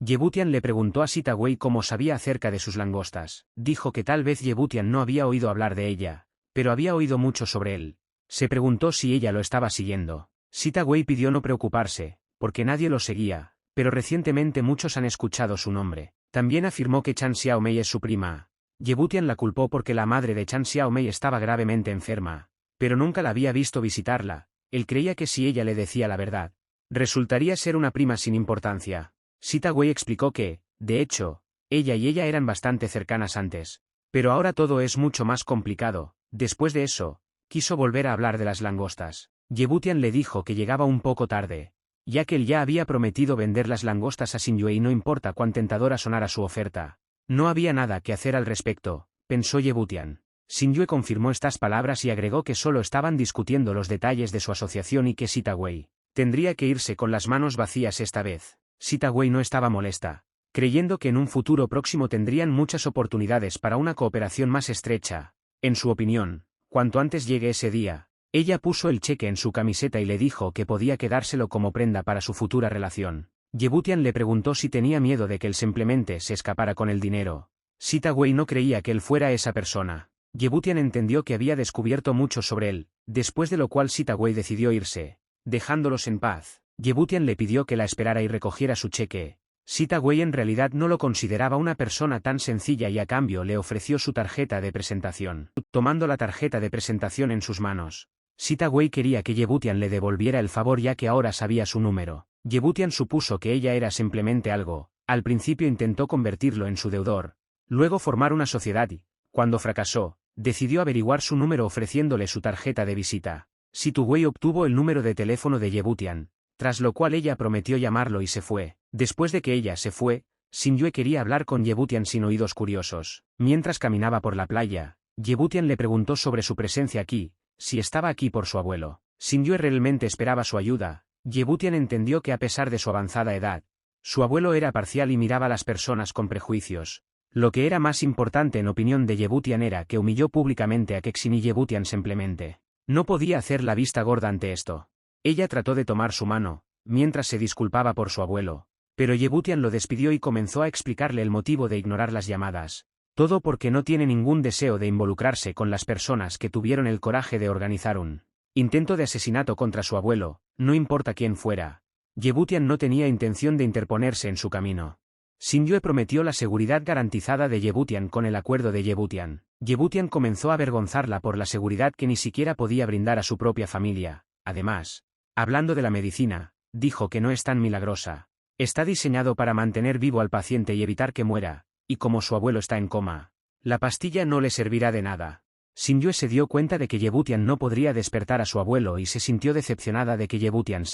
Yebutian le preguntó a Sita Wei cómo sabía acerca de sus langostas. Dijo que tal vez Yebutian no había oído hablar de ella, pero había oído mucho sobre él. Se preguntó si ella lo estaba siguiendo. Sita Wei pidió no preocuparse, porque nadie lo seguía, pero recientemente muchos han escuchado su nombre. También afirmó que Chan Xiaomei es su prima. Yebutian la culpó porque la madre de Chan Xiaomei estaba gravemente enferma, pero nunca la había visto visitarla. Él creía que si ella le decía la verdad, resultaría ser una prima sin importancia. Sita Wei explicó que, de hecho, ella y ella eran bastante cercanas antes, pero ahora todo es mucho más complicado. Después de eso, quiso volver a hablar de las langostas. Yebutian le dijo que llegaba un poco tarde, ya que él ya había prometido vender las langostas a Xingyue y no importa cuán tentadora sonara su oferta. No había nada que hacer al respecto, pensó Yebutian. Xingyue confirmó estas palabras y agregó que solo estaban discutiendo los detalles de su asociación y que Sita Wei tendría que irse con las manos vacías esta vez. Sita Wei no estaba molesta, creyendo que en un futuro próximo tendrían muchas oportunidades para una cooperación más estrecha. En su opinión, cuanto antes llegue ese día, ella puso el cheque en su camiseta y le dijo que podía quedárselo como prenda para su futura relación. Yebutian le preguntó si tenía miedo de que él simplemente se escapara con el dinero. Sita Wei no creía que él fuera esa persona. Yebutian entendió que había descubierto mucho sobre él, después de lo cual Sita Wei decidió irse, dejándolos en paz. Yebutian le pidió que la esperara y recogiera su cheque. Sita Wei en realidad no lo consideraba una persona tan sencilla y a cambio le ofreció su tarjeta de presentación. Tomando la tarjeta de presentación en sus manos, Sita Wei quería que Yebutian le devolviera el favor ya que ahora sabía su número. Yebutian supuso que ella era simplemente algo. Al principio intentó convertirlo en su deudor, luego formar una sociedad y, cuando fracasó, decidió averiguar su número ofreciéndole su tarjeta de visita. Sita Wei obtuvo el número de teléfono de Yebutian, tras lo cual ella prometió llamarlo y se fue. Después de que ella se fue, Xingyue quería hablar con Yebutian sin oídos curiosos. Mientras caminaba por la playa, Yebutian le preguntó sobre su presencia aquí, si estaba aquí por su abuelo. Xingyue realmente esperaba su ayuda. Yebutian entendió que a pesar de su avanzada edad, su abuelo era parcial y miraba a las personas con prejuicios. Lo que era más importante en opinión de Yebutian era que humilló públicamente a Kexin y Yebutian simplemente no podía hacer la vista gorda ante esto. Ella trató de tomar su mano, mientras se disculpaba por su abuelo, pero Yebutian lo despidió y comenzó a explicarle el motivo de ignorar las llamadas. Todo porque no tiene ningún deseo de involucrarse con las personas que tuvieron el coraje de organizar un intento de asesinato contra su abuelo, no importa quién fuera. Yebutian no tenía intención de interponerse en su camino. Xingyue prometió la seguridad garantizada de Yebutian con el acuerdo de Yebutian. Yebutian comenzó a avergonzarla por la seguridad que ni siquiera podía brindar a su propia familia. Además, hablando de la medicina, dijo que no es tan milagrosa. Está diseñado para mantener vivo al paciente y evitar que muera, y como su abuelo está en coma, la pastilla no le servirá de nada. Xingyue se dio cuenta de que Yebutian no podría despertar a su abuelo y se sintió decepcionada de que Yebutian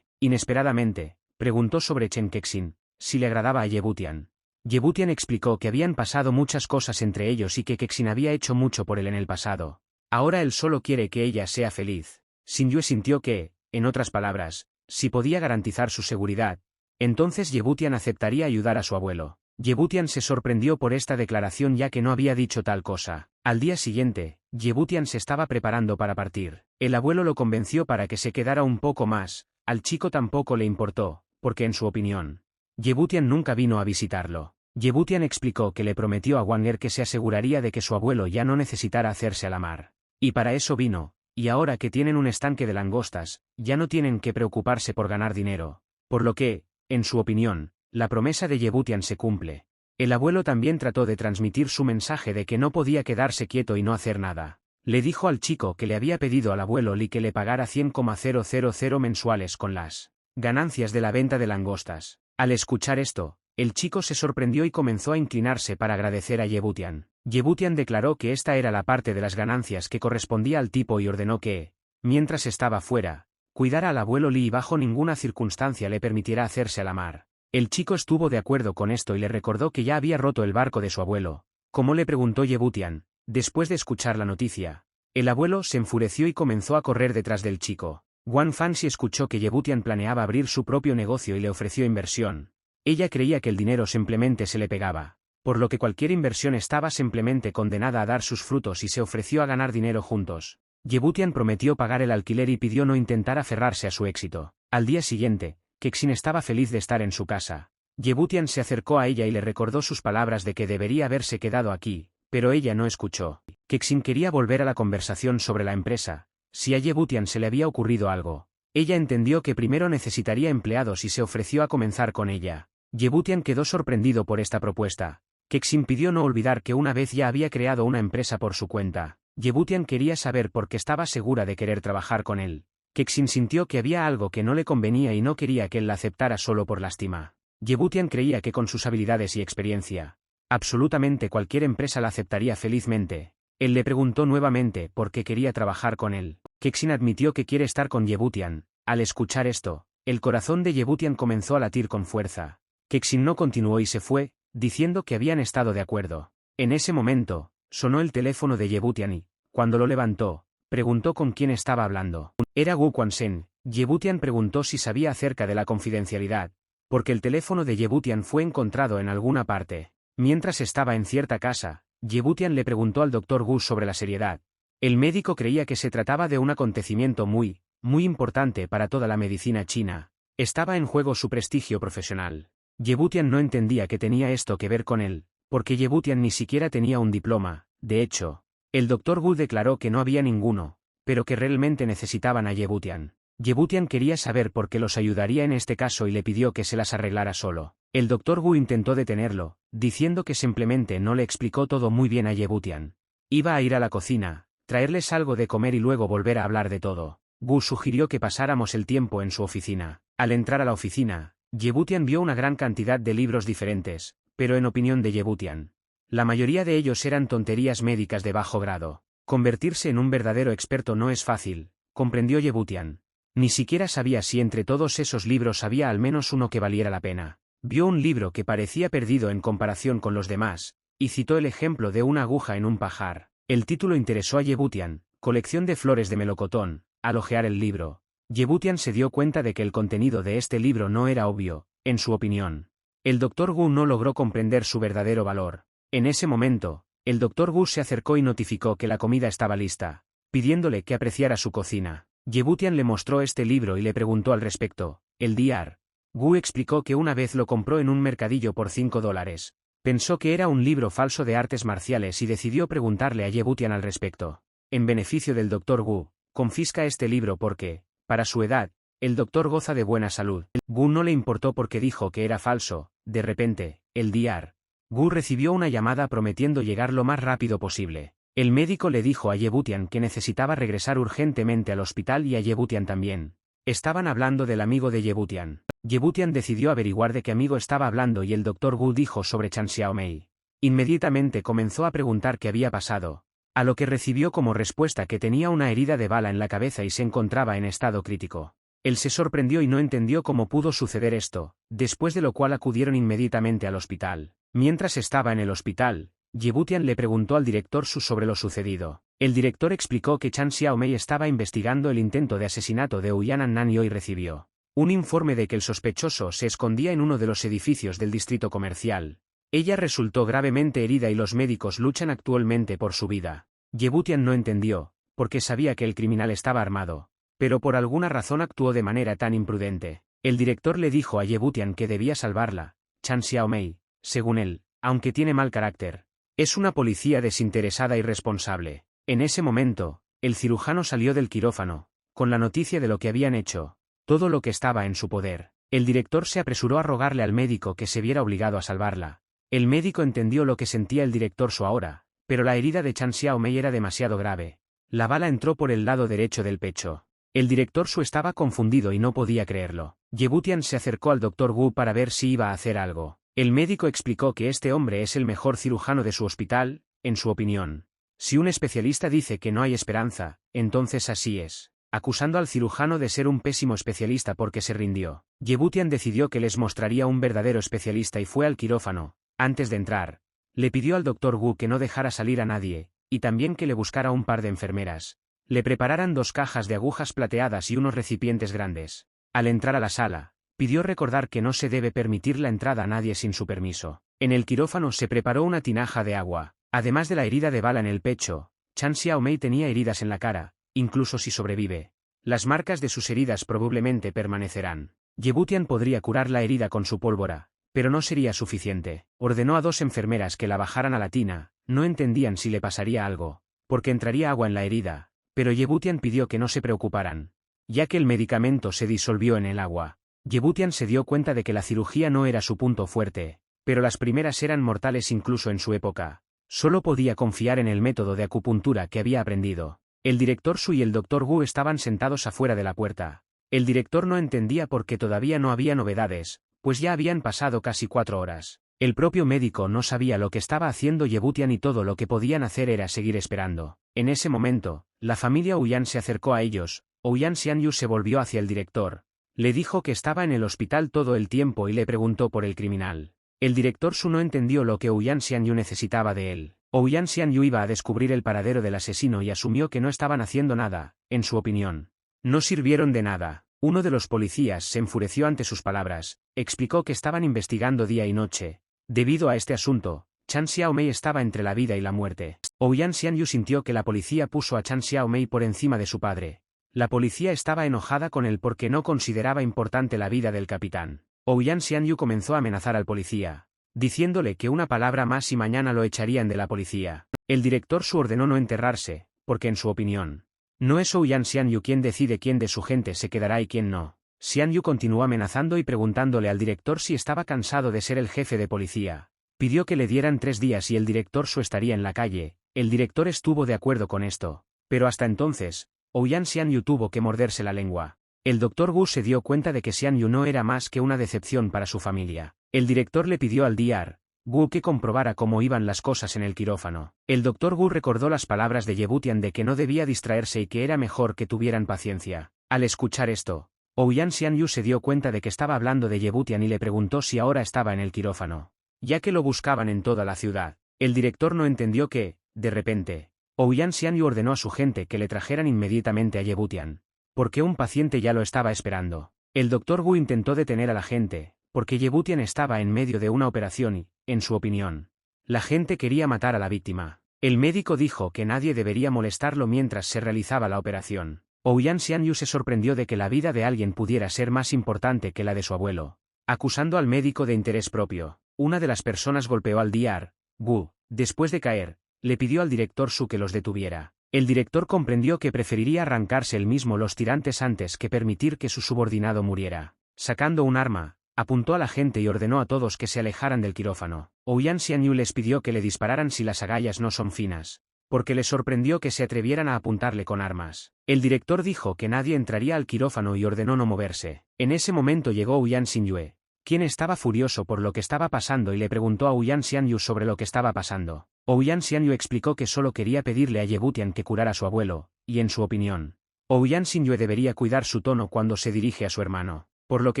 inesperadamente, preguntó sobre Chen Kexin, si le agradaba a Yebutian. Yebutian explicó que habían pasado muchas cosas entre ellos y que Kexin había hecho mucho por él en el pasado. Ahora él solo quiere que ella sea feliz. Xingyue sintió que, en otras palabras, si podía garantizar su seguridad, entonces Yebutian aceptaría ayudar a su abuelo. Yebutian se sorprendió por esta declaración ya que no había dicho tal cosa. Al día siguiente, Yebutian se estaba preparando para partir. El abuelo lo convenció para que se quedara un poco más. Al chico tampoco le importó, porque en su opinión, Yebutian nunca vino a visitarlo. Yebutian explicó que le prometió a Wang Er que se aseguraría de que su abuelo ya no necesitara hacerse a la mar. Y para eso vino, y ahora que tienen un estanque de langostas, ya no tienen que preocuparse por ganar dinero. Por lo que, en su opinión, la promesa de Yebutian se cumple. El abuelo también trató de transmitir su mensaje de que no podía quedarse quieto y no hacer nada. Le dijo al chico que le había pedido al abuelo Li que le pagara 100,000 mensuales con las ganancias de la venta de langostas. Al escuchar esto, el chico se sorprendió y comenzó a inclinarse para agradecer a Yebutian. Yebutian declaró que esta era la parte de las ganancias que correspondía al tipo y ordenó que, mientras estaba fuera, cuidara al abuelo Li y bajo ninguna circunstancia le permitiera hacerse a la mar. El chico estuvo de acuerdo con esto y le recordó que ya había roto el barco de su abuelo. ¿Cómo?, le preguntó Yebutian, después de escuchar la noticia. El abuelo se enfureció y comenzó a correr detrás del chico. Wang Fanxi escuchó que Yebutian planeaba abrir su propio negocio y le ofreció inversión. Ella creía que el dinero simplemente se le pegaba, por lo que cualquier inversión estaba simplemente condenada a dar sus frutos y se ofreció a ganar dinero juntos. Yebutian prometió pagar el alquiler y pidió no intentar aferrarse a su éxito. Al día siguiente, Kexin estaba feliz de estar en su casa. Yebutian se acercó a ella y le recordó sus palabras de que debería haberse quedado aquí, pero ella no escuchó. Kexin quería volver a la conversación sobre la empresa. Si a Yebutian se le había ocurrido algo, ella entendió que primero necesitaría empleados y se ofreció a comenzar con ella. Yebutian quedó sorprendido por esta propuesta. Kexin pidió no olvidar que una vez ya había creado una empresa por su cuenta. Yebutian quería saber por qué estaba segura de querer trabajar con él. Kexin sintió que había algo que no le convenía y no quería que él la aceptara solo por lástima. Yebutian creía que con sus habilidades y experiencia, absolutamente cualquier empresa la aceptaría felizmente. Él le preguntó nuevamente por qué quería trabajar con él. Kexin admitió que quiere estar con Yebutian. Al escuchar esto, el corazón de Yebutian comenzó a latir con fuerza. Kexin no continuó y se fue, diciendo que habían estado de acuerdo. En ese momento, sonó el teléfono de Yebutian y, cuando lo levantó, preguntó con quién estaba hablando. Era Gu Quanzhen. Yebutian preguntó si sabía acerca de la confidencialidad, porque el teléfono de Yebutian fue encontrado en alguna parte. Mientras estaba en cierta casa, Yebutian le preguntó al Dr. Gu sobre la seriedad. El médico creía que se trataba de un acontecimiento muy importante para toda la medicina china. Estaba en juego su prestigio profesional. Yebutian no entendía que tenía esto que ver con él, porque Yebutian ni siquiera tenía un diploma. De hecho, el Dr. Gu declaró que no había ninguno, pero que realmente necesitaban a Yebutian. Yebutian quería saber por qué los ayudaría en este caso y le pidió que se las arreglara solo. El Dr. Gu intentó detenerlo, diciendo que simplemente no le explicó todo muy bien a Yebutian. Iba a ir a la cocina, traerles algo de comer y luego volver a hablar de todo. Gu sugirió que pasáramos el tiempo en su oficina. Al entrar a la oficina, Yebutian vio una gran cantidad de libros diferentes, pero en opinión de Yebutian, la mayoría de ellos eran tonterías médicas de bajo grado. Convertirse en un verdadero experto no es fácil, comprendió Yebutian. Ni siquiera sabía si entre todos esos libros había al menos uno que valiera la pena. Vio un libro que parecía perdido en comparación con los demás, y citó el ejemplo de una aguja en un pajar. El título interesó a Yebutian, colección de flores de melocotón. Al hojear el libro, Yebutian se dio cuenta de que el contenido de este libro no era obvio, en su opinión. El Dr. Gu no logró comprender su verdadero valor. En ese momento, el Dr. Gu se acercó y notificó que la comida estaba lista, pidiéndole que apreciara su cocina. Yebutian le mostró este libro y le preguntó al respecto. El Diar. Gu explicó que una vez lo compró en un mercadillo por $5. Pensó que era un libro falso de artes marciales y decidió preguntarle a Yebutian al respecto. En beneficio del Dr. Gu, confisca este libro porque, para su edad, el doctor goza de buena salud. Gu no le importó porque dijo que era falso. De repente, el Diar. Gu recibió una llamada prometiendo llegar lo más rápido posible. El médico le dijo a Yebutian que necesitaba regresar urgentemente al hospital y a Yebutian también. Estaban hablando del amigo de Yebutian. Yebutian decidió averiguar de qué amigo estaba hablando y el Dr. Gu dijo sobre Chan Xiaomei. Inmediatamente comenzó a preguntar qué había pasado, a lo que recibió como respuesta que tenía una herida de bala en la cabeza y se encontraba en estado crítico. Él se sorprendió y no entendió cómo pudo suceder esto, después de lo cual acudieron inmediatamente al hospital. Mientras estaba en el hospital, Yebutian le preguntó al director sobre lo sucedido. El director explicó que Chan Xiaomei estaba investigando el intento de asesinato de Huyanan Nanyo y recibió un informe de que el sospechoso se escondía en uno de los edificios del distrito comercial. Ella resultó gravemente herida y los médicos luchan actualmente por su vida. Yebutian no entendió, porque sabía que el criminal estaba armado, pero por alguna razón actuó de manera tan imprudente. El director le dijo a Yebutian que debía salvarla. Chan Xiaomei, según él, aunque tiene mal carácter, es una policía desinteresada y responsable. En ese momento, el cirujano salió del quirófano, con la noticia de lo que habían hecho, todo lo que estaba en su poder. El director se apresuró a rogarle al médico que se viera obligado a salvarla. El médico entendió lo que sentía el director ahora, pero la herida de Chan Xiaomei era demasiado grave. La bala entró por el lado derecho del pecho. El director estaba confundido y no podía creerlo. Yebutian se acercó al Dr. Gu para ver si iba a hacer algo. El médico explicó que este hombre es el mejor cirujano de su hospital, en su opinión. Si un especialista dice que no hay esperanza, entonces así es, acusando al cirujano de ser un pésimo especialista porque se rindió. Yebutian decidió que les mostraría un verdadero especialista y fue al quirófano. Antes de entrar, le pidió al Dr. Gu que no dejara salir a nadie, y también que le buscara un par de enfermeras. Le prepararan 2 cajas de agujas plateadas y unos recipientes grandes. Al entrar a la sala, pidió recordar que no se debe permitir la entrada a nadie sin su permiso. En el quirófano se preparó una tinaja de agua. Además de la herida de bala en el pecho, Chan Xiaomei tenía heridas en la cara. Incluso si sobrevive, las marcas de sus heridas probablemente permanecerán. Yebutian podría curar la herida con su pólvora, pero no sería suficiente. Ordenó a 2 enfermeras que la bajaran a la tina, no entendían si le pasaría algo, porque entraría agua en la herida, pero Yebutian pidió que no se preocuparan, ya que el medicamento se disolvió en el agua. Yebutian se dio cuenta de que la cirugía no era su punto fuerte, pero las primeras eran mortales incluso en su época. Solo podía confiar en el método de acupuntura que había aprendido. El director Su y el doctor Wu estaban sentados afuera de la puerta. El director no entendía por qué todavía no había novedades, pues ya habían pasado casi 4 horas. El propio médico no sabía lo que estaba haciendo Yebutian y todo lo que podían hacer era seguir esperando. En ese momento, la familia Ouyang se acercó a ellos. Ouyang Xianyu se volvió hacia el director. Le dijo que estaba en el hospital todo el tiempo y le preguntó por el criminal. El director Su no entendió lo que Ouyang Xianyu necesitaba de él. Ouyang Xianyu iba a descubrir el paradero del asesino y asumió que no estaban haciendo nada, en su opinión. No sirvieron de nada. Uno de los policías se enfureció ante sus palabras, explicó que estaban investigando día y noche. Debido a este asunto, Chan Xiaomei estaba entre la vida y la muerte. Ouyang Xianyu sintió que la policía puso a Chan Xiaomei por encima de su padre. La policía estaba enojada con él porque no consideraba importante la vida del capitán. Ouyang Xianyu comenzó a amenazar al policía, diciéndole que una palabra más y mañana lo echarían de la policía. El director Su ordenó no enterrarse, porque en su opinión, no es Ouyang Xianyu quien decide quién de su gente se quedará y quién no. Xianyu continuó amenazando y preguntándole al director si estaba cansado de ser el jefe de policía. Pidió que le dieran 3 días y el director Su estaría en la calle. El director estuvo de acuerdo con esto, pero hasta entonces, Ouyang Xianyu tuvo que morderse la lengua. El doctor Wu se dio cuenta de que Xianyu no era más que una decepción para su familia. El director le pidió al Dr. Wu que comprobara cómo iban las cosas en el quirófano. El doctor Wu recordó las palabras de Yebutian de que no debía distraerse y que era mejor que tuvieran paciencia. Al escuchar esto, Ouyang Xianyu se dio cuenta de que estaba hablando de Yebutian y le preguntó si ahora estaba en el quirófano, ya que lo buscaban en toda la ciudad. El director no entendió que, de repente, Ouyang Xianyu ordenó a su gente que le trajeran inmediatamente a Yebutian, porque un paciente ya lo estaba esperando. El doctor Wu intentó detener a la gente, porque Yebutian estaba en medio de una operación y, en su opinión, la gente quería matar a la víctima. El médico dijo que nadie debería molestarlo mientras se realizaba la operación. Ouyang Xianyu se sorprendió de que la vida de alguien pudiera ser más importante que la de su abuelo. Acusando al médico de interés propio, una de las personas golpeó al Dr. Wu. Después de caer, le pidió al director Su que los detuviera. El director comprendió que preferiría arrancarse él mismo los tirantes antes que permitir que su subordinado muriera. Sacando un arma, apuntó a la gente y ordenó a todos que se alejaran del quirófano. Ouyang Xianyu les pidió que le dispararan si las agallas no son finas, porque le sorprendió que se atrevieran a apuntarle con armas. El director dijo que nadie entraría al quirófano y ordenó no moverse. En ese momento llegó Ouyang Xianyu, quien estaba furioso por lo que estaba pasando y le preguntó a Ouyang Xianyu sobre lo que estaba pasando. Ouyang Xianyu explicó que solo quería pedirle a Yebutian que curara a su abuelo, y en su opinión, Ouyang Xianyu debería cuidar su tono cuando se dirige a su hermano. Por lo que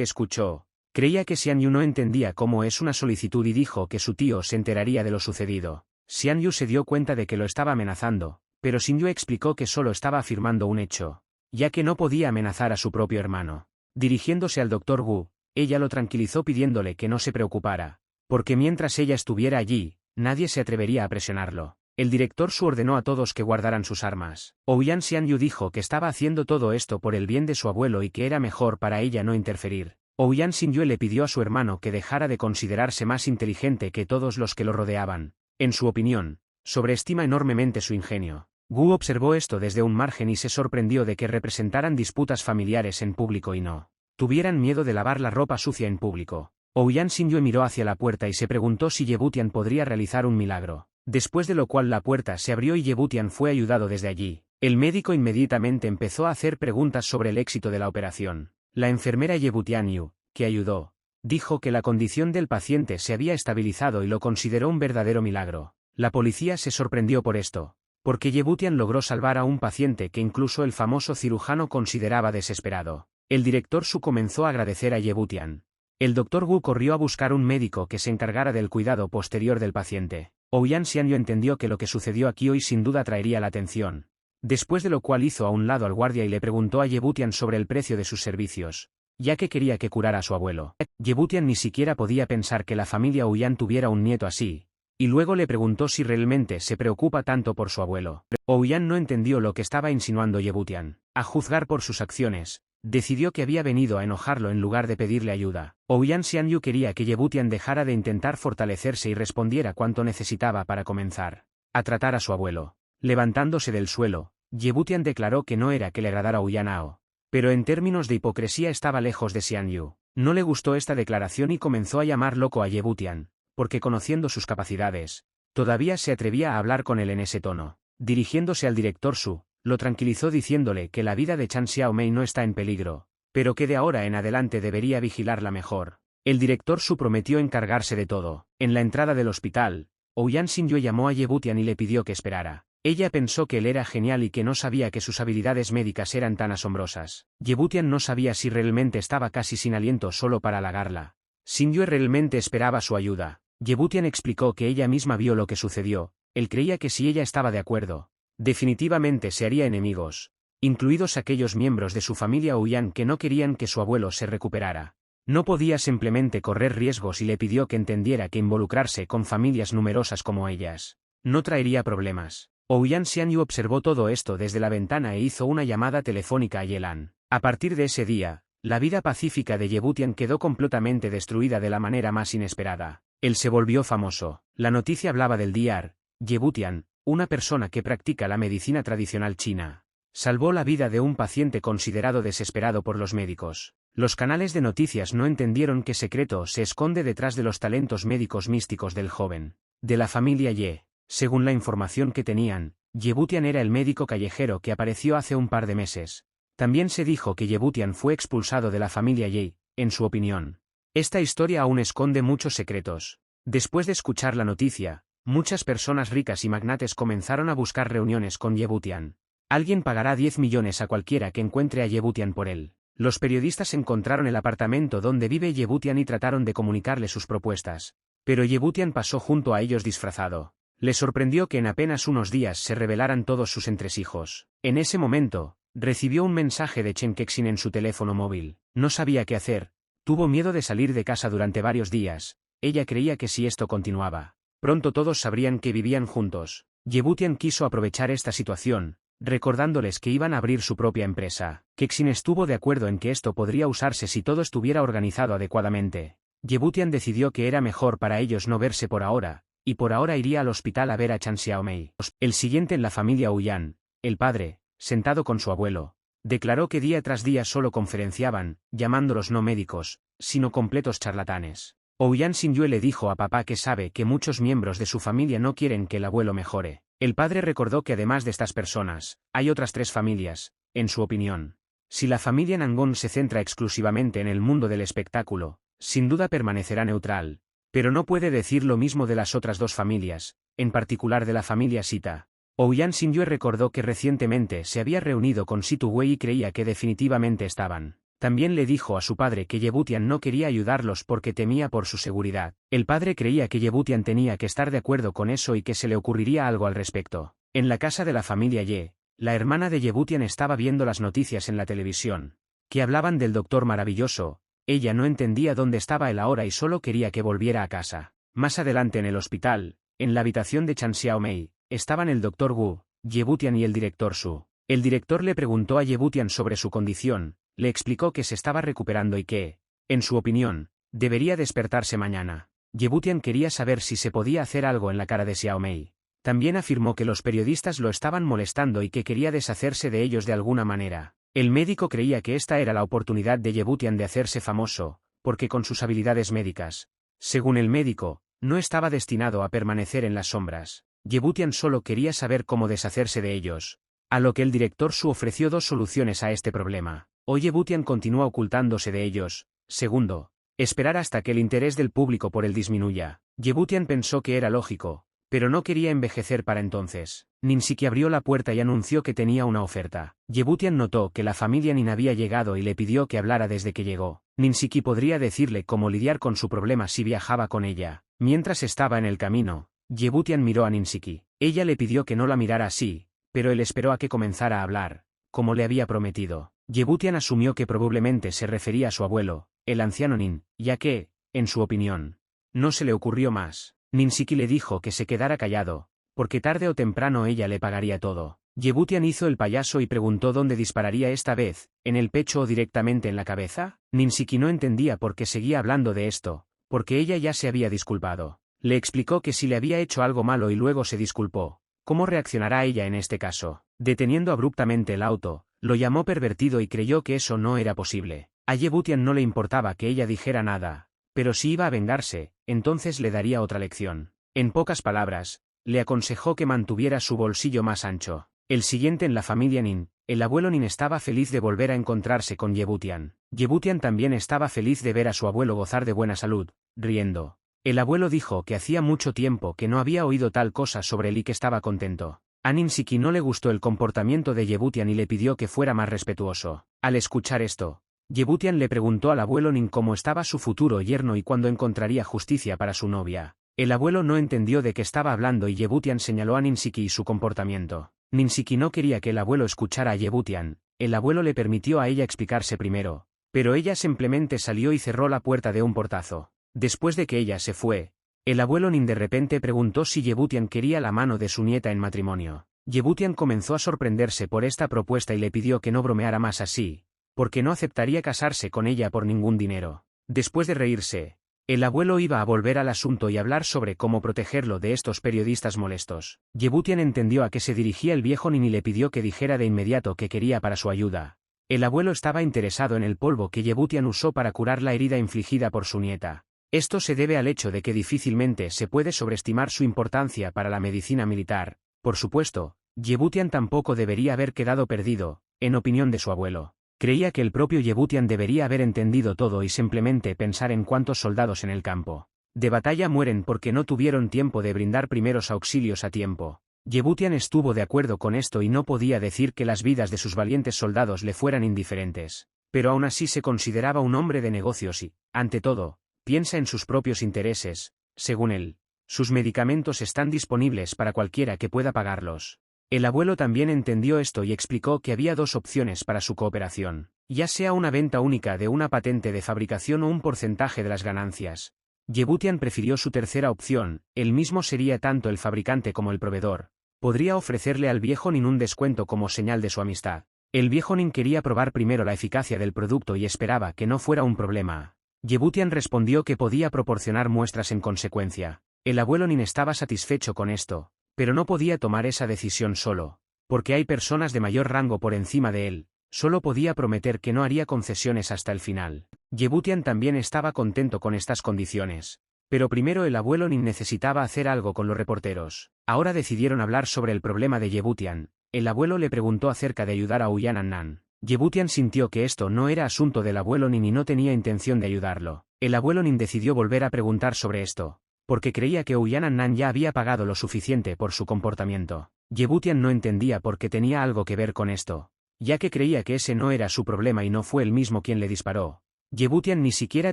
escuchó, creía que Xianyu no entendía cómo es una solicitud y dijo que su tío se enteraría de lo sucedido. Xianyu se dio cuenta de que lo estaba amenazando, pero Xianyu explicó que solo estaba afirmando un hecho, ya que no podía amenazar a su propio hermano. Dirigiéndose al doctor Wu, ella lo tranquilizó pidiéndole que no se preocupara, porque mientras ella estuviera allí, nadie se atrevería a presionarlo. El director Su ordenó a todos que guardaran sus armas. Ouyang Xianyu dijo que estaba haciendo todo esto por el bien de su abuelo y que era mejor para ella no interferir. Ouyang Xianyu le pidió a su hermano que dejara de considerarse más inteligente que todos los que lo rodeaban. En su opinión, sobreestima enormemente su ingenio. Wu observó esto desde un margen y se sorprendió de que representaran disputas familiares en público y no tuvieran miedo de lavar la ropa sucia en público. Ouyang Xianyu miró hacia la puerta y se preguntó si Yebutian podría realizar un milagro. Después de lo cual la puerta se abrió y Yebutian fue ayudado desde allí. El médico inmediatamente empezó a hacer preguntas sobre el éxito de la operación. La enfermera Yebutian, que ayudó, dijo que la condición del paciente se había estabilizado y lo consideró un verdadero milagro. La policía se sorprendió por esto, porque Yebutian logró salvar a un paciente que incluso el famoso cirujano consideraba desesperado. El director Su comenzó a agradecer a Yebutian. El doctor Wu corrió a buscar un médico que se encargara del cuidado posterior del paciente. Ouyang Xianyu entendió que lo que sucedió aquí hoy sin duda traería la atención. Después de lo cual hizo a un lado al guardia y le preguntó a Yebutian sobre el precio de sus servicios, ya que quería que curara a su abuelo. Yebutian ni siquiera podía pensar que la familia Ouyang tuviera un nieto así, y luego le preguntó si realmente se preocupa tanto por su abuelo. Ouyang no entendió lo que estaba insinuando Yebutian. A juzgar por sus acciones, decidió que había venido a enojarlo en lugar de pedirle ayuda. Ouyang Xianyu quería que Yebutian dejara de intentar fortalecerse y respondiera cuanto necesitaba para comenzar a tratar a su abuelo. Levantándose del suelo, Yebutian declaró que no era que le agradara Ouyang Hao, pero en términos de hipocresía estaba lejos de Xianyu. No le gustó esta declaración y comenzó a llamar loco a Yebutian, porque conociendo sus capacidades, todavía se atrevía a hablar con él en ese tono. Dirigiéndose al director Su, lo tranquilizó diciéndole que la vida de Chan Xiaomei no está en peligro, pero que de ahora en adelante debería vigilarla mejor. El director Su prometió encargarse de todo. En la entrada del hospital, Ouyang Xianyu llamó a Yebutian y le pidió que esperara. Ella pensó que él era genial y que no sabía que sus habilidades médicas eran tan asombrosas. Yebutian no sabía si realmente estaba casi sin aliento solo para halagarla. Xianyu realmente esperaba su ayuda. Yebutian explicó que ella misma vio lo que sucedió. Él creía que si ella estaba de acuerdo, definitivamente se haría enemigos, incluidos aquellos miembros de su familia Ouyang que no querían que su abuelo se recuperara. No podía simplemente correr riesgos y le pidió que entendiera que involucrarse con familias numerosas como ellas no traería problemas. Ouyang Xianyu observó todo esto desde la ventana e hizo una llamada telefónica a Yelan. A partir de ese día, la vida pacífica de Yebutian quedó completamente destruida de la manera más inesperada. Él se volvió famoso. La noticia hablaba del diar. Yebutian, una persona que practica la medicina tradicional china, salvó la vida de un paciente considerado desesperado por los médicos. Los canales de noticias no entendieron qué secreto se esconde detrás de los talentos médicos místicos del joven de la familia Ye. Según la información que tenían, Yebutian era el médico callejero que apareció hace un par de meses. También se dijo que Yebutian fue expulsado de la familia Ye. En su opinión, esta historia aún esconde muchos secretos. Después de escuchar la noticia, muchas personas ricas y magnates comenzaron a buscar reuniones con Yebutian. Alguien pagará 10 millones a cualquiera que encuentre a Yebutian por él. Los periodistas encontraron el apartamento donde vive Yebutian y trataron de comunicarle sus propuestas. Pero Yebutian pasó junto a ellos disfrazado. Le sorprendió que en apenas unos días se revelaran todos sus entresijos. En ese momento, recibió un mensaje de Chen Kexin en su teléfono móvil. No sabía qué hacer. Tuvo miedo de salir de casa durante varios días. Ella creía que si esto continuaba, pronto todos sabrían que vivían juntos. Yebutian quiso aprovechar esta situación, recordándoles que iban a abrir su propia empresa. Kexin estuvo de acuerdo en que esto podría usarse si todo estuviera organizado adecuadamente. Yebutian decidió que era mejor para ellos no verse por ahora, y por ahora iría al hospital a ver a Chan Xiaomei. El siguiente en la familia Ouyang, el padre, sentado con su abuelo, declaró que día tras día solo conferenciaban, llamándolos no médicos, sino completos charlatanes. Ouyang Xianyu le dijo a papá que sabe que muchos miembros de su familia no quieren que el abuelo mejore. El padre recordó que además de estas personas, hay otras 3 familias, en su opinión. Si la familia Nangon se centra exclusivamente en el mundo del espectáculo, sin duda permanecerá neutral. Pero no puede decir lo mismo de las otras 2 familias, en particular de la familia Sita. Ouyang Xianyu recordó que recientemente se había reunido con Situ Wei y creía que definitivamente estaban. También le dijo a su padre que Yebutian no quería ayudarlos porque temía por su seguridad. El padre creía que Yebutian tenía que estar de acuerdo con eso y que se le ocurriría algo al respecto. En la casa de la familia Ye, la hermana de Yebutian estaba viendo las noticias en la televisión, que hablaban del doctor maravilloso. Ella no entendía dónde estaba él ahora y solo quería que volviera a casa. Más adelante en el hospital, en la habitación de Chan Xiaomei, estaban el doctor Wu, Yebutian y el director Su. El director le preguntó a Yebutian sobre su condición, le explicó que se estaba recuperando y que, en su opinión, debería despertarse mañana. Yebutian quería saber si se podía hacer algo en la cara de Xiaomei. También afirmó que los periodistas lo estaban molestando y que quería deshacerse de ellos de alguna manera. El médico creía que esta era la oportunidad de Yebutian de hacerse famoso, porque con sus habilidades médicas, según el médico, no estaba destinado a permanecer en las sombras. Yebutian solo quería saber cómo deshacerse de ellos, a lo que el director Su ofreció 2 soluciones a este problema. O Yebutian continúa ocultándose de ellos. Segundo, esperar hasta que el interés del público por él disminuya. Yebutian pensó que era lógico, pero no quería envejecer para entonces. Ninsiki abrió la puerta y anunció que tenía una oferta. Yebutian notó que la familia Nin había llegado y le pidió que hablara desde que llegó. Ninsiki podría decirle cómo lidiar con su problema si viajaba con ella. Mientras estaba en el camino, Yebutian miró a Ninsiki. Ella le pidió que no la mirara así, pero él esperó a que comenzara a hablar, como le había prometido. Yebutian asumió que probablemente se refería a su abuelo, el anciano Nin, ya que, en su opinión, no se le ocurrió más. Ninsiki le dijo que se quedara callado, porque tarde o temprano ella le pagaría todo. Yebutian hizo el payaso y preguntó dónde dispararía esta vez, ¿en el pecho o directamente en la cabeza? Ninsiki no entendía por qué seguía hablando de esto, porque ella ya se había disculpado. Le explicó que si le había hecho algo malo y luego se disculpó, ¿cómo reaccionará ella en este caso? Deteniendo abruptamente el auto, lo llamó pervertido y creyó que eso no era posible. A Yebutian no le importaba que ella dijera nada, pero si iba a vengarse, entonces le daría otra lección. En pocas palabras, le aconsejó que mantuviera su bolsillo más ancho. El siguiente en la familia Nin, el abuelo Nin estaba feliz de volver a encontrarse con Yebutian. Yebutian también estaba feliz de ver a su abuelo gozar de buena salud, riendo. El abuelo dijo que hacía mucho tiempo que no había oído tal cosa sobre él y que estaba contento. A Ninsiki no le gustó el comportamiento de Yebutian y le pidió que fuera más respetuoso. Al escuchar esto, Yebutian le preguntó al abuelo Nin cómo estaba su futuro yerno y cuándo encontraría justicia para su novia. El abuelo no entendió de qué estaba hablando y Yebutian señaló a Ninsiki y su comportamiento. Ninsiki no quería que el abuelo escuchara a Yebutian, el abuelo le permitió a ella explicarse primero, pero ella simplemente salió y cerró la puerta de un portazo. Después de que ella se fue, el abuelo Nin de repente preguntó si Yebutian quería la mano de su nieta en matrimonio. Yebutian comenzó a sorprenderse por esta propuesta y le pidió que no bromeara más así, porque no aceptaría casarse con ella por ningún dinero. Después de reírse, el abuelo iba a volver al asunto y hablar sobre cómo protegerlo de estos periodistas molestos. Yebutian entendió a qué se dirigía el viejo Nin y le pidió que dijera de inmediato qué quería para su ayuda. El abuelo estaba interesado en el polvo que Yebutian usó para curar la herida infligida por su nieta. Esto se debe al hecho de que difícilmente se puede sobreestimar su importancia para la medicina militar. Por supuesto, Yebutian tampoco debería haber quedado perdido, en opinión de su abuelo. Creía que el propio Yebutian debería haber entendido todo y simplemente pensar en cuántos soldados en el campo de batalla mueren porque no tuvieron tiempo de brindar primeros auxilios a tiempo. Yebutian estuvo de acuerdo con esto y no podía decir que las vidas de sus valientes soldados le fueran indiferentes. Pero aún así se consideraba un hombre de negocios y, ante todo, piensa en sus propios intereses. Según él, sus medicamentos están disponibles para cualquiera que pueda pagarlos. El abuelo también entendió esto y explicó que había dos opciones para su cooperación, ya sea una venta única de una patente de fabricación o un porcentaje de las ganancias. Yebutian prefirió su tercera opción, él mismo sería tanto el fabricante como el proveedor. Podría ofrecerle al viejo Nin un descuento como señal de su amistad. El viejo Nin quería probar primero la eficacia del producto y esperaba que no fuera un problema. Yebutian respondió que podía proporcionar muestras en consecuencia. El abuelo Nin estaba satisfecho con esto, pero no podía tomar esa decisión solo, porque hay personas de mayor rango por encima de él. Solo podía prometer que no haría concesiones hasta el final. Yebutian también estaba contento con estas condiciones. Pero primero el abuelo Nin necesitaba hacer algo con los reporteros. Ahora decidieron hablar sobre el problema de Yebutian. El abuelo le preguntó acerca de ayudar a Uyan Annan. Yebutian sintió que esto no era asunto del abuelo Nin y no tenía intención de ayudarlo. El abuelo Nin decidió volver a preguntar sobre esto, porque creía que Uyan Annan ya había pagado lo suficiente por su comportamiento. Yebutian no entendía por qué tenía algo que ver con esto, ya que creía que ese no era su problema y no fue él mismo quien le disparó. Yebutian ni siquiera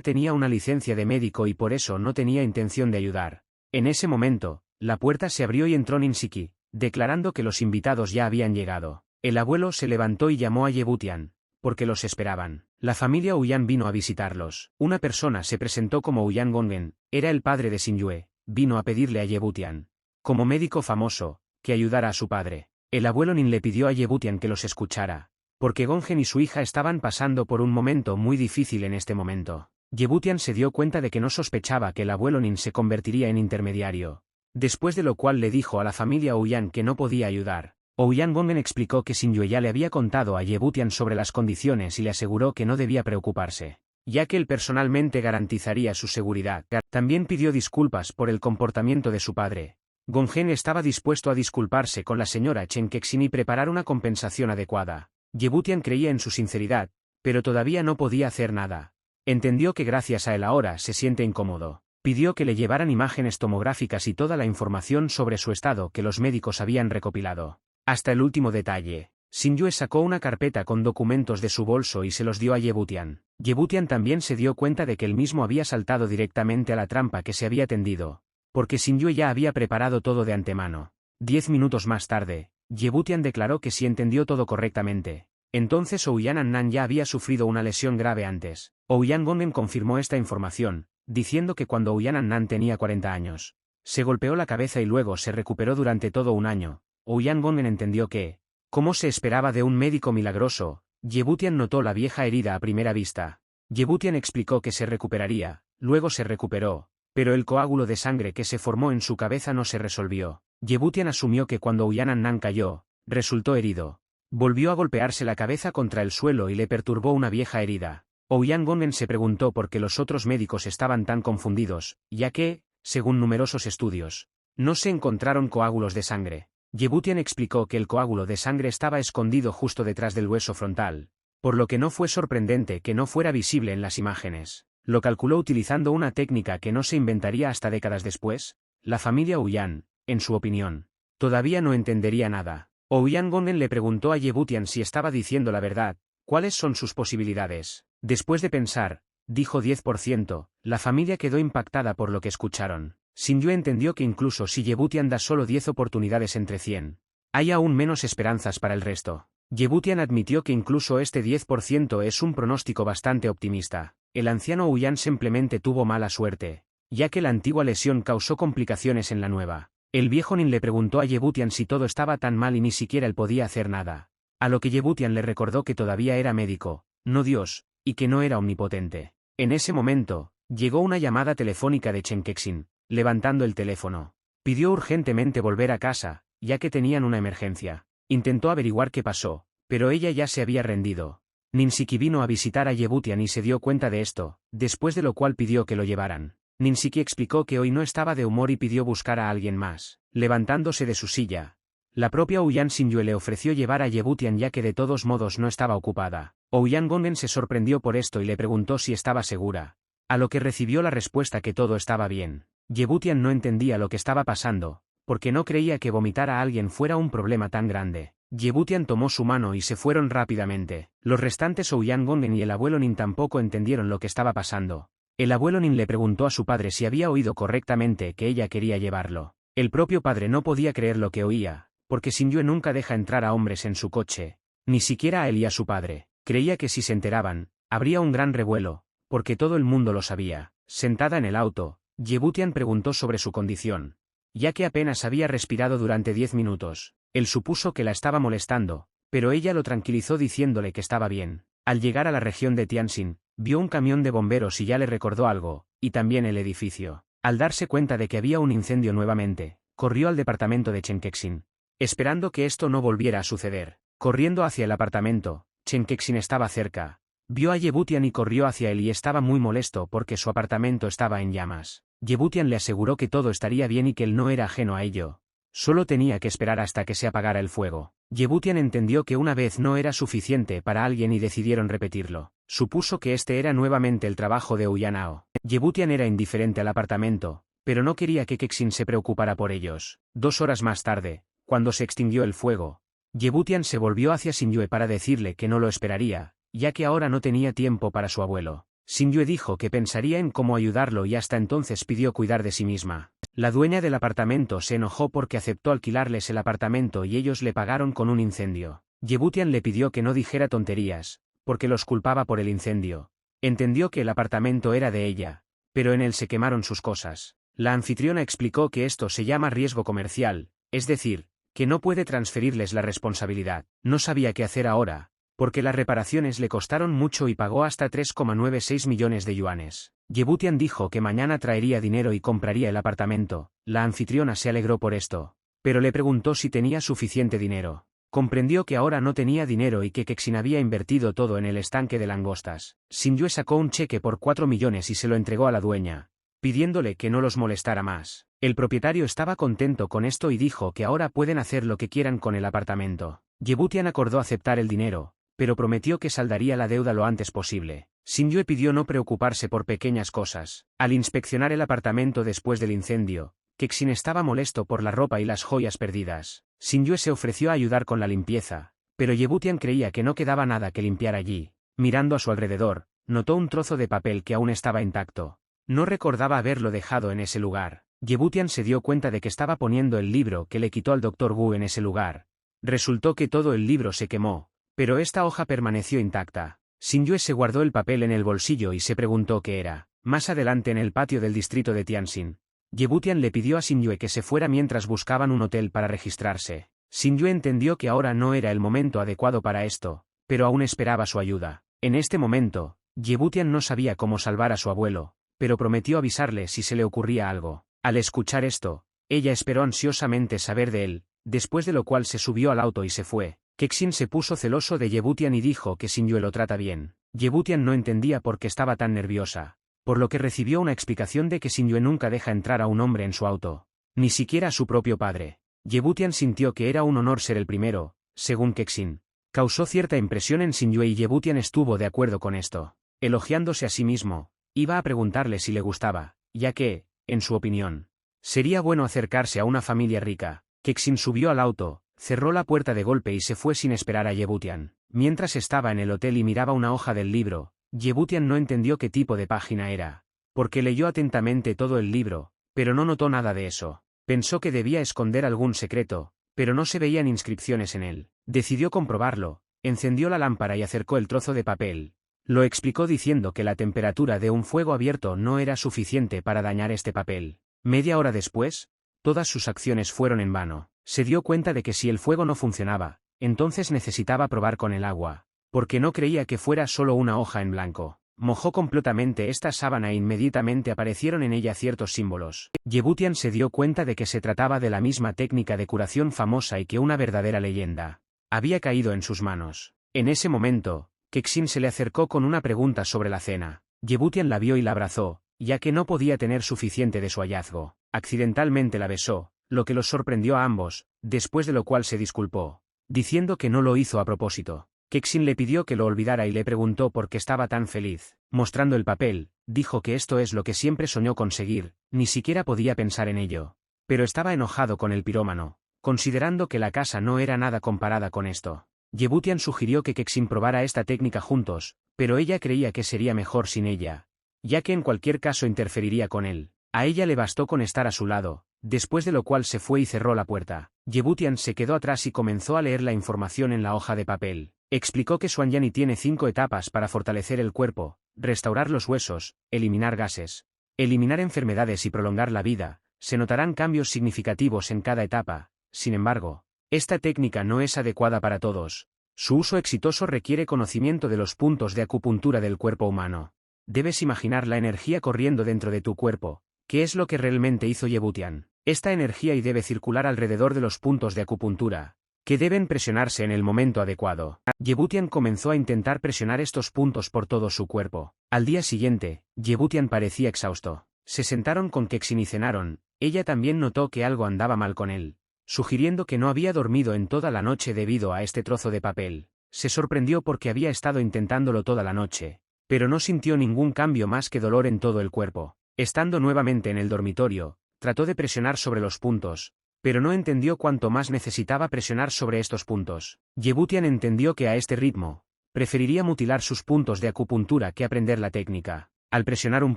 tenía una licencia de médico y por eso no tenía intención de ayudar. En ese momento, la puerta se abrió y entró Ninsiki, declarando que los invitados ya habían llegado. El abuelo se levantó y llamó a Yebutian, porque los esperaban. La familia Uyan vino a visitarlos. Una persona se presentó como Uyan Gongen, era el padre de Shin-yue, vino a pedirle a Yebutian, como médico famoso, que ayudara a su padre. El abuelo Nin le pidió a Yebutian que los escuchara, porque Gongen y su hija estaban pasando por un momento muy difícil en este momento. Yebutian se dio cuenta de que no sospechaba que el abuelo Nin se convertiría en intermediario, después de lo cual le dijo a la familia Uyan que no podía ayudar. Ouyan Gongen explicó que Shin-yue ya le había contado a Yebutian sobre las condiciones y le aseguró que no debía preocuparse, ya que él personalmente garantizaría su seguridad. También pidió disculpas por el comportamiento de su padre. Gongen estaba dispuesto a disculparse con la señora Chen Kexin y preparar una compensación adecuada. Yebutian creía en su sinceridad, pero todavía no podía hacer nada. Entendió que gracias a él ahora se siente incómodo. Pidió que le llevaran imágenes tomográficas y toda la información sobre su estado que los médicos habían recopilado. Hasta el último detalle. Shin-yue sacó una carpeta con documentos de su bolso y se los dio a Yebutian. Yebutian también se dio cuenta de que él mismo había saltado directamente a la trampa que se había tendido, porque Shin-yue ya había preparado todo de antemano. 10 minutos más tarde, Yebutian declaró que sí entendió todo correctamente. Entonces Ouyan Annan ya había sufrido una lesión grave antes. Ouyan Gongen confirmó esta información, diciendo que cuando Ouyan Annan tenía 40 años, se golpeó la cabeza y luego se recuperó durante todo un año. Ouyan Gongen entendió que, Como se esperaba de un médico milagroso, Yebutian notó la vieja herida a primera vista. Yebutian explicó que se recuperaría, luego se recuperó, pero el coágulo de sangre que se formó en su cabeza no se resolvió. Yebutian asumió que cuando Uyanan cayó, resultó herido. Volvió a golpearse la cabeza contra el suelo y le perturbó una vieja herida. Ouyangongen se preguntó por qué los otros médicos estaban tan confundidos, ya que, según numerosos estudios, no se encontraron coágulos de sangre. Yebutian explicó que el coágulo de sangre estaba escondido justo detrás del hueso frontal, por lo que no fue sorprendente que no fuera visible en las imágenes. Lo calculó utilizando una técnica que no se inventaría hasta décadas después. La familia Uyan, en su opinión, todavía no entendería nada. Ouyangongen le preguntó a Yebutian si estaba diciendo la verdad. ¿Cuáles son sus posibilidades? Después de pensar, dijo 10%, la familia quedó impactada por lo que escucharon. Xinyu entendió que incluso si Yebutian da solo 10 oportunidades entre 100, hay aún menos esperanzas para el resto. Yebutian admitió que incluso este 10% es un pronóstico bastante optimista. El anciano Uyan simplemente tuvo mala suerte, ya que la antigua lesión causó complicaciones en la nueva. El viejo Nin le preguntó a Yebutian si todo estaba tan mal y ni siquiera él podía hacer nada. A lo que Yebutian le recordó que todavía era médico, no Dios, y que no era omnipotente. En ese momento, llegó una llamada telefónica de Chen Kexin. Levantando el teléfono, pidió urgentemente volver a casa, ya que tenían una emergencia. Intentó averiguar qué pasó, pero ella ya se había rendido. Ninsiki vino a visitar a Yebutian y se dio cuenta de esto, después de lo cual pidió que lo llevaran. Ninsiki explicó que hoy no estaba de humor y pidió buscar a alguien más. Levantándose de su silla, la propia Ouyan Xinyu le ofreció llevar a Yebutian ya que de todos modos no estaba ocupada. Ouyangongen se sorprendió por esto y le preguntó si estaba segura, a lo que recibió la respuesta que todo estaba bien. Yebutian no entendía lo que estaba pasando, porque no creía que vomitar a alguien fuera un problema tan grande. Yebutian tomó su mano y se fueron rápidamente. Los restantes Ouyangongen y el abuelo Nin tampoco entendieron lo que estaba pasando. El abuelo Nin le preguntó a su padre si había oído correctamente que ella quería llevarlo. El propio padre no podía creer lo que oía, porque Xinyu nunca deja entrar a hombres en su coche, ni siquiera a él y a su padre. Creía que si se enteraban, habría un gran revuelo, porque todo el mundo lo sabía. Sentada en el auto, Yebutian preguntó sobre su condición, ya que apenas había respirado durante 10 minutos. Él supuso que la estaba molestando, pero ella lo tranquilizó diciéndole que estaba bien. Al llegar a la región de Tianjin, vio un camión de bomberos y ya le recordó algo, y también el edificio. Al darse cuenta de que había un incendio nuevamente, corrió al departamento de Chen Kexin, esperando que esto no volviera a suceder. Corriendo hacia el apartamento, Chen Kexin estaba cerca. Vio a Yebutian y corrió hacia él y estaba muy molesto porque su apartamento estaba en llamas. Yebutian le aseguró que todo estaría bien y que él no era ajeno a ello. Solo tenía que esperar hasta que se apagara el fuego. Yebutian entendió que una vez no era suficiente para alguien y decidieron repetirlo. Supuso que este era nuevamente el trabajo de Uyanao. Yebutian era indiferente al apartamento, pero no quería que Kexin se preocupara por ellos. 2 horas más tarde, cuando se extinguió el fuego, Yebutian se volvió hacia Xinyu para decirle que no lo esperaría, ya que ahora no tenía tiempo para su abuelo. Xinyu dijo que pensaría en cómo ayudarlo y hasta entonces pidió cuidar de sí misma. La dueña del apartamento se enojó porque aceptó alquilarles el apartamento y ellos le pagaron con un incendio. Yebutian le pidió que no dijera tonterías, porque los culpaba por el incendio. Entendió que el apartamento era de ella, pero en él se quemaron sus cosas. La anfitriona explicó que esto se llama riesgo comercial, es decir, que no puede transferirles la responsabilidad. No sabía qué hacer ahora, porque las reparaciones le costaron mucho y pagó hasta 3,96 millones de yuanes. Yebutian dijo que mañana traería dinero y compraría el apartamento. La anfitriona se alegró por esto, pero le preguntó si tenía suficiente dinero. Comprendió que ahora no tenía dinero y que Kexin había invertido todo en el estanque de langostas. Xinyu sacó un cheque por 4 millones y se lo entregó a la dueña, pidiéndole que no los molestara más. El propietario estaba contento con esto y dijo que ahora pueden hacer lo que quieran con el apartamento. Yebutian acordó aceptar el dinero, pero prometió que saldaría la deuda lo antes posible. Xinyu pidió no preocuparse por pequeñas cosas. Al inspeccionar el apartamento después del incendio, Kexin estaba molesto por la ropa y las joyas perdidas. Xinyu se ofreció a ayudar con la limpieza, pero Yebutian creía que no quedaba nada que limpiar allí. Mirando a su alrededor, notó un trozo de papel que aún estaba intacto. No recordaba haberlo dejado en ese lugar. Yebutian se dio cuenta de que estaba poniendo el libro que le quitó al Dr. Wu en ese lugar. Resultó que todo el libro se quemó, pero esta hoja permaneció intacta. Xinyu se guardó el papel en el bolsillo y se preguntó qué era. Más adelante en el patio del distrito de Tianjin, Yebutian le pidió a Xinyu que se fuera mientras buscaban un hotel para registrarse. Xinyu entendió que ahora no era el momento adecuado para esto, pero aún esperaba su ayuda. En este momento, Yebutian no sabía cómo salvar a su abuelo, pero prometió avisarle si se le ocurría algo. Al escuchar esto, ella esperó ansiosamente saber de él, después de lo cual se subió al auto y se fue. Kexin se puso celoso de Yebutian y dijo que Xinyu lo trata bien. Yebutian no entendía por qué estaba tan nerviosa, por lo que recibió una explicación de que Xinyu nunca deja entrar a un hombre en su auto, ni siquiera a su propio padre. Yebutian sintió que era un honor ser el primero, según Kexin. Causó cierta impresión en Xinyu y Yebutian estuvo de acuerdo con esto. Elogiándose a sí mismo, iba a preguntarle si le gustaba, ya que, en su opinión, sería bueno acercarse a una familia rica. Kexin subió al auto, cerró la puerta de golpe y se fue sin esperar a Yebutian. Mientras estaba en el hotel y miraba una hoja del libro, Yebutian no entendió qué tipo de página era, porque leyó atentamente todo el libro, pero no notó nada de eso. Pensó que debía esconder algún secreto, pero no se veían inscripciones en él. Decidió comprobarlo, encendió la lámpara y acercó el trozo de papel. Lo explicó diciendo que la temperatura de un fuego abierto no era suficiente para dañar este papel. Media hora después, todas sus acciones fueron en vano. Se dio cuenta de que si el fuego no funcionaba, entonces necesitaba probar con el agua, porque no creía que fuera solo una hoja en blanco. Mojó completamente esta sábana e inmediatamente aparecieron en ella ciertos símbolos. Yebutian se dio cuenta de que se trataba de la misma técnica de curación famosa y que una verdadera leyenda había caído en sus manos. En ese momento, Kexin se le acercó con una pregunta sobre la cena. Yebutian la vio y la abrazó, ya que no podía tener suficiente de su hallazgo. Accidentalmente la besó, lo que los sorprendió a ambos, después de lo cual se disculpó, diciendo que no lo hizo a propósito. Kexin le pidió que lo olvidara y le preguntó por qué estaba tan feliz. Mostrando el papel, dijo que esto es lo que siempre soñó conseguir, ni siquiera podía pensar en ello. Pero estaba enojado con el pirómano, considerando que la casa no era nada comparada con esto. Yebutian sugirió que Kexin probara esta técnica juntos, pero ella creía que sería mejor sin ella, ya que en cualquier caso interferiría con él. A ella le bastó con estar a su lado, después de lo cual se fue y cerró la puerta. Yebutian se quedó atrás y comenzó a leer la información en la hoja de papel. Explicó que Xuanyani tiene 5 etapas para fortalecer el cuerpo, restaurar los huesos, eliminar gases, eliminar enfermedades y prolongar la vida. Se notarán cambios significativos en cada etapa. Sin embargo, esta técnica no es adecuada para todos. Su uso exitoso requiere conocimiento de los puntos de acupuntura del cuerpo humano. Debes imaginar la energía corriendo dentro de tu cuerpo, que es lo que realmente hizo Yebutian. Esta energía y debe circular alrededor de los puntos de acupuntura, que deben presionarse en el momento adecuado. Yebutian comenzó a intentar presionar estos puntos por todo su cuerpo. Al día siguiente, Yebutian parecía exhausto. Se sentaron con Kexin y cenaron. Ella también notó que algo andaba mal con él, sugiriendo que no había dormido en toda la noche debido a este trozo de papel. Se sorprendió porque había estado intentándolo toda la noche, pero no sintió ningún cambio más que dolor en todo el cuerpo. Estando nuevamente en el dormitorio, trató de presionar sobre los puntos, pero no entendió cuánto más necesitaba presionar sobre estos puntos. Yebutian entendió que a este ritmo, preferiría mutilar sus puntos de acupuntura que aprender la técnica. Al presionar un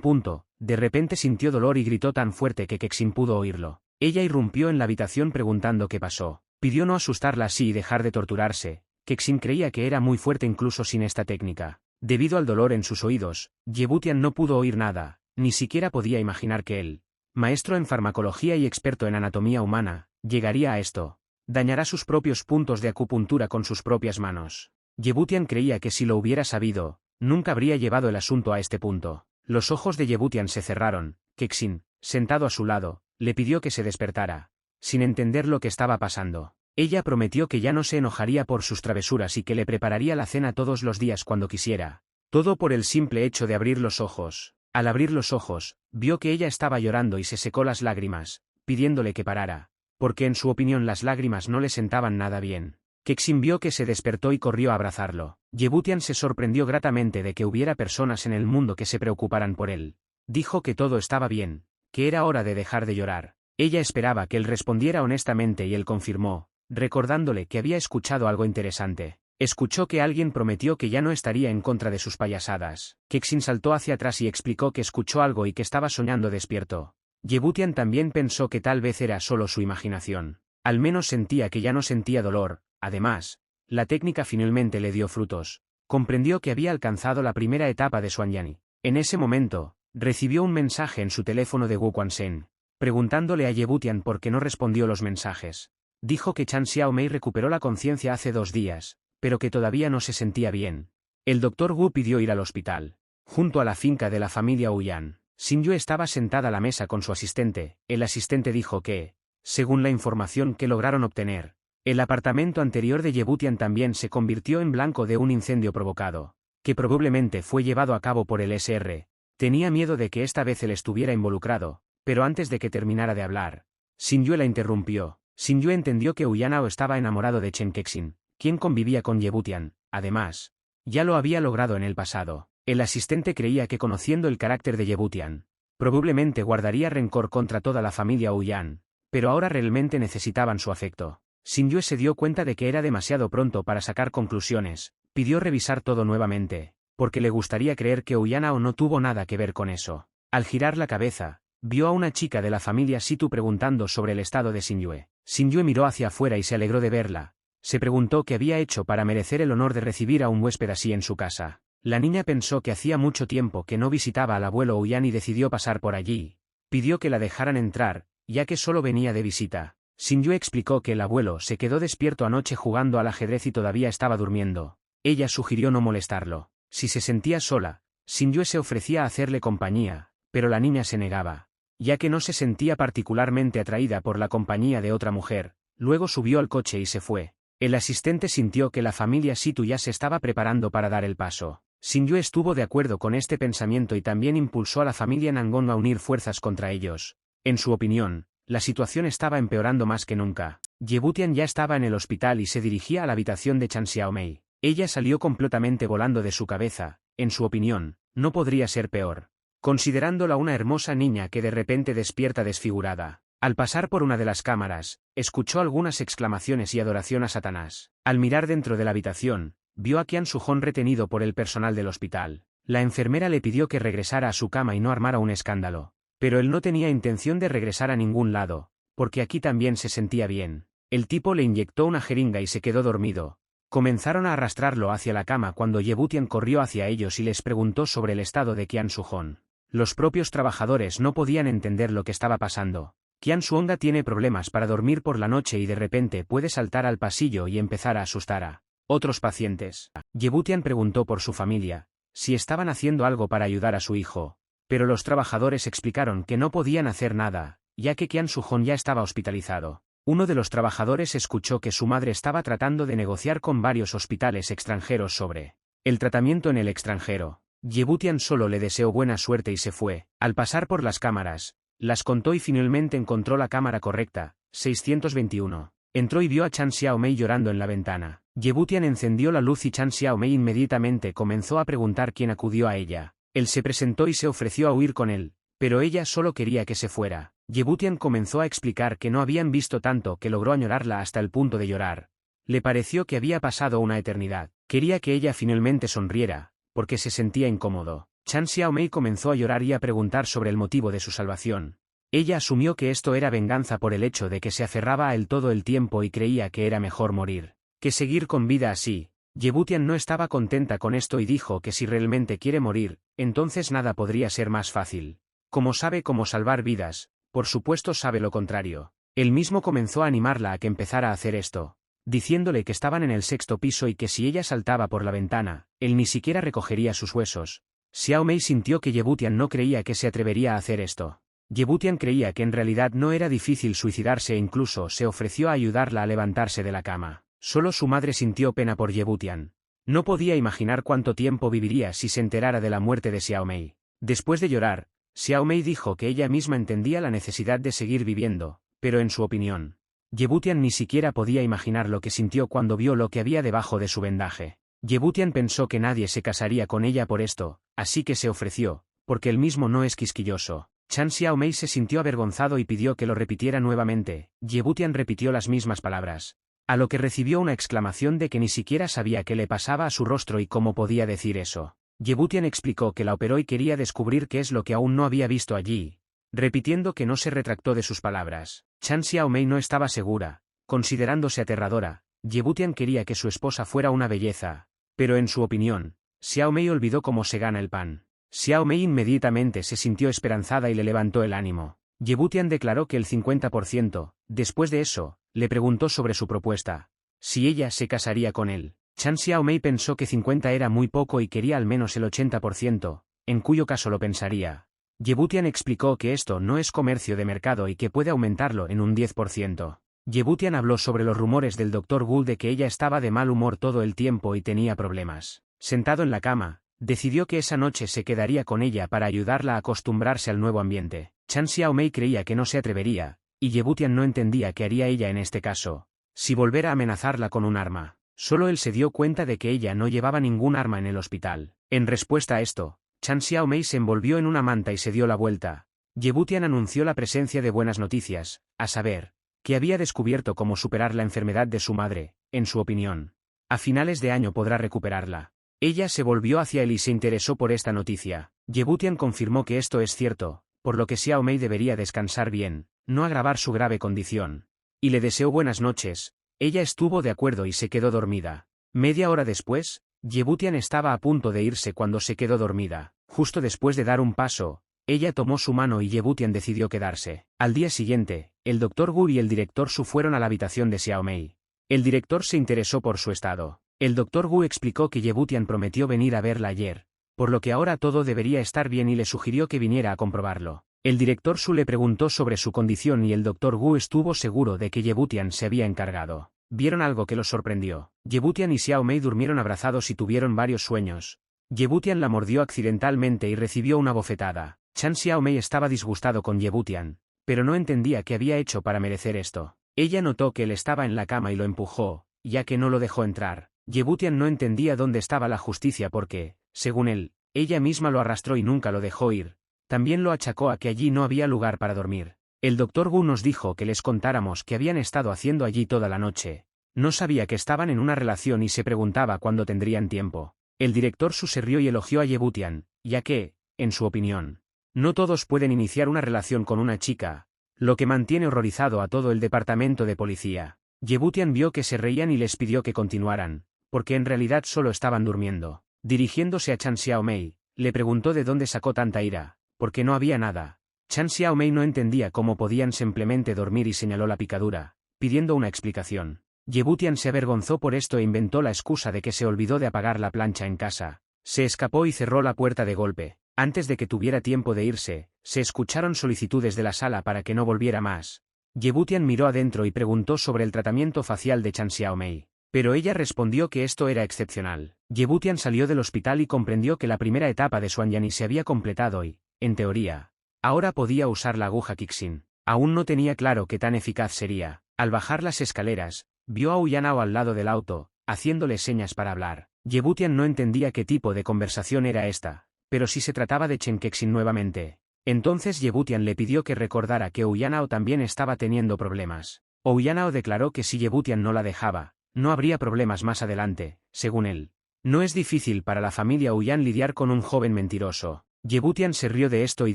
punto, de repente sintió dolor y gritó tan fuerte que Kexin pudo oírlo. Ella irrumpió en la habitación preguntando qué pasó. Pidió no asustarla así y dejar de torturarse. Kexin creía que era muy fuerte incluso sin esta técnica. Debido al dolor en sus oídos, Yebutian no pudo oír nada, ni siquiera podía imaginar que él, maestro en farmacología y experto en anatomía humana, llegaría a esto. Dañará sus propios puntos de acupuntura con sus propias manos. Yebutian creía que si lo hubiera sabido, nunca habría llevado el asunto a este punto. Los ojos de Yebutian se cerraron. Kexin, sentado a su lado, le pidió que se despertara, sin entender lo que estaba pasando. Ella prometió que ya no se enojaría por sus travesuras y que le prepararía la cena todos los días cuando quisiera. Todo por el simple hecho de abrir los ojos. Al abrir los ojos, vio que ella estaba llorando y se secó las lágrimas, pidiéndole que parara, porque en su opinión las lágrimas no le sentaban nada bien. Kexin vio que se despertó y corrió a abrazarlo. Yebutian se sorprendió gratamente de que hubiera personas en el mundo que se preocuparan por él. Dijo que todo estaba bien, que era hora de dejar de llorar. Ella esperaba que él respondiera honestamente y él confirmó, recordándole que había escuchado algo interesante. Escuchó que alguien prometió que ya no estaría en contra de sus payasadas. Kexin saltó hacia atrás y explicó que escuchó algo y que estaba soñando despierto. Yebutian también pensó que tal vez era solo su imaginación. Al menos sentía que ya no sentía dolor. Además, la técnica finalmente le dio frutos. Comprendió que había alcanzado la primera etapa de Xuanyani. En ese momento, recibió un mensaje en su teléfono de Wu Quanzhen, preguntándole a Yebutian por qué no respondió los mensajes. Dijo que Chan Xiaomei recuperó la conciencia hace 2 días, pero que todavía no se sentía bien. El doctor Wu pidió ir al hospital. Junto a la finca de la familia Huyan, Xingyue estaba sentada a la mesa con su asistente. El asistente dijo que, según la información que lograron obtener, el apartamento anterior de Yebutian también se convirtió en blanco de un incendio provocado, que probablemente fue llevado a cabo por el SR. Tenía miedo de que esta vez él estuviera involucrado, pero antes de que terminara de hablar, Xingyue la interrumpió. Xingyue entendió que Huyanao estaba enamorado de Chen Kexin, quien convivía con Yebutian. Además, ya lo había logrado en el pasado. El asistente creía que conociendo el carácter de Yebutian, probablemente guardaría rencor contra toda la familia Huyan, pero ahora realmente necesitaban su afecto. Xingyue se dio cuenta de que era demasiado pronto para sacar conclusiones, pidió revisar todo nuevamente, porque le gustaría creer que Huyanao no tuvo nada que ver con eso. Al girar la cabeza, vio a una chica de la familia Situ preguntando sobre el estado de Xingyue. Xingyue miró hacia afuera y se alegró de verla. Se preguntó qué había hecho para merecer el honor de recibir a un huésped así en su casa. La niña pensó que hacía mucho tiempo que no visitaba al abuelo Huyan y decidió pasar por allí. Pidió que la dejaran entrar, ya que solo venía de visita. Xingyue explicó que el abuelo se quedó despierto anoche jugando al ajedrez y todavía estaba durmiendo. Ella sugirió no molestarlo. Si se sentía sola, Xingyue se ofrecía a hacerle compañía, pero la niña se negaba, ya que no se sentía particularmente atraída por la compañía de otra mujer. Luego subió al coche y se fue. El asistente sintió que la familia Situ ya se estaba preparando para dar el paso. Xingyue estuvo de acuerdo con este pensamiento y también impulsó a la familia Nangon a unir fuerzas contra ellos. En su opinión, la situación estaba empeorando más que nunca. Yebutian ya estaba en el hospital y se dirigía a la habitación de Chan Xiaomei. Ella salió completamente volando de su cabeza. En su opinión, no podría ser peor, considerándola una hermosa niña que de repente despierta desfigurada. Al pasar por una de las cámaras, escuchó algunas exclamaciones y adoración a Satanás. Al mirar dentro de la habitación, vio a Qian Sujón retenido por el personal del hospital. La enfermera le pidió que regresara a su cama y no armara un escándalo. Pero él no tenía intención de regresar a ningún lado, porque aquí también se sentía bien. El tipo le inyectó una jeringa y se quedó dormido. Comenzaron a arrastrarlo hacia la cama cuando Yebutian corrió hacia ellos y les preguntó sobre el estado de Qian Sujón. Los propios trabajadores no podían entender lo que estaba pasando. Qian Suonga tiene problemas para dormir por la noche y de repente puede saltar al pasillo y empezar a asustar a otros pacientes. Yebutian preguntó por su familia, si estaban haciendo algo para ayudar a su hijo, pero los trabajadores explicaron que no podían hacer nada, ya que Qian Sujón ya estaba hospitalizado. Uno de los trabajadores escuchó que su madre estaba tratando de negociar con varios hospitales extranjeros sobre el tratamiento en el extranjero. Yebutian solo le deseó buena suerte y se fue. Al pasar por las cámaras, las contó y finalmente encontró la cámara correcta, 621. Entró y vio a Chan Xiaomei llorando en la ventana. Yebutian encendió la luz y Chan Xiaomei inmediatamente comenzó a preguntar quién acudió a ella. Él se presentó y se ofreció a huir con él, pero ella solo quería que se fuera. Yebutian comenzó a explicar que no habían visto tanto que logró añorarla hasta el punto de llorar. Le pareció que había pasado una eternidad. Quería que ella finalmente sonriera, porque se sentía incómodo. Chan Xiaomei comenzó a llorar y a preguntar sobre el motivo de su salvación. Ella asumió que esto era venganza por el hecho de que se aferraba a él todo el tiempo y creía que era mejor morir que seguir con vida así. Yebutian no estaba contenta con esto y dijo que si realmente quiere morir, entonces nada podría ser más fácil. Como sabe cómo salvar vidas, por supuesto sabe lo contrario. Él mismo comenzó a animarla a que empezara a hacer esto, diciéndole que estaban en el 6º piso y que si ella saltaba por la ventana, él ni siquiera recogería sus huesos. Xiaomei sintió que Yebutian no creía que se atrevería a hacer esto. Yebutian creía que en realidad no era difícil suicidarse e incluso se ofreció a ayudarla a levantarse de la cama. Solo su madre sintió pena por Yebutian. No podía imaginar cuánto tiempo viviría si se enterara de la muerte de Xiaomei. Después de llorar, Xiaomei dijo que ella misma entendía la necesidad de seguir viviendo, pero en su opinión, Yebutian ni siquiera podía imaginar lo que sintió cuando vio lo que había debajo de su vendaje. Yebutian pensó que nadie se casaría con ella por esto, así que se ofreció, porque él mismo no es quisquilloso. Chan Xiaomei se sintió avergonzado y pidió que lo repitiera nuevamente. Yebutian repitió las mismas palabras, a lo que recibió una exclamación de que ni siquiera sabía qué le pasaba a su rostro y cómo podía decir eso. Yebutian explicó que la operó y quería descubrir qué es lo que aún no había visto allí, repitiendo que no se retractó de sus palabras. Chan Xiaomei no estaba segura, considerándose aterradora. Yebutian quería que su esposa fuera una belleza, pero en su opinión, Xiaomei olvidó cómo se gana el pan. Xiaomei inmediatamente se sintió esperanzada y le levantó el ánimo. Yebutian declaró que el 50%, después de eso, Le preguntó sobre su propuesta. Si ella se casaría con él. Chan Xiaomei pensó que 50 era muy poco y quería al menos el 80%, en cuyo caso lo pensaría. Yebutian explicó que esto no es comercio de mercado y que puede aumentarlo en un 10%. Yebutian habló sobre los rumores del Dr. Wu de que ella estaba de mal humor todo el tiempo y tenía problemas. Sentado en la cama, decidió que esa noche se quedaría con ella para ayudarla a acostumbrarse al nuevo ambiente. Chan Xiaomei creía que no se atrevería, y Yebutian no entendía qué haría ella en este caso. Si volver a amenazarla con un arma. Solo él se dio cuenta de que ella no llevaba ningún arma en el hospital. En respuesta a esto, Chan Xiaomei se envolvió en una manta y se dio la vuelta. Yebutian anunció la presencia de buenas noticias, a saber, que había descubierto cómo superar la enfermedad de su madre, en su opinión. A finales de año podrá recuperarla. Ella se volvió hacia él y se interesó por esta noticia. Yebutian confirmó que esto es cierto, por lo que Xiaomei debería descansar bien, no agravar su grave condición. Y le deseó buenas noches. Ella estuvo de acuerdo y se quedó dormida. Media hora después, Yebutian estaba a punto de irse cuando se quedó dormida. Justo después de dar un paso, ella tomó su mano y Yebutian decidió quedarse. Al día siguiente, el Dr. Wu y el director Su fueron a la habitación de Xiaomei. El director se interesó por su estado. El Dr. Wu explicó que Yebutian prometió venir a verla ayer, por lo que ahora todo debería estar bien y le sugirió que viniera a comprobarlo. El director Su le preguntó sobre su condición y el Dr. Wu estuvo seguro de que Yebutian se había encargado. Vieron algo que los sorprendió. Yebutian y Xiaomei durmieron abrazados y tuvieron varios sueños. Yebutian la mordió accidentalmente y recibió una bofetada. Chan Xiaomei estaba disgustado con Yebutian, pero no entendía qué había hecho para merecer esto. Ella notó que él estaba en la cama y lo empujó, ya que no lo dejó entrar. Yebutian no entendía dónde estaba la justicia porque, según él, ella misma lo arrastró y nunca lo dejó ir. También lo achacó a que allí no había lugar para dormir. El Dr. Wu nos dijo que les contáramos qué habían estado haciendo allí toda la noche. No sabía que estaban en una relación y se preguntaba cuándo tendrían tiempo. El director Su se rió y elogió a Yebutian, ya que, en su opinión, no todos pueden iniciar una relación con una chica, lo que mantiene horrorizado a todo el departamento de policía. Yebutian vio que se reían y les pidió que continuaran, porque en realidad solo estaban durmiendo. Dirigiéndose a Chan Xiaomei, le preguntó de dónde sacó tanta ira, porque no había nada. Chan Xiaomei no entendía cómo podían simplemente dormir y señaló la picadura, pidiendo una explicación. Yebutian se avergonzó por esto e inventó la excusa de que se olvidó de apagar la plancha en casa. Se escapó y cerró la puerta de golpe. Antes de que tuviera tiempo de irse, se escucharon solicitudes de la sala para que no volviera más. Yebutian miró adentro y preguntó sobre el tratamiento facial de Chan Xiaomei. Pero ella respondió que esto era excepcional. Yebutian salió del hospital y comprendió que la primera etapa de su Anyani se había completado y, en teoría, ahora podía usar la aguja Kixin. Aún no tenía claro qué tan eficaz sería. Al bajar las escaleras, vio a Uyanao al lado del auto, haciéndole señas para hablar. Yebutian no entendía qué tipo de conversación era esta, pero si se trataba de Chen Kexin nuevamente. Entonces Yebutian le pidió que recordara que Uyanao también estaba teniendo problemas. Uyanao declaró que si Yebutian no la dejaba, no habría problemas más adelante, según él. No es difícil para la familia Uyan lidiar con un joven mentiroso. Yebutian se rió de esto y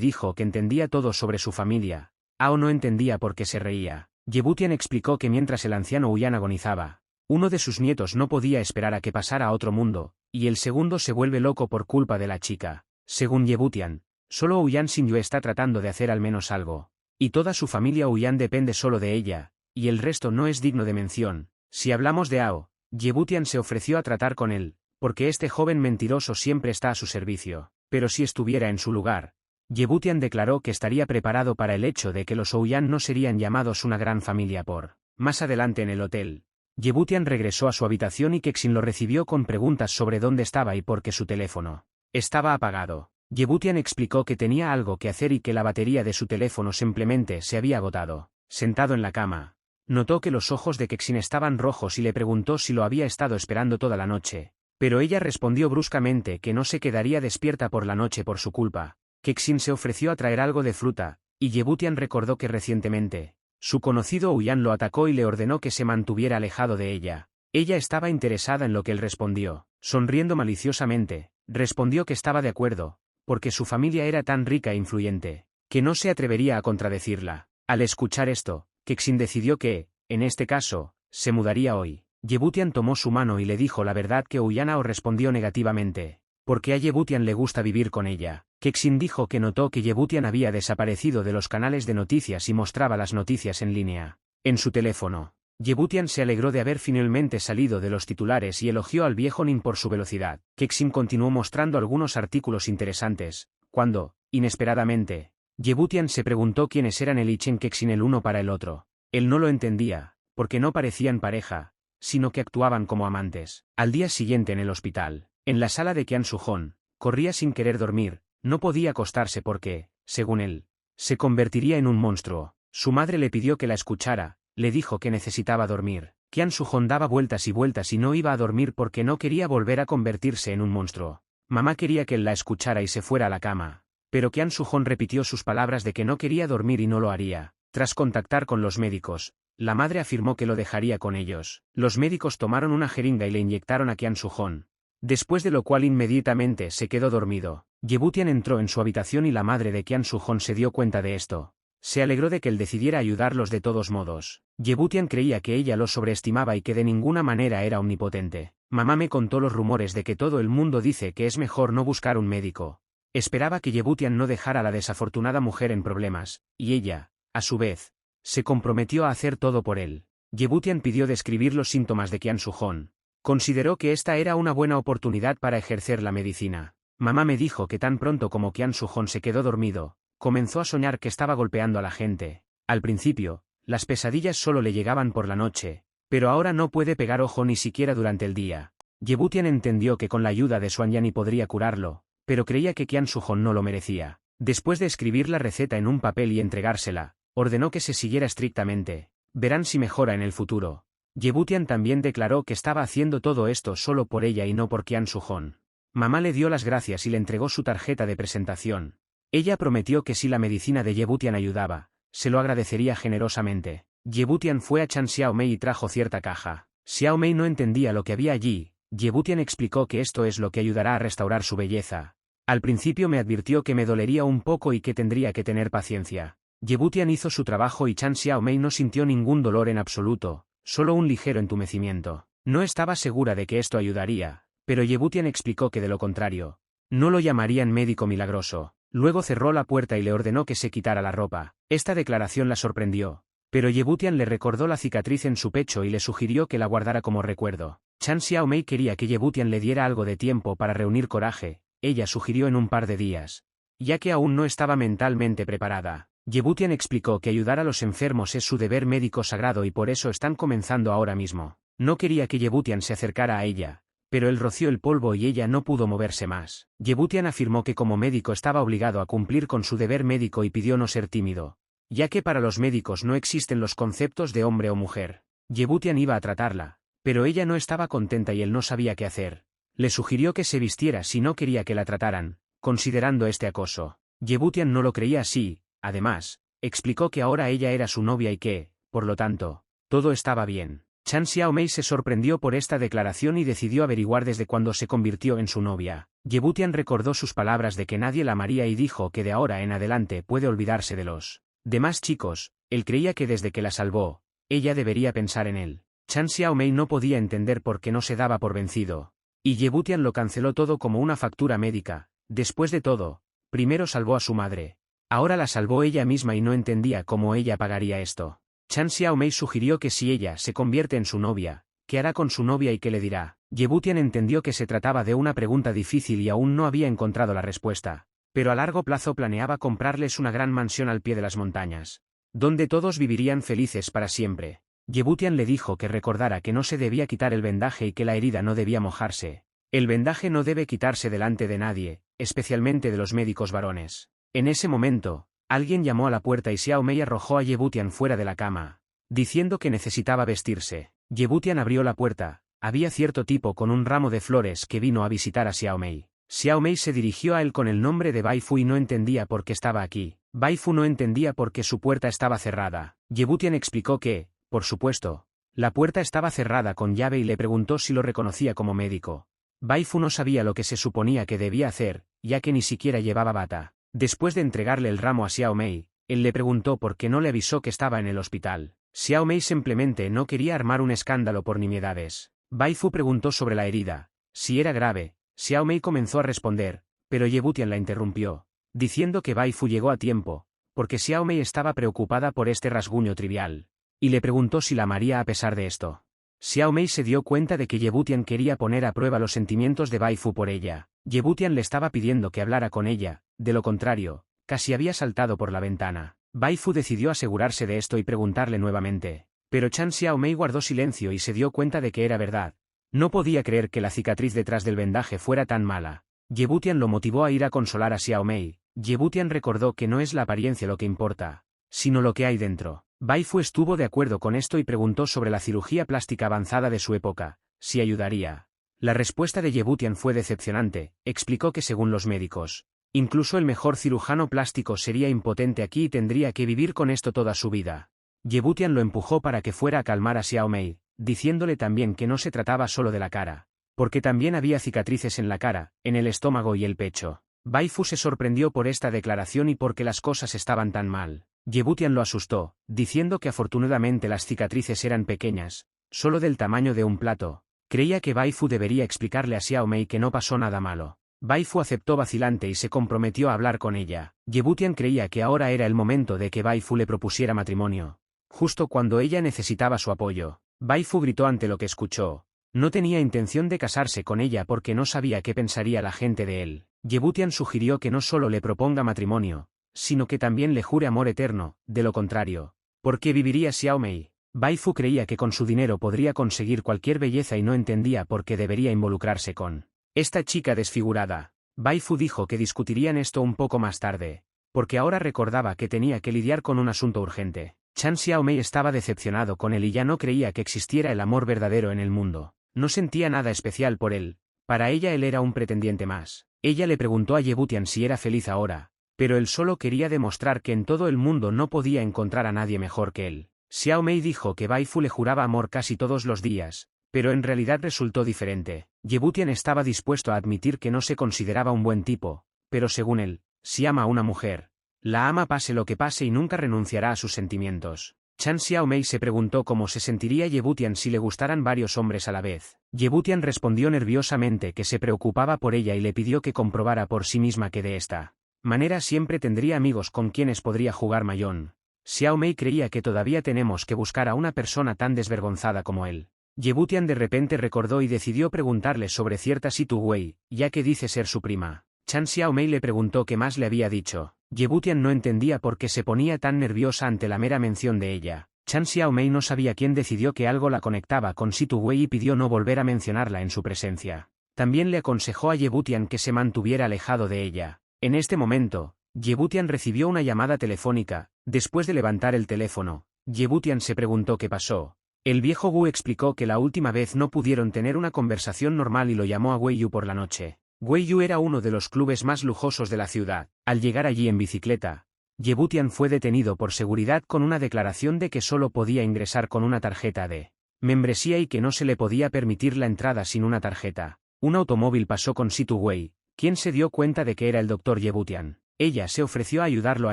dijo que entendía todo sobre su familia. Ao no entendía por qué se reía. Yebutian explicó que mientras el anciano Uyan agonizaba, uno de sus nietos no podía esperar a que pasara a otro mundo, y el segundo se vuelve loco por culpa de la chica. Según Yebutian, solo Uyan Xinyu está tratando de hacer al menos algo. Y toda su familia Uyan depende solo de ella, y el resto no es digno de mención. Si hablamos de Ao, Yebutian se ofreció a tratar con él, porque este joven mentiroso siempre está a su servicio. Pero si estuviera en su lugar, Yebutian declaró que estaría preparado para el hecho de que los Ouyan no serían llamados una gran familia por. Más adelante en el hotel, Yebutian regresó a su habitación y Kexin lo recibió con preguntas sobre dónde estaba y por qué su teléfono estaba apagado. Yebutian explicó que tenía algo que hacer y que la batería de su teléfono simplemente se había agotado. Sentado en la cama, notó que los ojos de Kexin estaban rojos y le preguntó si lo había estado esperando toda la noche. Pero ella respondió bruscamente que no se quedaría despierta por la noche por su culpa. Kexin se ofreció a traer algo de fruta, y Yebutian recordó que recientemente, su conocido Uyan lo atacó y le ordenó que se mantuviera alejado de ella. Ella estaba interesada en lo que él respondió. Sonriendo maliciosamente, respondió que estaba de acuerdo, porque su familia era tan rica e influyente, que no se atrevería a contradecirla. Al escuchar esto, Kexin decidió que, en este caso, se mudaría hoy. Yebutian tomó su mano y le dijo la verdad que Uyanao respondió negativamente, porque a Yebutian le gusta vivir con ella. Kexin dijo que notó que Yebutian había desaparecido de los canales de noticias y mostraba las noticias en línea, en su teléfono. Yebutian se alegró de haber finalmente salido de los titulares y elogió al viejo Nin por su velocidad. Kexin continuó mostrando algunos artículos interesantes, cuando, inesperadamente, Yebutian se preguntó quiénes eran el y Chen Kexin el uno para el otro. Él no lo entendía, porque no parecían pareja, sino que actuaban como amantes. Al día siguiente en el hospital, en la sala de Qian Sujón, corría sin querer dormir, no podía acostarse porque, según él, se convertiría en un monstruo. Su madre le pidió que la escuchara, le dijo que necesitaba dormir. Qian Sujón daba vueltas y vueltas y no iba a dormir porque no quería volver a convertirse en un monstruo. Mamá quería que él la escuchara y se fuera a la cama, pero Qian Sujón repitió sus palabras de que no quería dormir y no lo haría. Tras contactar con los médicos, la madre afirmó que lo dejaría con ellos. Los médicos tomaron una jeringa y le inyectaron a Qian Sujón, después de lo cual inmediatamente se quedó dormido. Yebutian entró en su habitación y la madre de Qian Sujón se dio cuenta de esto. Se alegró de que él decidiera ayudarlos de todos modos. Yebutian creía que ella lo sobreestimaba y que de ninguna manera era omnipotente. Mamá me contó los rumores de que todo el mundo dice que es mejor no buscar un médico. Esperaba que Yebutian no dejara a la desafortunada mujer en problemas, y ella, a su vez, se comprometió a hacer todo por él. Yebutian pidió describir los síntomas de Qian Sujón. Consideró que esta era una buena oportunidad para ejercer la medicina. Mamá me dijo que tan pronto como Qian Sujón se quedó dormido, comenzó a soñar que estaba golpeando a la gente. Al principio, las pesadillas solo le llegaban por la noche, pero ahora no puede pegar ojo ni siquiera durante el día. Yebutian entendió que con la ayuda de Xuan Yani podría curarlo, pero creía que Qian Sujón no lo merecía. Después de escribir la receta en un papel y entregársela, ordenó que se siguiera estrictamente. Verán si mejora en el futuro. Yebutian también declaró que estaba haciendo todo esto solo por ella y no por Qian Sujón. Mamá le dio las gracias y le entregó su tarjeta de presentación. Ella prometió que si la medicina de Yebutian ayudaba, se lo agradecería generosamente. Yebutian fue a Chan Xiaomei y trajo cierta caja. Xiaomei no entendía lo que había allí. Yebutian explicó que esto es lo que ayudará a restaurar su belleza. Al principio me advirtió que me dolería un poco y que tendría que tener paciencia. Yebutian hizo su trabajo y Chan Xiaomei no sintió ningún dolor en absoluto, solo un ligero entumecimiento. No estaba segura de que esto ayudaría, pero Yebutian explicó que de lo contrario, no lo llamarían médico milagroso. Luego cerró la puerta y le ordenó que se quitara la ropa. Esta declaración la sorprendió, pero Yebutian le recordó la cicatriz en su pecho y le sugirió que la guardara como recuerdo. Chan Xiaomei quería que Yebutian le diera algo de tiempo para reunir coraje. Ella sugirió en un par de días, ya que aún no estaba mentalmente preparada. Yebutian explicó que ayudar a los enfermos es su deber médico sagrado y por eso están comenzando ahora mismo. No quería que Yebutian se acercara a ella, pero él roció el polvo y ella no pudo moverse más. Yebutian afirmó que como médico estaba obligado a cumplir con su deber médico y pidió no ser tímido, ya que para los médicos no existen los conceptos de hombre o mujer. Yebutian iba a tratarla, pero ella no estaba contenta y él no sabía qué hacer. Le sugirió que se vistiera si no quería que la trataran, considerando este acoso. Yebutian no lo creía así. Además, explicó que ahora ella era su novia y que, por lo tanto, todo estaba bien. Chan Xiaomei se sorprendió por esta declaración y decidió averiguar desde cuándo se convirtió en su novia. Yebutian recordó sus palabras de que nadie la amaría y dijo que de ahora en adelante puede olvidarse de los demás chicos. Él creía que desde que la salvó, ella debería pensar en él. Chan Xiaomei no podía entender por qué no se daba por vencido, y Yebutian lo canceló todo como una factura médica. Después de todo, primero salvó a su madre. Ahora la salvó ella misma y no entendía cómo ella pagaría esto. Chan Xiaomei sugirió que si ella se convierte en su novia, ¿qué hará con su novia y qué le dirá? Yebutian entendió que se trataba de una pregunta difícil y aún no había encontrado la respuesta, pero a largo plazo planeaba comprarles una gran mansión al pie de las montañas, donde todos vivirían felices para siempre. Yebutian le dijo que recordara que no se debía quitar el vendaje y que la herida no debía mojarse. El vendaje no debe quitarse delante de nadie, especialmente de los médicos varones. En ese momento, alguien llamó a la puerta y Xiaomei arrojó a Yebutian fuera de la cama, diciendo que necesitaba vestirse. Yebutian abrió la puerta. Había cierto tipo con un ramo de flores que vino a visitar a Xiaomei. Xiaomei se dirigió a él con el nombre de Baifu y no entendía por qué estaba aquí. Baifu no entendía por qué su puerta estaba cerrada. Yebutian explicó que, por supuesto, la puerta estaba cerrada con llave y le preguntó si lo reconocía como médico. Baifu no sabía lo que se suponía que debía hacer, ya que ni siquiera llevaba bata. Después de entregarle el ramo a Xiaomei, él le preguntó por qué no le avisó que estaba en el hospital. Xiaomei simplemente no quería armar un escándalo por nimiedades. Baifu preguntó sobre la herida, si era grave. Xiaomei comenzó a responder, pero Yebutian la interrumpió, diciendo que Baifu llegó a tiempo, porque Xiaomei estaba preocupada por este rasguño trivial. y le preguntó si la amaría a pesar de esto. Xiao Mei se dio cuenta de que Ye Butian quería poner a prueba los sentimientos de Bai Fu por ella. Ye Butian le estaba pidiendo que hablara con ella, de lo contrario, casi había saltado por la ventana. Bai Fu decidió asegurarse de esto y preguntarle nuevamente. Pero Chan Xiao Mei guardó silencio y se dio cuenta de que era verdad. No podía creer que la cicatriz detrás del vendaje fuera tan mala. Ye Butian lo motivó a ir a consolar a Xiao Mei. Ye Butian recordó que no es la apariencia lo que importa, sino lo que hay dentro. Bai Fu estuvo de acuerdo con esto y preguntó sobre la cirugía plástica avanzada de su época, si ayudaría. La respuesta de Ye Butian fue decepcionante, explicó que según los médicos, incluso el mejor cirujano plástico sería impotente aquí y tendría que vivir con esto toda su vida. Ye Butian lo empujó para que fuera a calmar a Xiao Mei, diciéndole también que no se trataba solo de la cara, porque también había cicatrices en la cara, en el estómago y el pecho. Bai Fu se sorprendió por esta declaración y porque las cosas estaban tan mal. Ye Butian lo asustó, diciendo que afortunadamente las cicatrices eran pequeñas, solo del tamaño de un plato. Creía que Bai Fu debería explicarle a Xiao Mei que no pasó nada malo. Bai Fu aceptó vacilante y se comprometió a hablar con ella. Ye Butian creía que ahora era el momento de que Bai Fu le propusiera matrimonio. Justo cuando ella necesitaba su apoyo, Bai Fu gritó ante lo que escuchó. No tenía intención de casarse con ella porque no sabía qué pensaría la gente de él. Ye Butian sugirió que no solo le proponga matrimonio, sino que también le jure amor eterno, de lo contrario, ¿por qué viviría Xiao Mei? Bai Fu creía que con su dinero podría conseguir cualquier belleza y no entendía por qué debería involucrarse con esta chica desfigurada. Bai Fu dijo que discutirían esto un poco más tarde, porque ahora recordaba que tenía que lidiar con un asunto urgente. Chan Xiao Mei estaba decepcionado con él y ya no creía que existiera el amor verdadero en el mundo. No sentía nada especial por él. Para ella él era un pretendiente más. Ella le preguntó a Ye Butian si era feliz ahora, pero él solo quería demostrar que en todo el mundo no podía encontrar a nadie mejor que él. Xiao Mei dijo que Bai Fu le juraba amor casi todos los días, pero en realidad resultó diferente. Ye Butian estaba dispuesto a admitir que no se consideraba un buen tipo, pero según él, si ama a una mujer, la ama pase lo que pase y nunca renunciará a sus sentimientos. Chan Xiao Mei se preguntó cómo se sentiría Ye Butian si le gustaran varios hombres a la vez. Ye Butian respondió nerviosamente que se preocupaba por ella y le pidió que comprobara por sí misma que de esta manera siempre tendría amigos con quienes podría jugar mahjong. Xiao Mei creía que todavía tenemos que buscar a una persona tan desvergonzada como él. Ye Butian de repente recordó y decidió preguntarle sobre cierta Situ Wei, ya que dice ser su prima. Chan Xiao Mei le preguntó qué más le había dicho. Ye Butian no entendía por qué se ponía tan nerviosa ante la mera mención de ella. Chan Xiao Mei no sabía quién decidió que algo la conectaba con Situ Wei y pidió no volver a mencionarla en su presencia. También le aconsejó a Ye Butian que se mantuviera alejado de ella. En este momento, Ye Butian recibió una llamada telefónica. Después de levantar el teléfono, Ye Butian se preguntó qué pasó. El viejo Wu explicó que la última vez no pudieron tener una conversación normal y lo llamó a Wei Yu por la noche. Wei Yu era uno de los clubes más lujosos de la ciudad. Al llegar allí en bicicleta, Ye Butian fue detenido por seguridad con una declaración de que solo podía ingresar con una tarjeta de membresía y que no se le podía permitir la entrada sin una tarjeta. Un automóvil pasó con Situ Wei, quien se dio cuenta de que era el Dr. Ye Butian. Ella se ofreció a ayudarlo a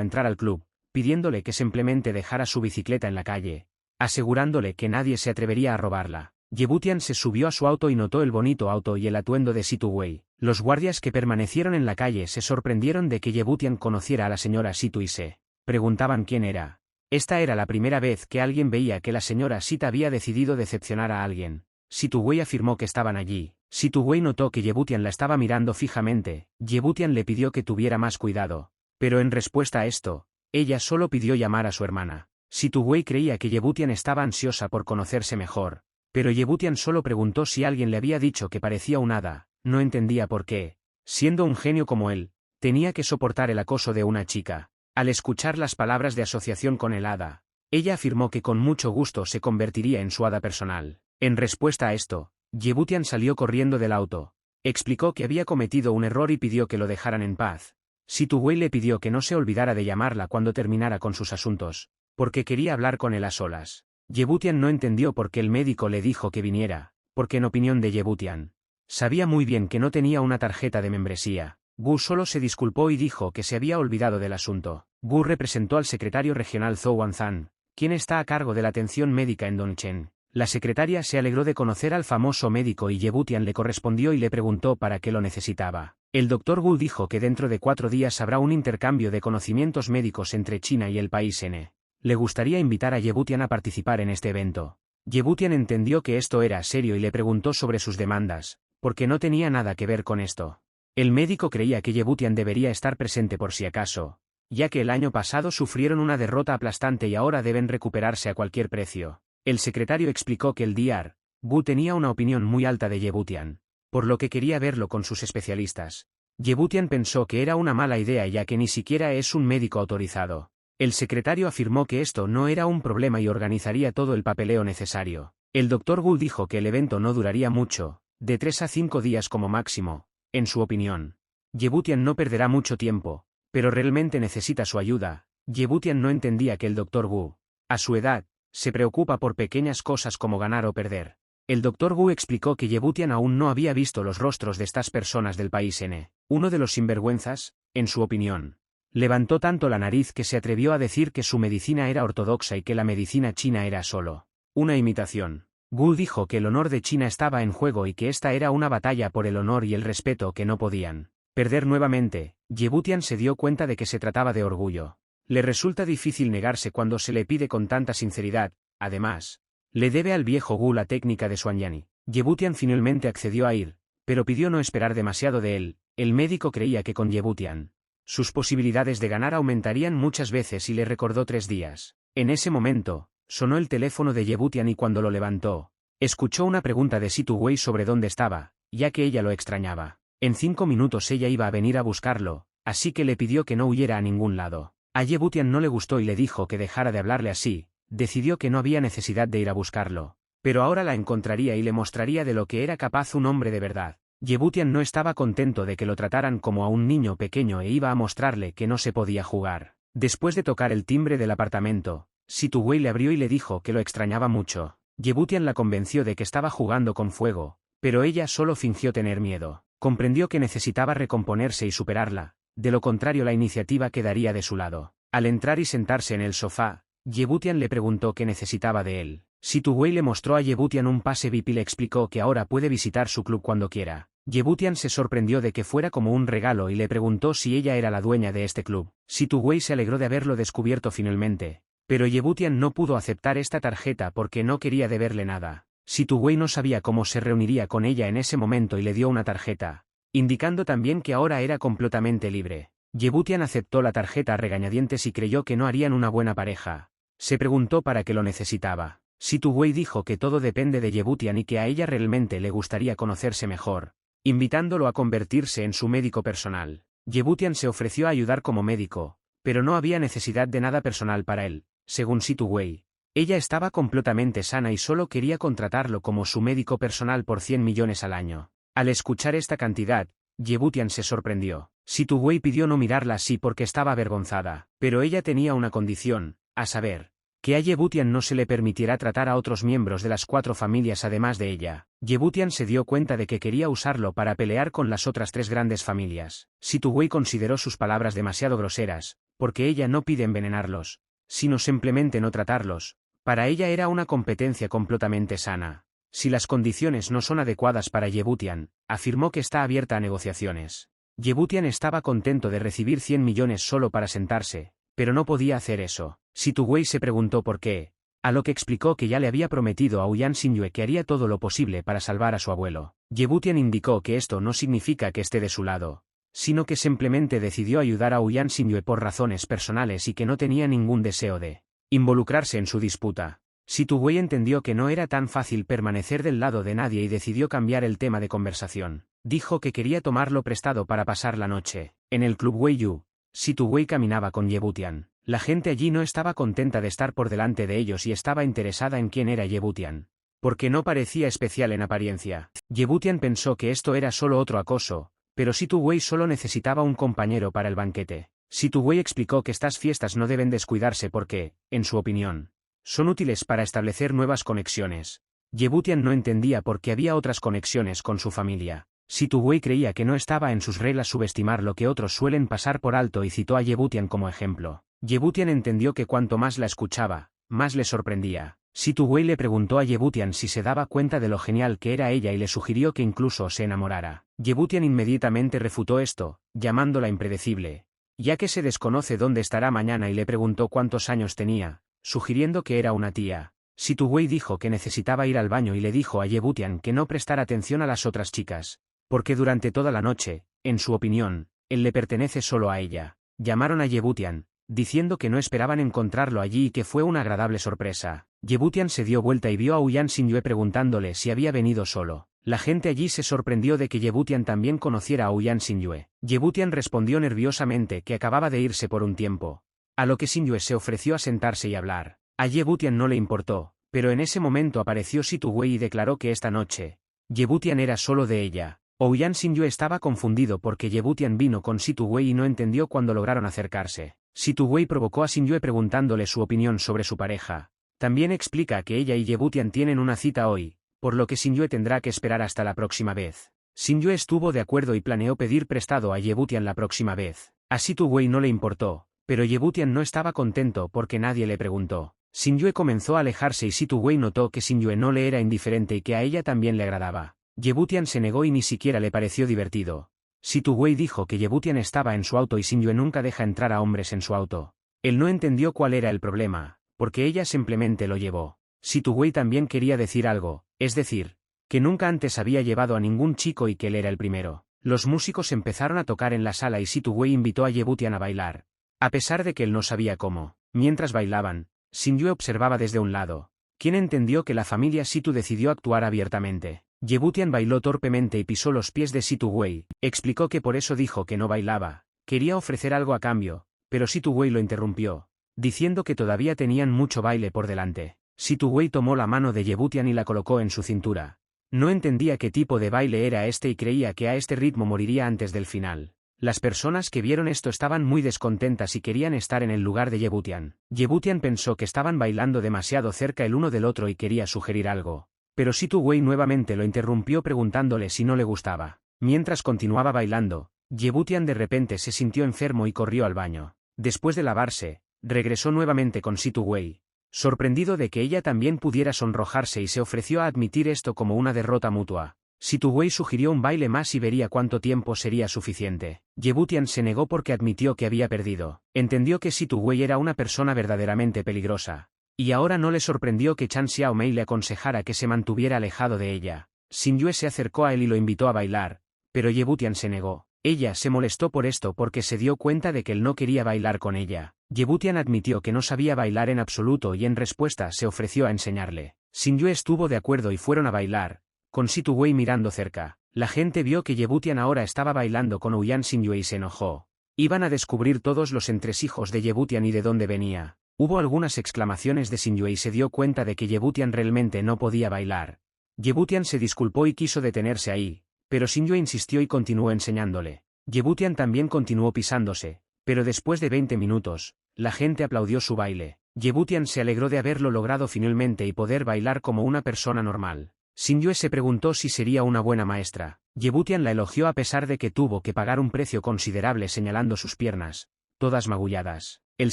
entrar al club, pidiéndole que simplemente dejara su bicicleta en la calle, asegurándole que nadie se atrevería a robarla. Ye Butian se subió a su auto y notó el bonito auto y el atuendo de Situ Wei. Los guardias que permanecieron en la calle se sorprendieron de que Ye Butian conociera a la señora Situ y se preguntaban quién era. Esta era la primera vez que alguien veía que la señora Sita había decidido decepcionar a alguien. Situ Wei afirmó que estaban allí. Situ Wei notó que Ye Butian la estaba mirando fijamente. Ye Butian le pidió que tuviera más cuidado. Pero en respuesta a esto, ella solo pidió llamar a su hermana. Situ Wei creía que Ye Butian estaba ansiosa por conocerse mejor. Pero Ye Butian solo preguntó si alguien le había dicho que parecía un hada. No entendía por qué, siendo un genio como él, tenía que soportar el acoso de una chica. Al escuchar las palabras de asociación con el hada, ella afirmó que con mucho gusto se convertiría en su hada personal. En respuesta a esto, Ye Butian salió corriendo del auto. Explicó que había cometido un error y pidió que lo dejaran en paz. Situ Wei le pidió que no se olvidara de llamarla cuando terminara con sus asuntos, porque quería hablar con él a solas. Ye Butian no entendió por qué el médico le dijo que viniera, porque en opinión de Ye Butian, sabía muy bien que no tenía una tarjeta de membresía. Gu solo se disculpó y dijo que se había olvidado del asunto. Gu representó al secretario regional Zhou Wanzan, quien está a cargo de la atención médica en Dongchen. La secretaria se alegró de conocer al famoso médico y Ye Butian le correspondió y le preguntó para qué lo necesitaba. El doctor Gu dijo que dentro de 4 días habrá un intercambio de conocimientos médicos entre China y el país N. Le gustaría invitar a Yebutian a participar en este evento. Yebutian entendió que esto era serio y le preguntó sobre sus demandas, porque no tenía nada que ver con esto. El médico creía que Yebutian debería estar presente por si acaso, ya que el año pasado sufrieron una derrota aplastante y ahora deben recuperarse a cualquier precio. El secretario explicó que el Dr. Wu tenía una opinión muy alta de Yebutian, por lo que quería verlo con sus especialistas. Yebutian pensó que era una mala idea ya que ni siquiera es un médico autorizado. El secretario afirmó que esto no era un problema y organizaría todo el papeleo necesario. El Dr. Wu dijo que el evento no duraría mucho, de 3 a 5 días como máximo, en su opinión. Yebutian no perderá mucho tiempo, pero realmente necesita su ayuda. Yebutian no entendía que el Dr. Wu, a su edad, se preocupa por pequeñas cosas como ganar o perder. El Dr. Wu explicó que Yebutian aún no había visto los rostros de estas personas del país N. Uno de los sinvergüenzas, en su opinión. Levantó tanto la nariz que se atrevió a decir que su medicina era ortodoxa y que la medicina china era solo una imitación. Wu dijo que el honor de China estaba en juego y que esta era una batalla por el honor y el respeto que no podían perder nuevamente. Yebutian se dio cuenta de que se trataba de orgullo. Le resulta difícil negarse cuando se le pide con tanta sinceridad. Además, le debe al viejo Wu la técnica de Xuanyani. Yebutian finalmente accedió a ir, pero pidió no esperar demasiado de él. El médico creía que con Yebutian sus posibilidades de ganar aumentarían muchas veces y le recordó 3 días. En ese momento, sonó el teléfono de Yebutian y cuando lo levantó, escuchó una pregunta de Situ Wei sobre dónde estaba, ya que ella lo extrañaba. En 5 minutos ella iba a venir a buscarlo, así que le pidió que no huyera a ningún lado. A Yebutian no le gustó y le dijo que dejara de hablarle así. Decidió que no había necesidad de ir a buscarlo, pero ahora la encontraría y le mostraría de lo que era capaz un hombre de verdad. Yebutian no estaba contento de que lo trataran como a un niño pequeño e iba a mostrarle que no se podía jugar. Después de tocar el timbre del apartamento, Situ Wei le abrió y le dijo que lo extrañaba mucho. Yebutian la convenció de que estaba jugando con fuego, pero ella solo fingió tener miedo. Comprendió que necesitaba recomponerse y superarla, de lo contrario la iniciativa quedaría de su lado. Al entrar y sentarse en el sofá, Yebutian le preguntó qué necesitaba de él. Situ Wei le mostró a Yebutian un pase VIP y le explicó que ahora puede visitar su club cuando quiera. Yebutian se sorprendió de que fuera como un regalo y le preguntó si ella era la dueña de este club. Situ Wei se alegró de haberlo descubierto finalmente, pero Yebutian no pudo aceptar esta tarjeta porque no quería deberle nada. Situ Wei no sabía cómo se reuniría con ella en ese momento y le dio una tarjeta, indicando también que ahora era completamente libre. Yebutian aceptó la tarjeta a regañadientes y creyó que no harían una buena pareja. Se preguntó para qué lo necesitaba. Situ Wei dijo que todo depende de Yebutian y que a ella realmente le gustaría conocerse mejor, invitándolo a convertirse en su médico personal. Yebutian se ofreció a ayudar como médico, pero no había necesidad de nada personal para él, según Situ Wei. Ella estaba completamente sana y solo quería contratarlo como su médico personal por 100 millones al año. Al escuchar esta cantidad, Yebutian se sorprendió. Situ Wei pidió no mirarla así porque estaba avergonzada, pero ella tenía una condición, a saber, que a Yebutian no se le permitiera tratar a otros miembros de las 4 familias además de ella. Yebutian se dio cuenta de que quería usarlo para pelear con las otras 3 grandes familias. Situ Wei consideró sus palabras demasiado groseras, porque ella no pide envenenarlos, sino simplemente no tratarlos. Para ella era una competencia completamente sana. Si las condiciones no son adecuadas para Yebutian, afirmó que está abierta a negociaciones. Yebutian estaba contento de recibir 100 millones solo para sentarse, pero no podía hacer eso. Situ Wei se preguntó por qué, a lo que explicó que ya le había prometido a Ouyang Xingyue que haría todo lo posible para salvar a su abuelo. Yebutian indicó que esto no significa que esté de su lado, sino que simplemente decidió ayudar a Ouyang Xingyue por razones personales y que no tenía ningún deseo de involucrarse en su disputa. Situ Wei entendió que no era tan fácil permanecer del lado de nadie y decidió cambiar el tema de conversación. Dijo que quería tomarlo prestado para pasar la noche. En el club Weiyu, Situ Wei caminaba con Yebutian. La gente allí no estaba contenta de estar por delante de ellos y estaba interesada en quién era Yebutian, porque no parecía especial en apariencia. Yebutian pensó que esto era solo otro acoso, pero Situ Wei solo necesitaba un compañero para el banquete. Situ Wei explicó que estas fiestas no deben descuidarse porque, en su opinión, son útiles para establecer nuevas conexiones. Yebutian no entendía por qué había otras conexiones con su familia. Situ Wei creía que no estaba en sus reglas subestimar lo que otros suelen pasar por alto y citó a Yebutian como ejemplo. Yebutian entendió que cuanto más la escuchaba, más le sorprendía. Situ Wei le preguntó a Yebutian si se daba cuenta de lo genial que era ella y le sugirió que incluso se enamorara. Yebutian inmediatamente refutó esto, llamándola impredecible, ya que se desconoce dónde estará mañana y le preguntó cuántos años tenía. sugiriendo que era una tía. Situ Wei dijo que necesitaba ir al baño y le dijo a Ye Butian que no prestara atención a las otras chicas, porque durante toda la noche, en su opinión, él le pertenece solo a ella. Llamaron a Ye Butian, diciendo que no esperaban encontrarlo allí y que fue una agradable sorpresa. Ye Butian se dio vuelta y vio a Ouyang Xingyue preguntándole si había venido solo. La gente allí se sorprendió de que Ye Butian también conociera a Ouyang Xingyue. Ye Butian respondió nerviosamente que acababa de irse por un tiempo, a lo que Xingyue se ofreció a sentarse y hablar. A Ye Butian no le importó, pero en ese momento apareció Situ Wei y declaró que esta noche, Ye Butian era solo de ella. Ouyang Xingyue estaba confundido porque Ye Butian vino con Situ Wei y no entendió cuando lograron acercarse. Situ Wei provocó a Xingyue preguntándole su opinión sobre su pareja. También explica que ella y Ye Butian tienen una cita hoy, por lo que Xingyue tendrá que esperar hasta la próxima vez. Xingyue estuvo de acuerdo y planeó pedir prestado a Ye Butian la próxima vez. A Situ Wei no le importó, pero Ye Butian no estaba contento porque nadie le preguntó. Xingyue comenzó a alejarse y Situ Wei notó que Xingyue no le era indiferente y que a ella también le agradaba. Ye Butian se negó y ni siquiera le pareció divertido. Situ Wei dijo que Ye Butian estaba en su auto y Xingyue nunca deja entrar a hombres en su auto. Él no entendió cuál era el problema, porque ella simplemente lo llevó. Situ Wei también quería decir algo, es decir, que nunca antes había llevado a ningún chico y que él era el primero. Los músicos empezaron a tocar en la sala y Situ Wei invitó a Ye Butian a bailar, a pesar de que él no sabía cómo. Mientras bailaban, Xingyue observaba desde un lado. Quien entendió que la familia Situ decidió actuar abiertamente. Ye Butian bailó torpemente y pisó los pies de Situ Wei. Explicó que por eso dijo que no bailaba. Quería ofrecer algo a cambio, pero Situ Wei lo interrumpió, diciendo que todavía tenían mucho baile por delante. Situ Wei tomó la mano de Ye Butian y la colocó en su cintura. No entendía qué tipo de baile era este y creía que a este ritmo moriría antes del final. Las personas que vieron esto estaban muy descontentas y querían estar en el lugar de Ye Butian. Ye Butian pensó que estaban bailando demasiado cerca el uno del otro y quería sugerir algo, pero Situ Wei nuevamente lo interrumpió preguntándole si no le gustaba. Mientras continuaba bailando, Ye Butian de repente se sintió enfermo y corrió al baño. Después de lavarse, regresó nuevamente con Situ Wei, sorprendido de que ella también pudiera sonrojarse y se ofreció a admitir esto como una derrota mutua. Situ Wei sugirió un baile más y vería cuánto tiempo sería suficiente. Ye Butian se negó porque admitió que había perdido. Entendió que Situ Wei era una persona verdaderamente peligrosa. Y ahora no le sorprendió que Chan Xiaomei le aconsejara que se mantuviera alejado de ella. Xingyue se acercó a él y lo invitó a bailar, pero Ye Butian se negó. Ella se molestó por esto porque se dio cuenta de que él no quería bailar con ella. Ye Butian admitió que no sabía bailar en absoluto y en respuesta se ofreció a enseñarle. Xingyue estuvo de acuerdo y fueron a bailar, con Situ Wei mirando cerca. La gente vio que Ye Butian ahora estaba bailando con Ouyang Xingyue y se enojó. Iban a descubrir todos los entresijos de Ye Butian y de dónde venía. Hubo algunas exclamaciones de Xingyue y se dio cuenta de que Ye Butian realmente no podía bailar. Ye Butian se disculpó y quiso detenerse ahí, pero Xingyue insistió y continuó enseñándole. Ye Butian también continuó pisándose, pero después de 20 minutos, la gente aplaudió su baile. Ye Butian se alegró de haberlo logrado finalmente y poder bailar como una persona normal. Xingyue se preguntó si sería una buena maestra. Ye Butian la elogió a pesar de que tuvo que pagar un precio considerable señalando sus piernas, todas magulladas. Él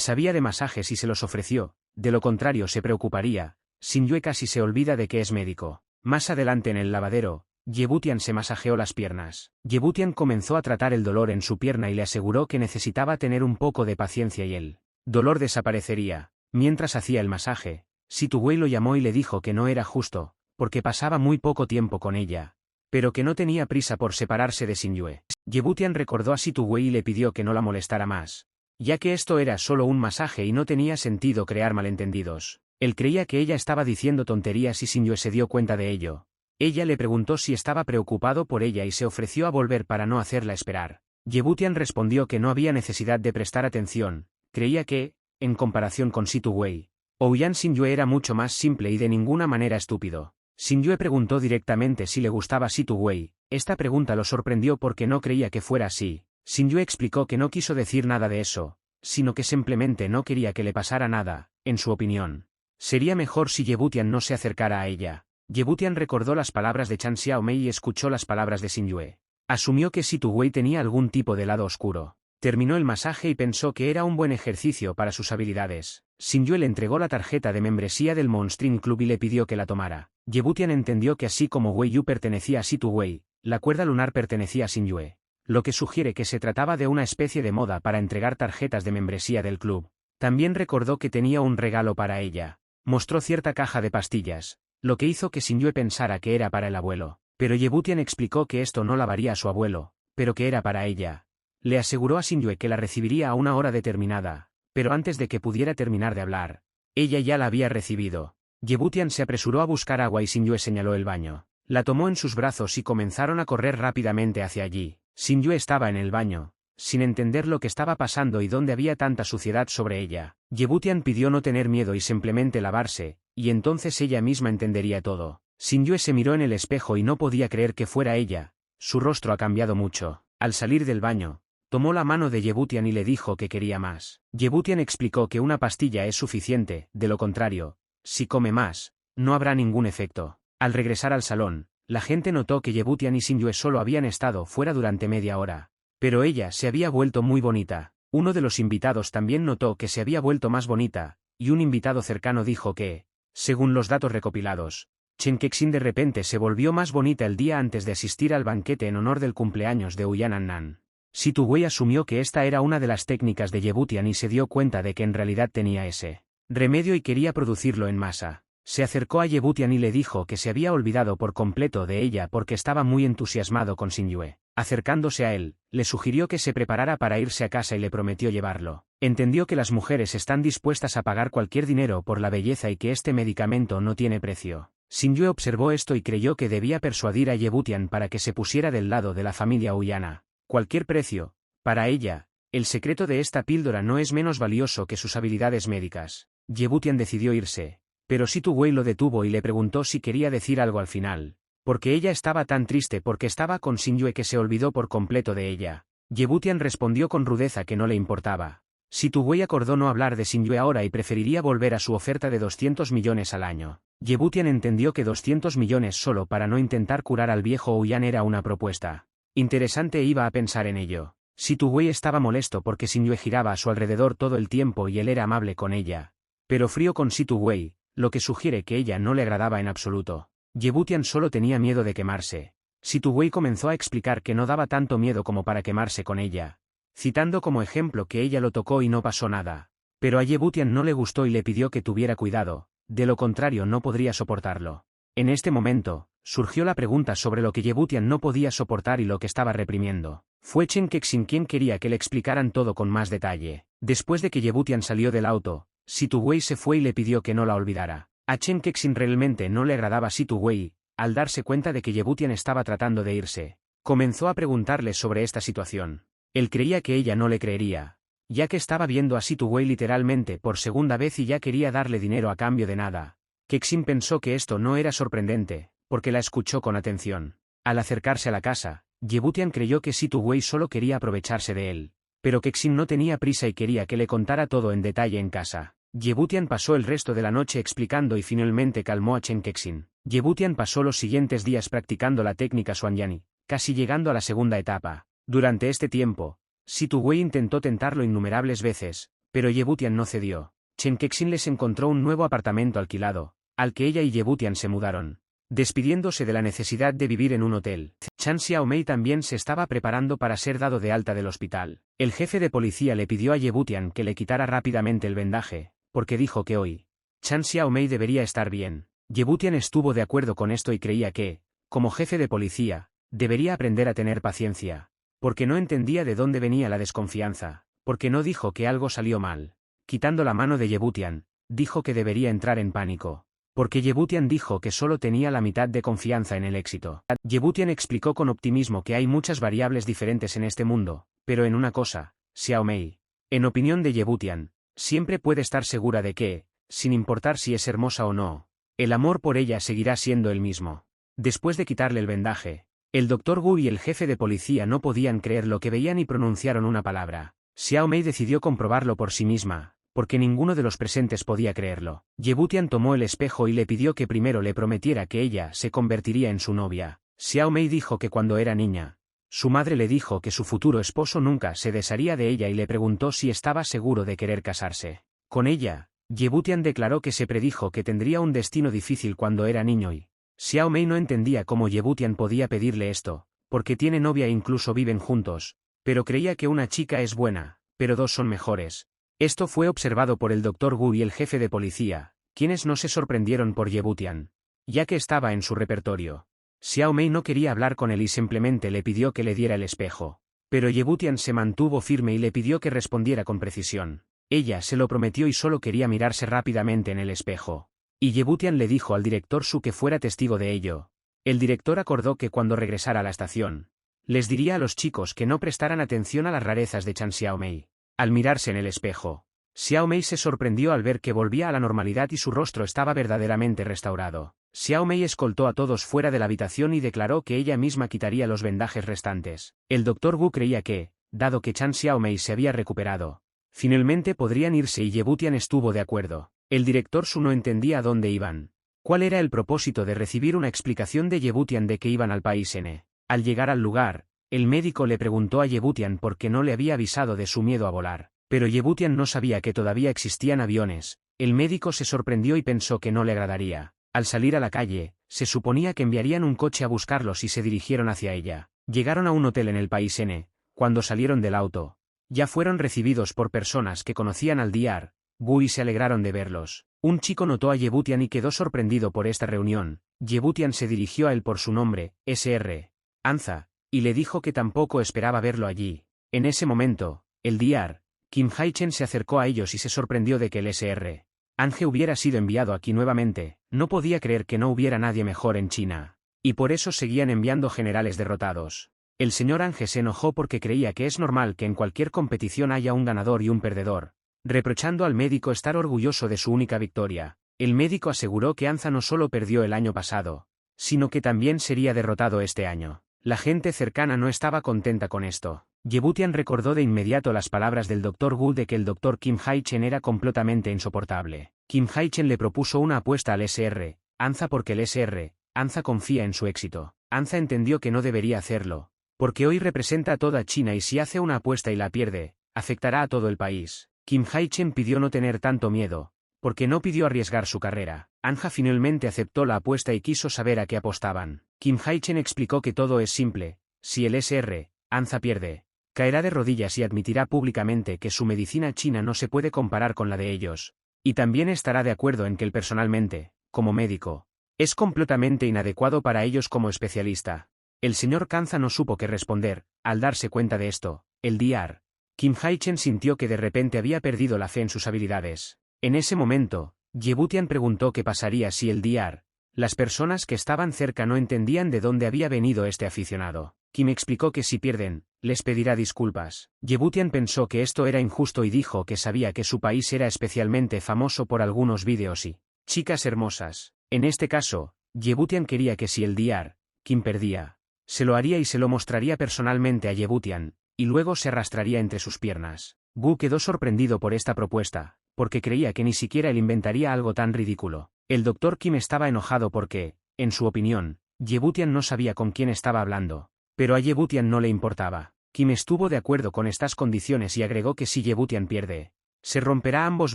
sabía de masajes y se los ofreció, de lo contrario se preocuparía. Xingyue casi se olvida de que es médico. Más adelante en el lavadero, Ye Butian se masajeó las piernas. Ye Butian comenzó a tratar el dolor en su pierna y le aseguró que necesitaba tener un poco de paciencia y el dolor desaparecería. Mientras hacía el masaje, Situ Wei lo llamó y le dijo que no era justo, porque pasaba muy poco tiempo con ella, pero que no tenía prisa por separarse de Xingyue. Ye Butian recordó a Situ Wei y le pidió que no la molestara más, ya que esto era solo un masaje y no tenía sentido crear malentendidos. Él creía que ella estaba diciendo tonterías y Xingyue se dio cuenta de ello. Ella le preguntó si estaba preocupado por ella y se ofreció a volver para no hacerla esperar. Ye Butian respondió que no había necesidad de prestar atención, creía que, en comparación con Situ Wei, Ouyang Xingyue era mucho más simple y de ninguna manera estúpido. Xingyue preguntó directamente si le gustaba Situ Wei. Esta pregunta lo sorprendió porque no creía que fuera así. Xingyue explicó que no quiso decir nada de eso, sino que simplemente no quería que le pasara nada. En su opinión, sería mejor si Ye Butian no se acercara a ella. Ye Butian recordó las palabras de Chan Xiaomei y escuchó las palabras de Xingyue. Asumió que Situ Wei tenía algún tipo de lado oscuro. Terminó el masaje y pensó que era un buen ejercicio para sus habilidades. Xingyue le entregó la tarjeta de membresía del Monstring Club y le pidió que la tomara. Ye Butian entendió que así como Wei Yu pertenecía a Situ Wei, la cuerda lunar pertenecía a Xingyue, lo que sugiere que se trataba de una especie de moda para entregar tarjetas de membresía del club. También recordó que tenía un regalo para ella. Mostró cierta caja de pastillas, lo que hizo que Xingyue pensara que era para el abuelo. Pero Yebutian explicó que esto no lavaría a su abuelo, pero que era para ella. Le aseguró a Xingyue que la recibiría a una hora determinada, pero antes de que pudiera terminar de hablar, ella ya la había recibido. Yebutian se apresuró a buscar agua y Xingyue señaló el baño. La tomó en sus brazos y comenzaron a correr rápidamente hacia allí. Xingyue estaba en el baño, sin entender lo que estaba pasando y dónde había tanta suciedad sobre ella. Yebutian pidió no tener miedo y simplemente lavarse, y entonces ella misma entendería todo. Xingyue se miró en el espejo y no podía creer que fuera ella. Su rostro ha cambiado mucho. Al salir del baño, tomó la mano de Yebutian y le dijo que quería más. Yebutian explicó que una pastilla es suficiente, de lo contrario, si come más, no habrá ningún efecto. Al regresar al salón, la gente notó que Yebutian y Xingyue solo habían estado fuera durante media hora. Pero ella se había vuelto muy bonita. Uno de los invitados también notó que se había vuelto más bonita, y un invitado cercano dijo que, según los datos recopilados, Chen Kexin de repente se volvió más bonita el día antes de asistir al banquete en honor del cumpleaños de Uyanan. Situ Wei asumió que esta era una de las técnicas de Yebutian y se dio cuenta de que en realidad tenía ese remedio y quería producirlo en masa. Se acercó a Yebutian y le dijo que se había olvidado por completo de ella porque estaba muy entusiasmado con Xingyue. Acercándose a él, le sugirió que se preparara para irse a casa y le prometió llevarlo. Entendió que las mujeres están dispuestas a pagar cualquier dinero por la belleza y que este medicamento no tiene precio. Xingyue observó esto y creyó que debía persuadir a Yebutian para que se pusiera del lado de la familia Uyana. Cualquier precio. Para ella, el secreto de esta píldora no es menos valioso que sus habilidades médicas. Yebutian decidió irse, pero Situ Wei lo detuvo y le preguntó si quería decir algo al final, porque ella estaba tan triste porque estaba con Xingyue que se olvidó por completo de ella. Yebutian respondió con rudeza que no le importaba. Situ Wei acordó no hablar de Xingyue ahora y preferiría volver a su oferta de 200 millones al año. Yebutian entendió que 200 millones solo para no intentar curar al viejo Uyan era una propuesta interesante e iba a pensar en ello. Situ Wei estaba molesto porque Xingyue giraba a su alrededor todo el tiempo y él era amable con ella, pero frío con Situ Wei, lo que sugiere que ella no le agradaba en absoluto. Yebutian solo tenía miedo de quemarse. Situ Wei comenzó a explicar que no daba tanto miedo como para quemarse con ella, citando como ejemplo que ella lo tocó y no pasó nada. Pero a Yebutian no le gustó y le pidió que tuviera cuidado, de lo contrario no podría soportarlo. En este momento, surgió la pregunta sobre lo que Yebutian no podía soportar y lo que estaba reprimiendo. Fue Chen Kexin quien quería que le explicaran todo con más detalle. Después de que Yebutian salió del auto, Situ Wei se fue y le pidió que no la olvidara. A Chen Kexin realmente no le agradaba Situ Wei. Al darse cuenta de que Yebutian estaba tratando de irse, comenzó a preguntarle sobre esta situación. Él creía que ella no le creería, ya que estaba viendo a Situ Wei literalmente por segunda vez y ya quería darle dinero a cambio de nada. Kexin pensó que esto no era sorprendente, porque la escuchó con atención. Al acercarse a la casa, Yebutian creyó que Situ Wei solo quería aprovecharse de él, pero Kexin no tenía prisa y quería que le contara todo en detalle en casa. Yebutian pasó el resto de la noche explicando y finalmente calmó a Chen Kexin. Yebutian pasó los siguientes días practicando la técnica Xuanyani, casi llegando a la segunda etapa. Durante este tiempo, Situ Wei intentó tentarlo innumerables veces, pero Yebutian no cedió. Chen Kexin les encontró un nuevo apartamento alquilado, al que ella y Yebutian se mudaron, despidiéndose de la necesidad de vivir en un hotel. Chan Xiaomei también se estaba preparando para ser dado de alta del hospital. El jefe de policía le pidió a Yebutian que le quitara rápidamente el vendaje, porque dijo que hoy Chan Xiaomei debería estar bien. Yebutian estuvo de acuerdo con esto y creía que, como jefe de policía, debería aprender a tener paciencia, porque no entendía de dónde venía la desconfianza, porque no dijo que algo salió mal. Quitando la mano de Yebutian, dijo que debería entrar en pánico, porque Yebutian dijo que solo tenía la mitad de confianza en el éxito. Yebutian explicó con optimismo que hay muchas variables diferentes en este mundo, pero en una cosa, Xiaomei, en opinión de Yebutian, siempre puede estar segura de que, sin importar si es hermosa o no, el amor por ella seguirá siendo el mismo. Después de quitarle el vendaje, el Dr. Wu y el jefe de policía no podían creer lo que veían y pronunciaron una palabra. Xiaomei decidió comprobarlo por sí misma, porque ninguno de los presentes podía creerlo. Yebutian tomó el espejo y le pidió que primero le prometiera que ella se convertiría en su novia. Xiaomei dijo que cuando era niña, su madre le dijo que su futuro esposo nunca se desharía de ella y le preguntó si estaba seguro de querer casarse con ella. Yebutian declaró que se predijo que tendría un destino difícil cuando era niño y Xiaomei no entendía cómo Yebutian podía pedirle esto, porque tiene novia e incluso viven juntos, pero creía que una chica es buena, pero dos son mejores. Esto fue observado por el Dr. Wu y el jefe de policía, quienes no se sorprendieron por Yebutian, ya que estaba en su repertorio. Xiao Mei no quería hablar con él y simplemente le pidió que le diera el espejo. Pero Yebutian se mantuvo firme y le pidió que respondiera con precisión. Ella se lo prometió y solo quería mirarse rápidamente en el espejo. Y Yebutian le dijo al director Su que fuera testigo de ello. El director acordó que cuando regresara a la estación, les diría a los chicos que no prestaran atención a las rarezas de Chan Xiaomei. Al mirarse en el espejo, Xiaomei se sorprendió al ver que volvía a la normalidad y su rostro estaba verdaderamente restaurado. Xiaomei escoltó a todos fuera de la habitación y declaró que ella misma quitaría los vendajes restantes. El Dr. Wu creía que, dado que Chan Xiaomei se había recuperado, finalmente podrían irse y Yebutian estuvo de acuerdo. El director Su no entendía a dónde iban. ¿Cuál era el propósito de recibir una explicación de Yebutian de que iban al país N? Al llegar al lugar, el médico le preguntó a Yebutian por qué no le había avisado de su miedo a volar, pero Yebutian no sabía que todavía existían aviones. El médico se sorprendió y pensó que no le agradaría. Al salir a la calle, se suponía que enviarían un coche a buscarlos y se dirigieron hacia ella. Llegaron a un hotel en el país N. Cuando salieron del auto, ya fueron recibidos por personas que conocían al Dr. Wu y se alegraron de verlos. Un chico notó a Yebutian y quedó sorprendido por esta reunión. Yebutian se dirigió a él por su nombre, Sr. Anza, y le dijo que tampoco esperaba verlo allí. En ese momento, el Dr. Kim Haichen se acercó a ellos y se sorprendió de que el Sr. Ange hubiera sido enviado aquí nuevamente. No podía creer que no hubiera nadie mejor en China. Y por eso seguían enviando generales derrotados. El señor Ange se enojó porque creía que es normal que en cualquier competición haya un ganador y un perdedor, reprochando al médico estar orgulloso de su única victoria. El médico aseguró que Anza no solo perdió el año pasado, sino que también sería derrotado este año. La gente cercana no estaba contenta con esto. Yebutian recordó de inmediato las palabras del Dr. Wu de que el Dr. Kim Haichen era completamente insoportable. Kim Haichen le propuso una apuesta al Sr. Anza porque el Sr. Anza confía en su éxito. Anza entendió que no debería hacerlo, porque hoy representa a toda China y si hace una apuesta y la pierde, afectará a todo el país. Kim Haichen pidió no tener tanto miedo, porque no pidió arriesgar su carrera. Anja finalmente aceptó la apuesta y quiso saber a qué apostaban. Kim Haichen explicó que todo es simple. Si el Sr. Anza pierde, caerá de rodillas y admitirá públicamente que su medicina china no se puede comparar con la de ellos. Y también estará de acuerdo en que él personalmente, como médico, es completamente inadecuado para ellos como especialista. El señor Kanza no supo qué responder. Al darse cuenta de esto, el Dr. Kim Haichen sintió que de repente había perdido la fe en sus habilidades. En ese momento, Yebutian preguntó qué pasaría si el Dr. Las personas que estaban cerca no entendían de dónde había venido este aficionado. Kim explicó que si pierden, les pedirá disculpas. Yebutian pensó que esto era injusto y dijo que sabía que su país era especialmente famoso por algunos vídeos y chicas hermosas. En este caso, Yebutian quería que si el Dr. Kim perdía, se lo haría y se lo mostraría personalmente a Yebutian, y luego se arrastraría entre sus piernas. Wu quedó sorprendido por esta propuesta, porque creía que ni siquiera él inventaría algo tan ridículo. El Dr. Kim estaba enojado porque, en su opinión, Yebutian no sabía con quién estaba hablando, pero a Yebutian no le importaba. Kim estuvo de acuerdo con estas condiciones y agregó que si Yebutian pierde, se romperá ambos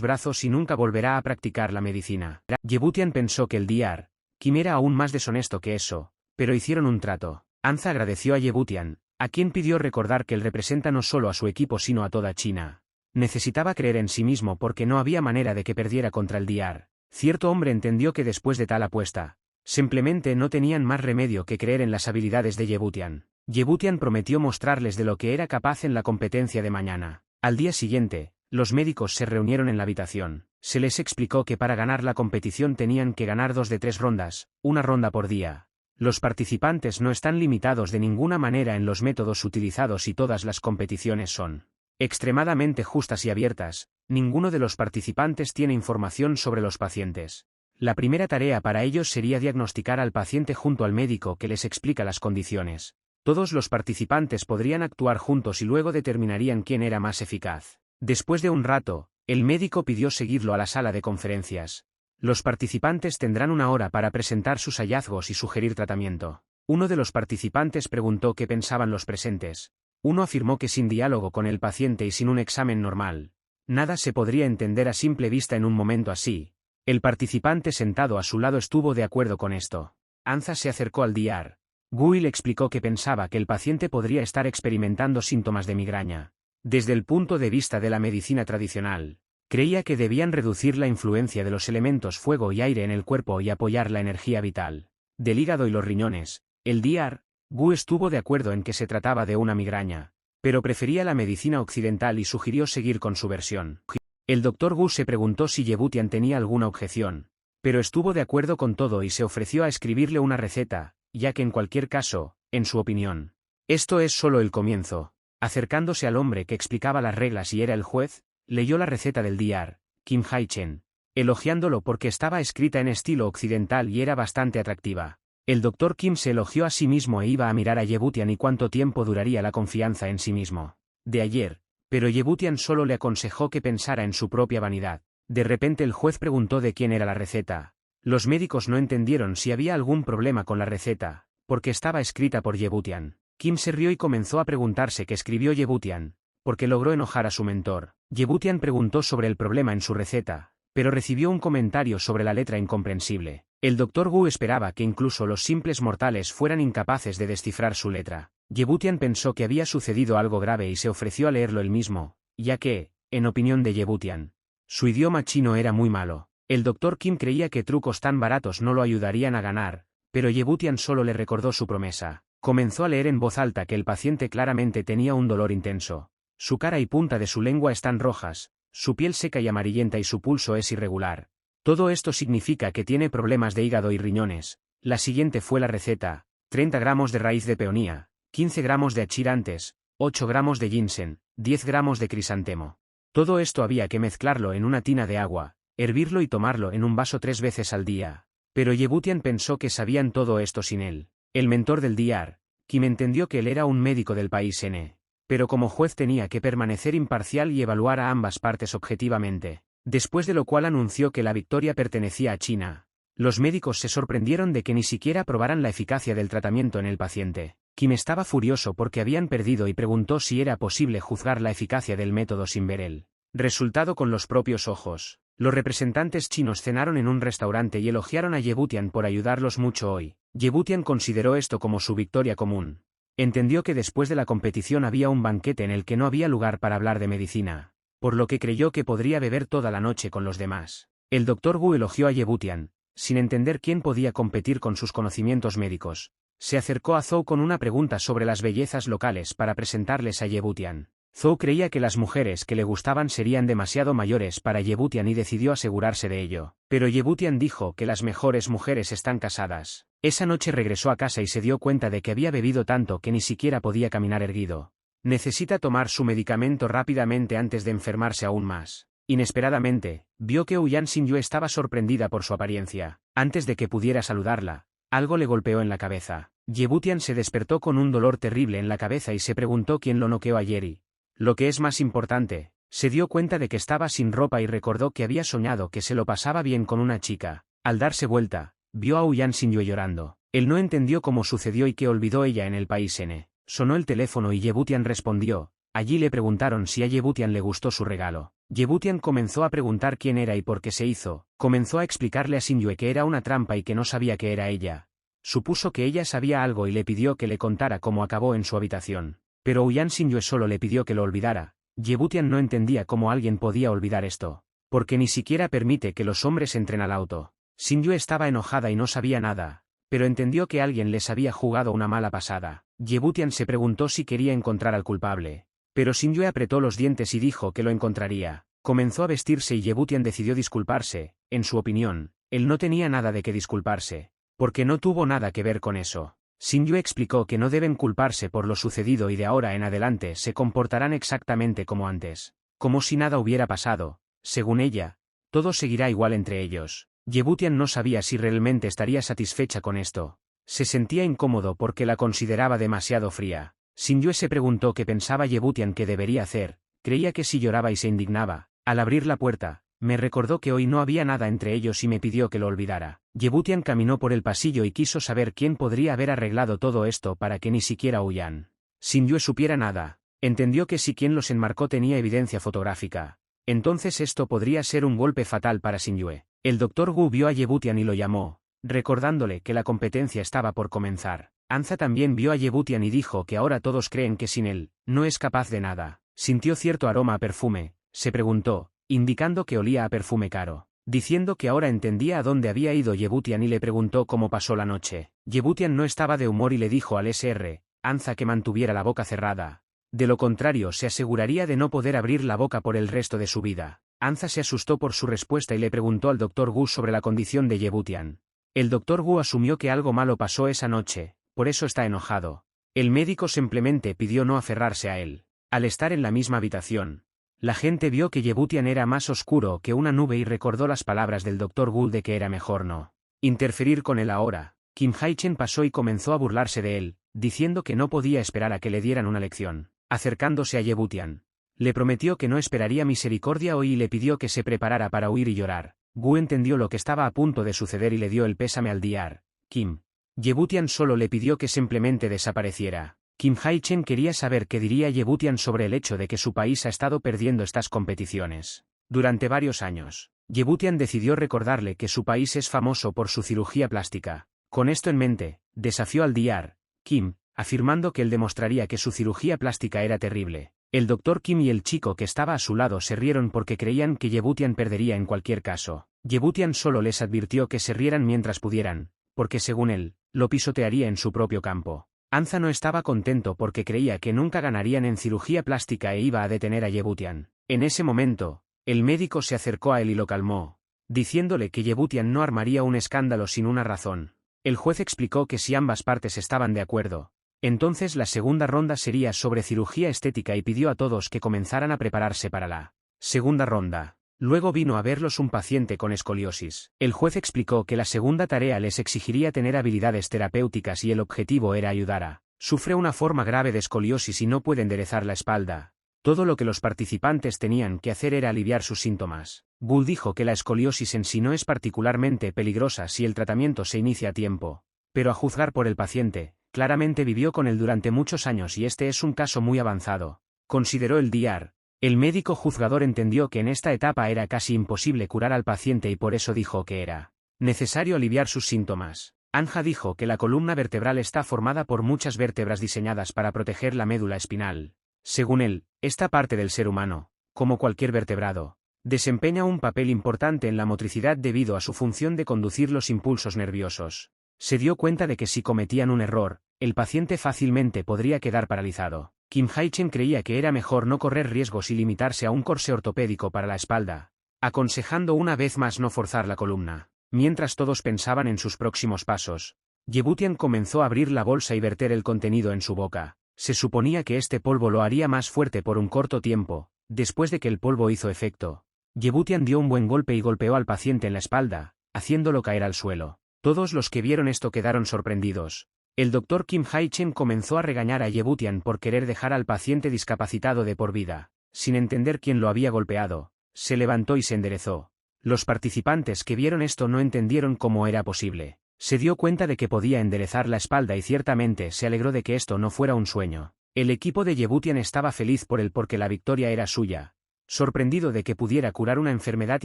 brazos y nunca volverá a practicar la medicina. Yebutian pensó que el Dr. Kim era aún más deshonesto que eso, pero hicieron un trato. Anza agradeció a Yebutian, a quien pidió recordar que él representa no solo a su equipo sino a toda China. Necesitaba creer en sí mismo porque no había manera de que perdiera contra el Dr. Cierto hombre entendió que después de tal apuesta, simplemente no tenían más remedio que creer en las habilidades de Yebutian. Yebutian prometió mostrarles de lo que era capaz en la competencia de mañana. Al día siguiente, los médicos se reunieron en la habitación. Se les explicó que para ganar la competición tenían que ganar 2 de 3 rondas, una ronda por día. Los participantes no están limitados de ninguna manera en los métodos utilizados y todas las competiciones son extremadamente justas y abiertas. Ninguno de los participantes tiene información sobre los pacientes. La primera tarea para ellos sería diagnosticar al paciente junto al médico que les explica las condiciones. Todos los participantes podrían actuar juntos y luego determinarían quién era más eficaz. Después de un rato, el médico pidió seguirlo a la sala de conferencias. Los participantes tendrán 1 hora para presentar sus hallazgos y sugerir tratamiento. Uno de los participantes preguntó qué pensaban los presentes. Uno afirmó que sin diálogo con el paciente y sin un examen normal, nada se podría entender a simple vista en un momento así. El participante sentado a su lado estuvo de acuerdo con esto. Anza se acercó al Dr. Wu y le explicó que pensaba que el paciente podría estar experimentando síntomas de migraña. Desde el punto de vista de la medicina tradicional, creía que debían reducir la influencia de los elementos fuego y aire en el cuerpo y apoyar la energía vital del hígado y los riñones. El Dr. Gu estuvo de acuerdo en que se trataba de una migraña, pero prefería la medicina occidental y sugirió seguir con su versión. El Dr. Gu se preguntó si Yebutian tenía alguna objeción, pero estuvo de acuerdo con todo y se ofreció a escribirle una receta, ya que en cualquier caso, en su opinión, esto es solo el comienzo. Acercándose al hombre que explicaba las reglas y era el juez, leyó la receta del Dr. Kim Hai-chen, elogiándolo porque estaba escrita en estilo occidental y era bastante atractiva. El Dr. Kim se elogió a sí mismo e iba a mirar a Yebutian y cuánto tiempo duraría la confianza en sí mismo de ayer, pero Yebutian solo le aconsejó que pensara en su propia vanidad. De repente el juez preguntó de quién era la receta. Los médicos no entendieron si había algún problema con la receta, porque estaba escrita por Yebutian. Kim se rió y comenzó a preguntarse qué escribió Yebutian, porque logró enojar a su mentor. Yebutian preguntó sobre el problema en su receta, pero recibió un comentario sobre la letra incomprensible. El Dr. Gu esperaba que incluso los simples mortales fueran incapaces de descifrar su letra. Yebutian pensó que había sucedido algo grave y se ofreció a leerlo él mismo, ya que, en opinión de Yebutian, su idioma chino era muy malo. El Dr. Kim creía que trucos tan baratos no lo ayudarían a ganar, pero Yebutian solo le recordó su promesa. Comenzó a leer en voz alta que el paciente claramente tenía un dolor intenso. Su cara y punta de su lengua están rojas, su piel seca y amarillenta y su pulso es irregular. Todo esto significa que tiene problemas de hígado y riñones. La siguiente fue la receta: 30 gramos de raíz de peonía, 15 gramos de achirantes, 8 gramos de ginseng, 10 gramos de crisantemo. Todo esto había que mezclarlo en una tina de agua, hervirlo y tomarlo en un vaso 3 veces al día. Pero Yebutian pensó que sabían todo esto sin él. El mentor del Dr. Kim entendió que él era un médico del país N, pero como juez tenía que permanecer imparcial y evaluar a ambas partes objetivamente, después de lo cual anunció que la victoria pertenecía a China. Los médicos se sorprendieron de que ni siquiera probaran la eficacia del tratamiento en el paciente. Kim estaba furioso porque habían perdido y preguntó si era posible juzgar la eficacia del método sin ver el resultado con los propios ojos. Los representantes chinos cenaron en un restaurante y elogiaron a Yebutian por ayudarlos mucho hoy. Yebutian consideró esto como su victoria común. Entendió que después de la competición había un banquete en el que no había lugar para hablar de medicina, por lo que creyó que podría beber toda la noche con los demás. El Dr. Gu elogió a Yebutian, sin entender quién podía competir con sus conocimientos médicos. Se acercó a Zhou con una pregunta sobre las bellezas locales para presentarles a Yebutian. Zhou creía que las mujeres que le gustaban serían demasiado mayores para Yebutian y decidió asegurarse de ello. Pero Yebutian dijo que las mejores mujeres están casadas. Esa noche regresó a casa y se dio cuenta de que había bebido tanto que ni siquiera podía caminar erguido. Necesita tomar su medicamento rápidamente antes de enfermarse aún más. Inesperadamente, vio que Ouyang Xingyue estaba sorprendida por su apariencia. Antes de que pudiera saludarla, algo le golpeó en la cabeza. Yebutian se despertó con un dolor terrible en la cabeza y se preguntó quién lo noqueó ayer y, lo que es más importante, se dio cuenta de que estaba sin ropa y recordó que había soñado que se lo pasaba bien con una chica. Al darse vuelta, vio a Ouyang Xingyue llorando. Él no entendió cómo sucedió y qué olvidó ella en el país N. Sonó el teléfono y Yebutian respondió. Allí le preguntaron si a Yebutian le gustó su regalo. Yebutian comenzó a preguntar quién era y por qué se hizo. Comenzó a explicarle a Xingyue que era una trampa y que no sabía que era ella. Supuso que ella sabía algo y le pidió que le contara cómo acabó en su habitación. Pero Ouyang Xingyue solo le pidió que lo olvidara. Yebutian no entendía cómo alguien podía olvidar esto, porque ni siquiera permite que los hombres entren al auto. Xingyue estaba enojada y no sabía nada, pero entendió que alguien les había jugado una mala pasada. Yebutian se preguntó si quería encontrar al culpable, pero Xingyue apretó los dientes y dijo que lo encontraría. Comenzó a vestirse y Yebutian decidió disculparse. En su opinión, él no tenía nada de qué disculparse, porque no tuvo nada que ver con eso. Xingyue explicó que no deben culparse por lo sucedido y de ahora en adelante se comportarán exactamente como antes, como si nada hubiera pasado. Según ella, todo seguirá igual entre ellos. Yebutian no sabía si realmente estaría satisfecha con esto. Se sentía incómodo porque la consideraba demasiado fría. Xingyue se preguntó qué pensaba Yebutian que debería hacer. Creía que si lloraba y se indignaba, al abrir la puerta, me recordó que hoy no había nada entre ellos y me pidió que lo olvidara. Yebutian caminó por el pasillo y quiso saber quién podría haber arreglado todo esto para que ni siquiera Ouyang Xingyue supiera nada. Entendió que si quien los enmarcó tenía evidencia fotográfica, entonces esto podría ser un golpe fatal para Xingyue. El Dr. Gu vio a Yebutian y lo llamó, recordándole que la competencia estaba por comenzar. Anza también vio a Yebutian y dijo que ahora todos creen que sin él, no es capaz de nada. Sintió cierto aroma a perfume, se preguntó, indicando que olía a perfume caro. Diciendo que ahora entendía a dónde había ido Yebutian y le preguntó cómo pasó la noche. Yebutian no estaba de humor y le dijo al Sr. Anza que mantuviera la boca cerrada. De lo contrario se aseguraría de no poder abrir la boca por el resto de su vida. Anza se asustó por su respuesta y le preguntó al Dr. Gu sobre la condición de Yebutian. El Dr. Gu asumió que algo malo pasó esa noche, por eso está enojado. El médico simplemente pidió no aferrarse a él. Al estar en la misma habitación, la gente vio que Yebutian era más oscuro que una nube y recordó las palabras del Dr. Gu de que era mejor no interferir con él ahora. Kim Haichen pasó y comenzó a burlarse de él, diciendo que no podía esperar a que le dieran una lección. Acercándose a Yebutian, le prometió que no esperaría misericordia hoy y le pidió que se preparara para huir y llorar. Gu entendió lo que estaba a punto de suceder y le dio el pésame al Dr. Kim. Yebutian solo le pidió que simplemente desapareciera. Kim Haichen quería saber qué diría Yebutian sobre el hecho de que su país ha estado perdiendo estas competiciones durante varios años. Yebutian decidió recordarle que su país es famoso por su cirugía plástica. Con esto en mente, desafió al Dr. Kim, afirmando que él demostraría que su cirugía plástica era terrible. El Dr. Kim y el chico que estaba a su lado se rieron porque creían que Yebutian perdería en cualquier caso. Yebutian solo les advirtió que se rieran mientras pudieran, porque según él, lo pisotearía en su propio campo. Anza no estaba contento porque creía que nunca ganarían en cirugía plástica e iba a detener a Yebutian. En ese momento, el médico se acercó a él y lo calmó, diciéndole que Yebutian no armaría un escándalo sin una razón. El juez explicó que si ambas partes estaban de acuerdo, entonces la segunda ronda sería sobre cirugía estética y pidió a todos que comenzaran a prepararse para la segunda ronda. Luego vino a verlos un paciente con escoliosis. El juez explicó que la segunda tarea les exigiría tener habilidades terapéuticas y el objetivo era ayudar a. Sufre una forma grave de escoliosis y no puede enderezar la espalda. Todo lo que los participantes tenían que hacer era aliviar sus síntomas. Bull dijo que la escoliosis en sí no es particularmente peligrosa si el tratamiento se inicia a tiempo. Pero a juzgar por el paciente, claramente vivió con él durante muchos años y este es un caso muy avanzado, consideró el Dr. El médico juzgador entendió que en esta etapa era casi imposible curar al paciente y por eso dijo que era necesario aliviar sus síntomas. Anja dijo que la columna vertebral está formada por muchas vértebras diseñadas para proteger la médula espinal. Según él, esta parte del ser humano, como cualquier vertebrado, desempeña un papel importante en la motricidad debido a su función de conducir los impulsos nerviosos. Se dio cuenta de que si cometían un error, el paciente fácilmente podría quedar paralizado. Kim Haichen creía que era mejor no correr riesgos y limitarse a un corsé ortopédico para la espalda, aconsejando una vez más no forzar la columna. Mientras todos pensaban en sus próximos pasos, Yebutian comenzó a abrir la bolsa y verter el contenido en su boca. Se suponía que este polvo lo haría más fuerte por un corto tiempo. Después de que el polvo hizo efecto, Yebutian dio un buen golpe y golpeó al paciente en la espalda, haciéndolo caer al suelo. Todos los que vieron esto quedaron sorprendidos. El Dr. Kim Haichen comenzó a regañar a Yebutian por querer dejar al paciente discapacitado de por vida. Sin entender quién lo había golpeado, se levantó y se enderezó. Los participantes que vieron esto no entendieron cómo era posible. Se dio cuenta de que podía enderezar la espalda y ciertamente se alegró de que esto no fuera un sueño. El equipo de Yebutian estaba feliz por él porque la victoria era suya. Sorprendido de que pudiera curar una enfermedad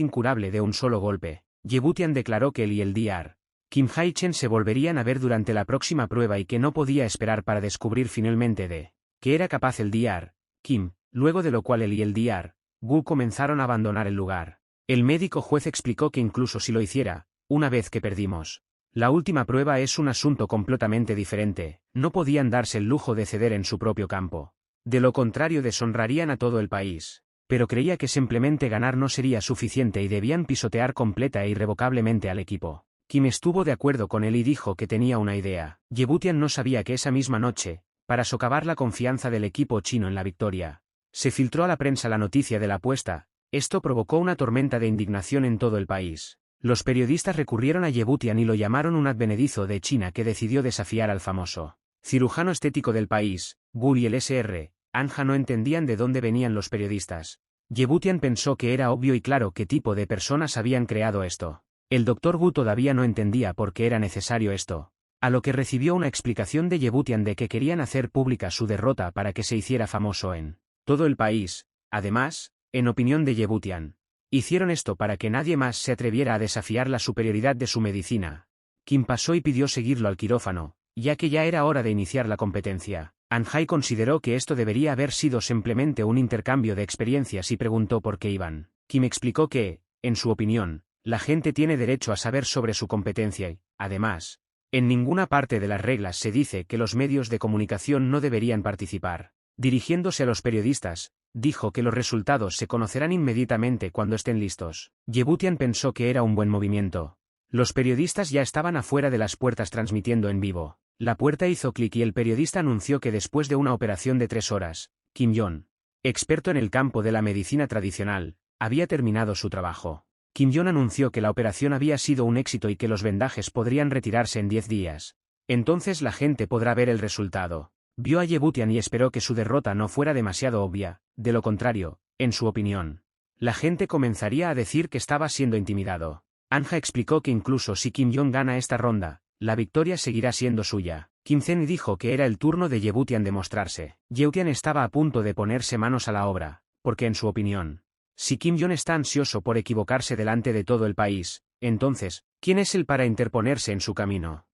incurable de un solo golpe, Yebutian declaró que él y el Dr. Kim Haichen se volverían a ver durante la próxima prueba y que no podía esperar para descubrir finalmente de que era capaz el Dr. Kim, luego de lo cual él y el Dr. Gu comenzaron a abandonar el lugar. El médico juez explicó que incluso si lo hiciera, una vez que perdimos, la última prueba es un asunto completamente diferente, no podían darse el lujo de ceder en su propio campo. De lo contrario deshonrarían a todo el país. Pero creía que simplemente ganar no sería suficiente y debían pisotear completa e irrevocablemente al equipo. Kim estuvo de acuerdo con él y dijo que tenía una idea. Yebutian no sabía que esa misma noche, para socavar la confianza del equipo chino en la victoria, se filtró a la prensa la noticia de la apuesta. Esto provocó una tormenta de indignación en todo el país. Los periodistas recurrieron a Yebutian y lo llamaron un advenedizo de China que decidió desafiar al famoso cirujano estético del país. Gu y el Sr. Anja no entendían de dónde venían los periodistas. Yebutian pensó que era obvio y claro qué tipo de personas habían creado esto. El Dr. Gu todavía no entendía por qué era necesario esto, a lo que recibió una explicación de Yebutian de que querían hacer pública su derrota para que se hiciera famoso en todo el país. Además, en opinión de Yebutian, hicieron esto para que nadie más se atreviera a desafiar la superioridad de su medicina. Kim pasó y pidió seguirlo al quirófano, ya que ya era hora de iniciar la competencia. Anjay consideró que esto debería haber sido simplemente un intercambio de experiencias y preguntó por qué iban. Kim explicó que, en su opinión, la gente tiene derecho a saber sobre su competencia y, además, en ninguna parte de las reglas se dice que los medios de comunicación no deberían participar. Dirigiéndose a los periodistas, dijo que los resultados se conocerán inmediatamente cuando estén listos. Yebutian pensó que era un buen movimiento. Los periodistas ya estaban afuera de las puertas transmitiendo en vivo. La puerta hizo clic y el periodista anunció que después de una operación de 3 horas, Kim Jong, experto en el campo de la medicina tradicional, había terminado su trabajo. Kim Jong anunció que la operación había sido un éxito y que los vendajes podrían retirarse en 10 días. Entonces la gente podrá ver el resultado. Vio a Yebutian y esperó que su derrota no fuera demasiado obvia, de lo contrario, en su opinión, la gente comenzaría a decir que estaba siendo intimidado. Anja explicó que incluso si Kim Jong gana esta ronda, la victoria seguirá siendo suya. Kim Zen dijo que era el turno de Yebutian de mostrarse. Yebutian estaba a punto de ponerse manos a la obra, porque en su opinión, si Kim Jong está ansioso por equivocarse delante de todo el país, entonces, ¿quién es él para interponerse en su camino?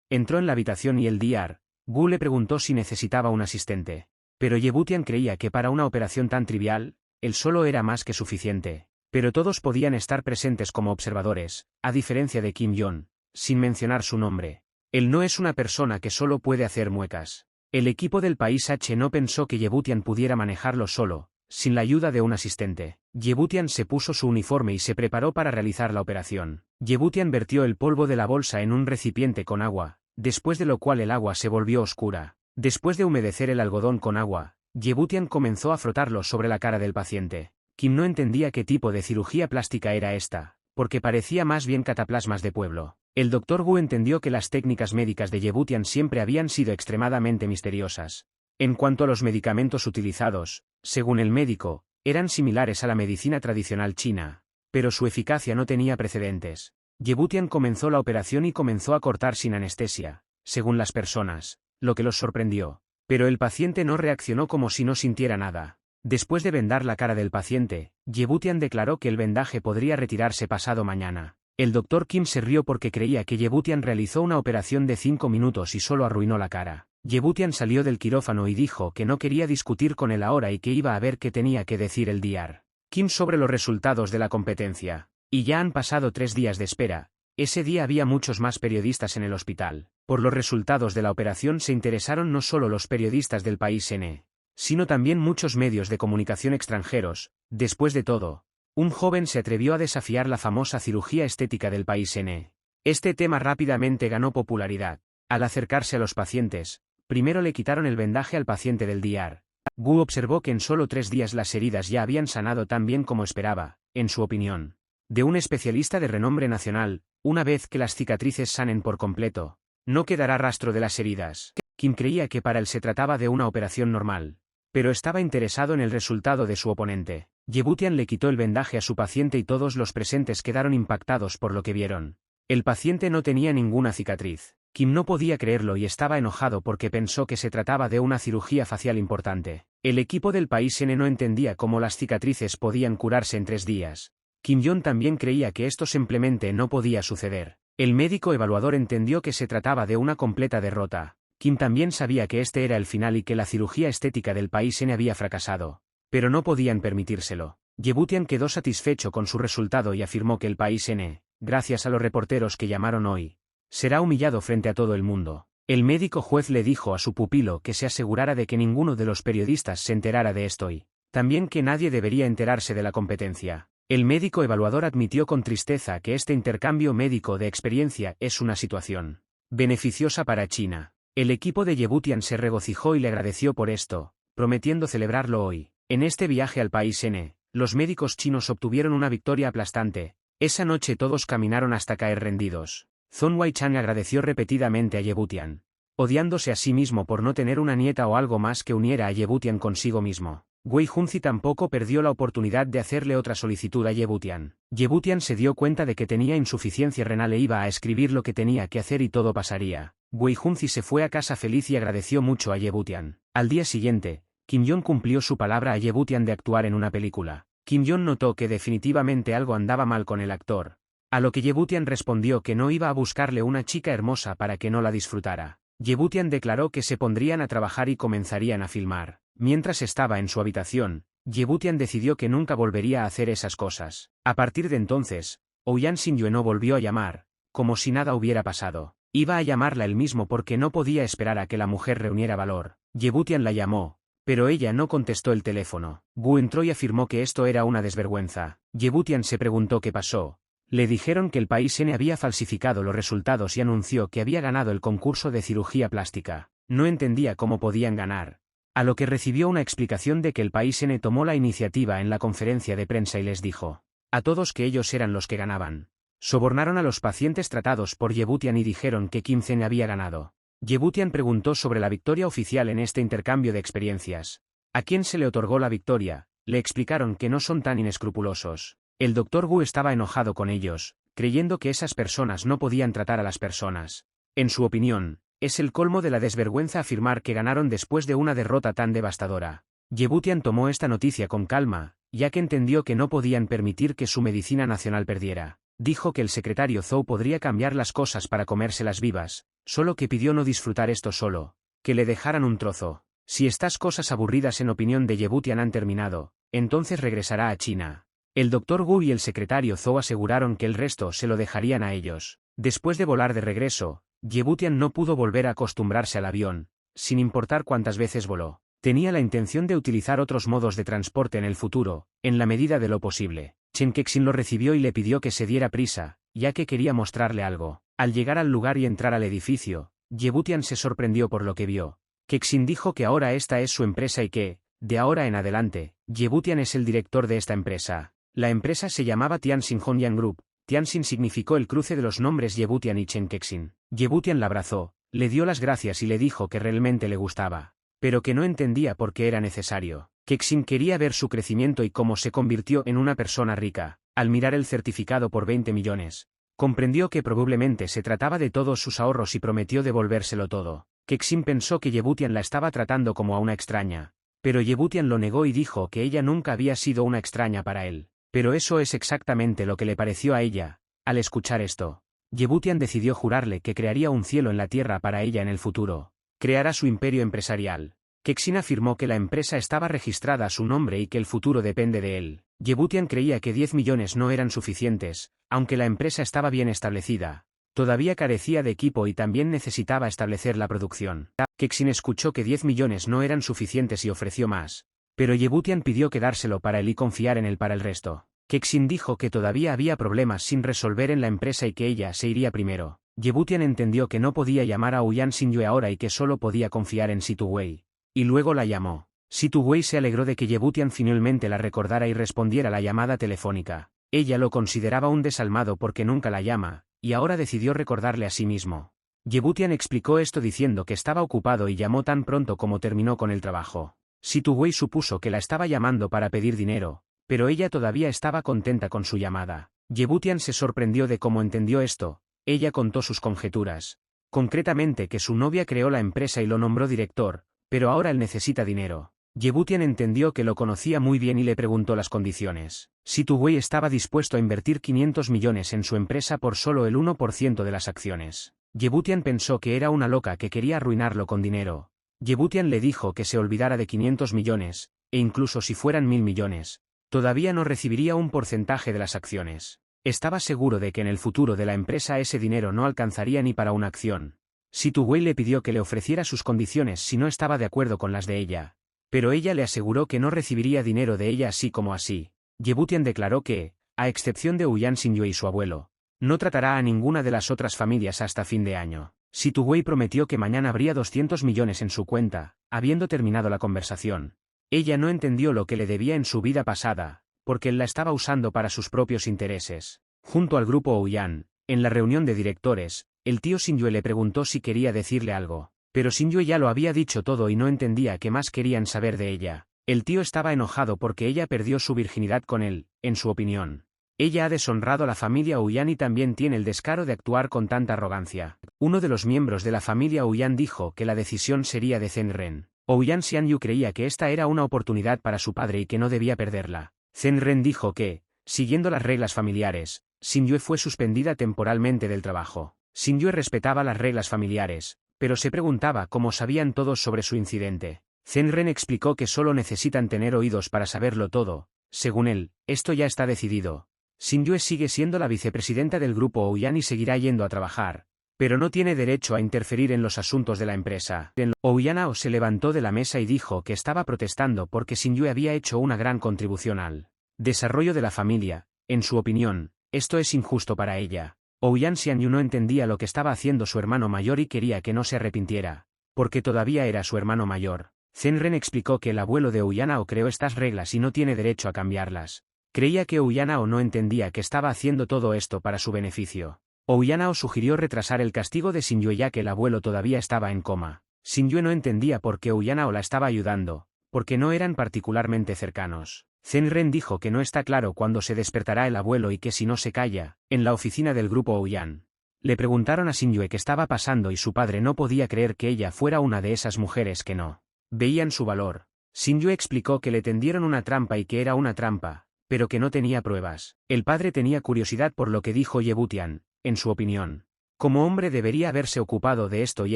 Entró en la habitación y el Dr. Gu le preguntó si necesitaba un asistente. Pero Yebutian creía que para una operación tan trivial, él solo era más que suficiente. Pero todos podían estar presentes como observadores, a diferencia de Kim Jong, sin mencionar su nombre. Él no es una persona que solo puede hacer muecas. El equipo del país H no pensó que Yebutian pudiera manejarlo solo, sin la ayuda de un asistente. Yebutian se puso su uniforme y se preparó para realizar la operación. Yebutian vertió el polvo de la bolsa en un recipiente con agua, después de lo cual el agua se volvió oscura. Después de humedecer el algodón con agua, Yebutian comenzó a frotarlo sobre la cara del paciente. Kim no entendía qué tipo de cirugía plástica era esta, porque parecía más bien cataplasmas de pueblo. El Dr. Gu entendió que las técnicas médicas de Yebutian siempre habían sido extremadamente misteriosas. En cuanto a los medicamentos utilizados, según el médico, eran similares a la medicina tradicional china, pero su eficacia no tenía precedentes. Yebutian comenzó la operación y comenzó a cortar sin anestesia, según las personas, lo que los sorprendió. Pero el paciente no reaccionó como si no sintiera nada. Después de vendar la cara del paciente, Yebutian declaró que el vendaje podría retirarse pasado mañana. El Dr. Kim se rió porque creía que Yebutian realizó una operación de 5 minutos y solo arruinó la cara. Yebutian salió del quirófano y dijo que no quería discutir con él ahora y que iba a ver qué tenía que decir el Dr. Kim sobre los resultados de la competencia. Y ya han pasado 3 días de espera. Ese día había muchos más periodistas en el hospital. Por los resultados de la operación se interesaron no solo los periodistas del país N, sino también muchos medios de comunicación extranjeros. Después de todo, un joven se atrevió a desafiar la famosa cirugía estética del país N. Este tema rápidamente ganó popularidad. Al acercarse a los pacientes, primero le quitaron el vendaje al paciente del Dr. Gu observó que en solo 3 días las heridas ya habían sanado tan bien como esperaba, en su opinión. De un especialista de renombre nacional, una vez que las cicatrices sanen por completo, no quedará rastro de las heridas. Kim creía que para él se trataba de una operación normal, pero estaba interesado en el resultado de su oponente. Yebutian le quitó el vendaje a su paciente y todos los presentes quedaron impactados por lo que vieron. El paciente no tenía ninguna cicatriz. Kim no podía creerlo y estaba enojado porque pensó que se trataba de una cirugía facial importante. El equipo del país N no entendía cómo las cicatrices podían curarse en 3 días. Kim Jong también creía que esto simplemente no podía suceder. El médico evaluador entendió que se trataba de una completa derrota. Kim también sabía que este era el final y que la cirugía estética del país N había fracasado. Pero no podían permitírselo. Yebutian quedó satisfecho con su resultado y afirmó que el país N, gracias a los reporteros que llamaron hoy, será humillado frente a todo el mundo. El médico juez le dijo a su pupilo que se asegurara de que ninguno de los periodistas se enterara de esto y también que nadie debería enterarse de la competencia. El médico evaluador admitió con tristeza que este intercambio médico de experiencia es una situación beneficiosa para China. El equipo de Yebutian se regocijó y le agradeció por esto, prometiendo celebrarlo hoy. En este viaje al país N, los médicos chinos obtuvieron una victoria aplastante. Esa noche todos caminaron hasta caer rendidos. Zhong Wei-Chang agradeció repetidamente a Yebutian, odiándose a sí mismo por no tener una nieta o algo más que uniera a Yebutian consigo mismo. Wei Junzi tampoco perdió la oportunidad de hacerle otra solicitud a Yebutian. Yebutian se dio cuenta de que tenía insuficiencia renal e iba a escribir lo que tenía que hacer y todo pasaría. Wei Junzi se fue a casa feliz y agradeció mucho a Yebutian. Al día siguiente, Kim Jong cumplió su palabra a Yebutian de actuar en una película. Kim Jong notó que definitivamente algo andaba mal con el actor, a lo que Yebutian respondió que no iba a buscarle una chica hermosa para que no la disfrutara. Yebutian declaró que se pondrían a trabajar y comenzarían a filmar. Mientras estaba en su habitación, Yebutian decidió que nunca volvería a hacer esas cosas. A partir de entonces, Ouyan Shin-yue no volvió a llamar, como si nada hubiera pasado. Iba a llamarla él mismo porque no podía esperar a que la mujer reuniera valor. Yebutian la llamó, pero ella no contestó el teléfono. Gu entró y afirmó que esto era una desvergüenza. Yebutian se preguntó qué pasó. Le dijeron que el país N había falsificado los resultados y anunció que había ganado el concurso de cirugía plástica. No entendía cómo podían ganar. A lo que recibió una explicación de que el país N tomó la iniciativa en la conferencia de prensa y les dijo a todos que ellos eran los que ganaban. Sobornaron a los pacientes tratados por Yebutian y dijeron que Kim Zen había ganado. Yebutian preguntó sobre la victoria oficial en este intercambio de experiencias. ¿A quién se le otorgó la victoria? Le explicaron que no son tan inescrupulosos. El Dr. Wu estaba enojado con ellos, creyendo que esas personas no podían tratar a las personas. En su opinión, es el colmo de la desvergüenza afirmar que ganaron después de una derrota tan devastadora. Yebutian tomó esta noticia con calma, ya que entendió que no podían permitir que su medicina nacional perdiera. Dijo que el secretario Zhou podría cambiar las cosas para comérselas vivas, solo que pidió no disfrutar esto solo, que le dejaran un trozo. Si estas cosas aburridas en opinión de Yebutian han terminado, entonces regresará a China. El Dr. Wu y el secretario Zhou aseguraron que el resto se lo dejarían a ellos. Después de volar de regreso, Yebutian no pudo volver a acostumbrarse al avión, sin importar cuántas veces voló. Tenía la intención de utilizar otros modos de transporte en el futuro, en la medida de lo posible. Chen Kexin lo recibió y le pidió que se diera prisa, ya que quería mostrarle algo. Al llegar al lugar y entrar al edificio, Yebutian se sorprendió por lo que vio. Kexin dijo que ahora esta es su empresa y que, de ahora en adelante, Yebutian es el director de esta empresa. La empresa se llamaba Tianxin Hongyan Group. Tianxin significó el cruce de los nombres Yebutian y Chen Kexin. Yebutian la abrazó, le dio las gracias y le dijo que realmente le gustaba, pero que no entendía por qué era necesario. Kexin quería ver su crecimiento y cómo se convirtió en una persona rica. Al mirar el certificado por 20 millones, comprendió que probablemente se trataba de todos sus ahorros y prometió devolvérselo todo. Kexin pensó que Yebutian la estaba tratando como a una extraña, pero Yebutian lo negó y dijo que ella nunca había sido una extraña para él. Pero eso es exactamente lo que le pareció a ella. Al escuchar esto, Yebutian decidió jurarle que crearía un cielo en la tierra para ella en el futuro. Creará su imperio empresarial. Kexin afirmó que la empresa estaba registrada a su nombre y que el futuro depende de él. Yebutian creía que 10 millones no eran suficientes, aunque la empresa estaba bien establecida. Todavía carecía de equipo y también necesitaba establecer la producción. Kexin escuchó que 10 millones no eran suficientes y ofreció más. Pero Yebutian pidió quedárselo para él y confiar en él para el resto. Kexin dijo que todavía había problemas sin resolver en la empresa y que ella se iría primero. Yebutian entendió que no podía llamar a Ouyan Shin-yue ahora y que solo podía confiar en Situ Wei. Y luego la llamó. Situ Wei se alegró de que Yebutian finalmente la recordara y respondiera la llamada telefónica. Ella lo consideraba un desalmado porque nunca la llama, y ahora decidió recordarle a sí mismo. Yebutian explicó esto diciendo que estaba ocupado y llamó tan pronto como terminó con el trabajo. Situ Wei supuso que la estaba llamando para pedir dinero, pero ella todavía estaba contenta con su llamada. Yebutian se sorprendió de cómo entendió esto. Ella contó sus conjeturas. Concretamente que su novia creó la empresa y lo nombró director, pero ahora él necesita dinero. Yebutian entendió que lo conocía muy bien y le preguntó las condiciones. Situ Wei estaba dispuesto a invertir 500 millones en su empresa por solo el 1% de las acciones. Yebutian pensó que era una loca que quería arruinarlo con dinero. Yebutian le dijo que se olvidara de 500 millones, e incluso si fueran 1000 millones, todavía no recibiría un porcentaje de las acciones. Estaba seguro de que en el futuro de la empresa ese dinero no alcanzaría ni para una acción. Situ Wei le pidió que le ofreciera sus condiciones si no estaba de acuerdo con las de ella, pero ella le aseguró que no recibiría dinero de ella así como así. Yebutian declaró que, a excepción de Ouyan Shin-yue y su abuelo, no tratará a ninguna de las otras familias hasta fin de año. Situ Wei prometió que mañana habría 200 millones en su cuenta, habiendo terminado la conversación. Ella no entendió lo que le debía en su vida pasada, porque él la estaba usando para sus propios intereses. Junto al grupo Ouyan, en la reunión de directores, el tío Shin-yue le preguntó si quería decirle algo, pero Shin-yue ya lo había dicho todo y no entendía qué más querían saber de ella. El tío estaba enojado porque ella perdió su virginidad con él, en su opinión. Ella ha deshonrado a la familia Ouyan y también tiene el descaro de actuar con tanta arrogancia. Uno de los miembros de la familia Ouyan dijo que la decisión sería de Zhen Ren. Ouyan Xianyu creía que esta era una oportunidad para su padre y que no debía perderla. Zhen Ren dijo que, siguiendo las reglas familiares, Shin-yue fue suspendida temporalmente del trabajo. Shin-yue respetaba las reglas familiares, pero se preguntaba cómo sabían todos sobre su incidente. Zenren explicó que solo necesitan tener oídos para saberlo todo. Según él, esto ya está decidido. Xingyue sigue siendo la vicepresidenta del grupo Ouyang y seguirá yendo a trabajar, pero no tiene derecho a interferir en los asuntos de la empresa. Ouyang se levantó de la mesa y dijo que estaba protestando porque Xingyue había hecho una gran contribución al desarrollo de la familia. En su opinión, esto es injusto para ella. Ouyang Xianyu no entendía lo que estaba haciendo su hermano mayor y quería que no se arrepintiera, porque todavía era su hermano mayor. Zenren explicó que el abuelo de Ouyang creó estas reglas y no tiene derecho a cambiarlas. Creía que Ouyang no entendía que estaba haciendo todo esto para su beneficio. Ouyang sugirió retrasar el castigo de Xingyue ya que el abuelo todavía estaba en coma. Xingyue no entendía por qué Ouyang la estaba ayudando, porque no eran particularmente cercanos. Zenren dijo que no está claro cuándo se despertará el abuelo y que si no se calla, en la oficina del grupo Ouyang. Le preguntaron a Xingyue qué estaba pasando y su padre no podía creer que ella fuera una de esas mujeres que no veían su valor. Xingyue explicó que le tendieron una trampa y que era una trampa, pero que no tenía pruebas. El padre tenía curiosidad por lo que dijo Yebutian. En su opinión, como hombre debería haberse ocupado de esto y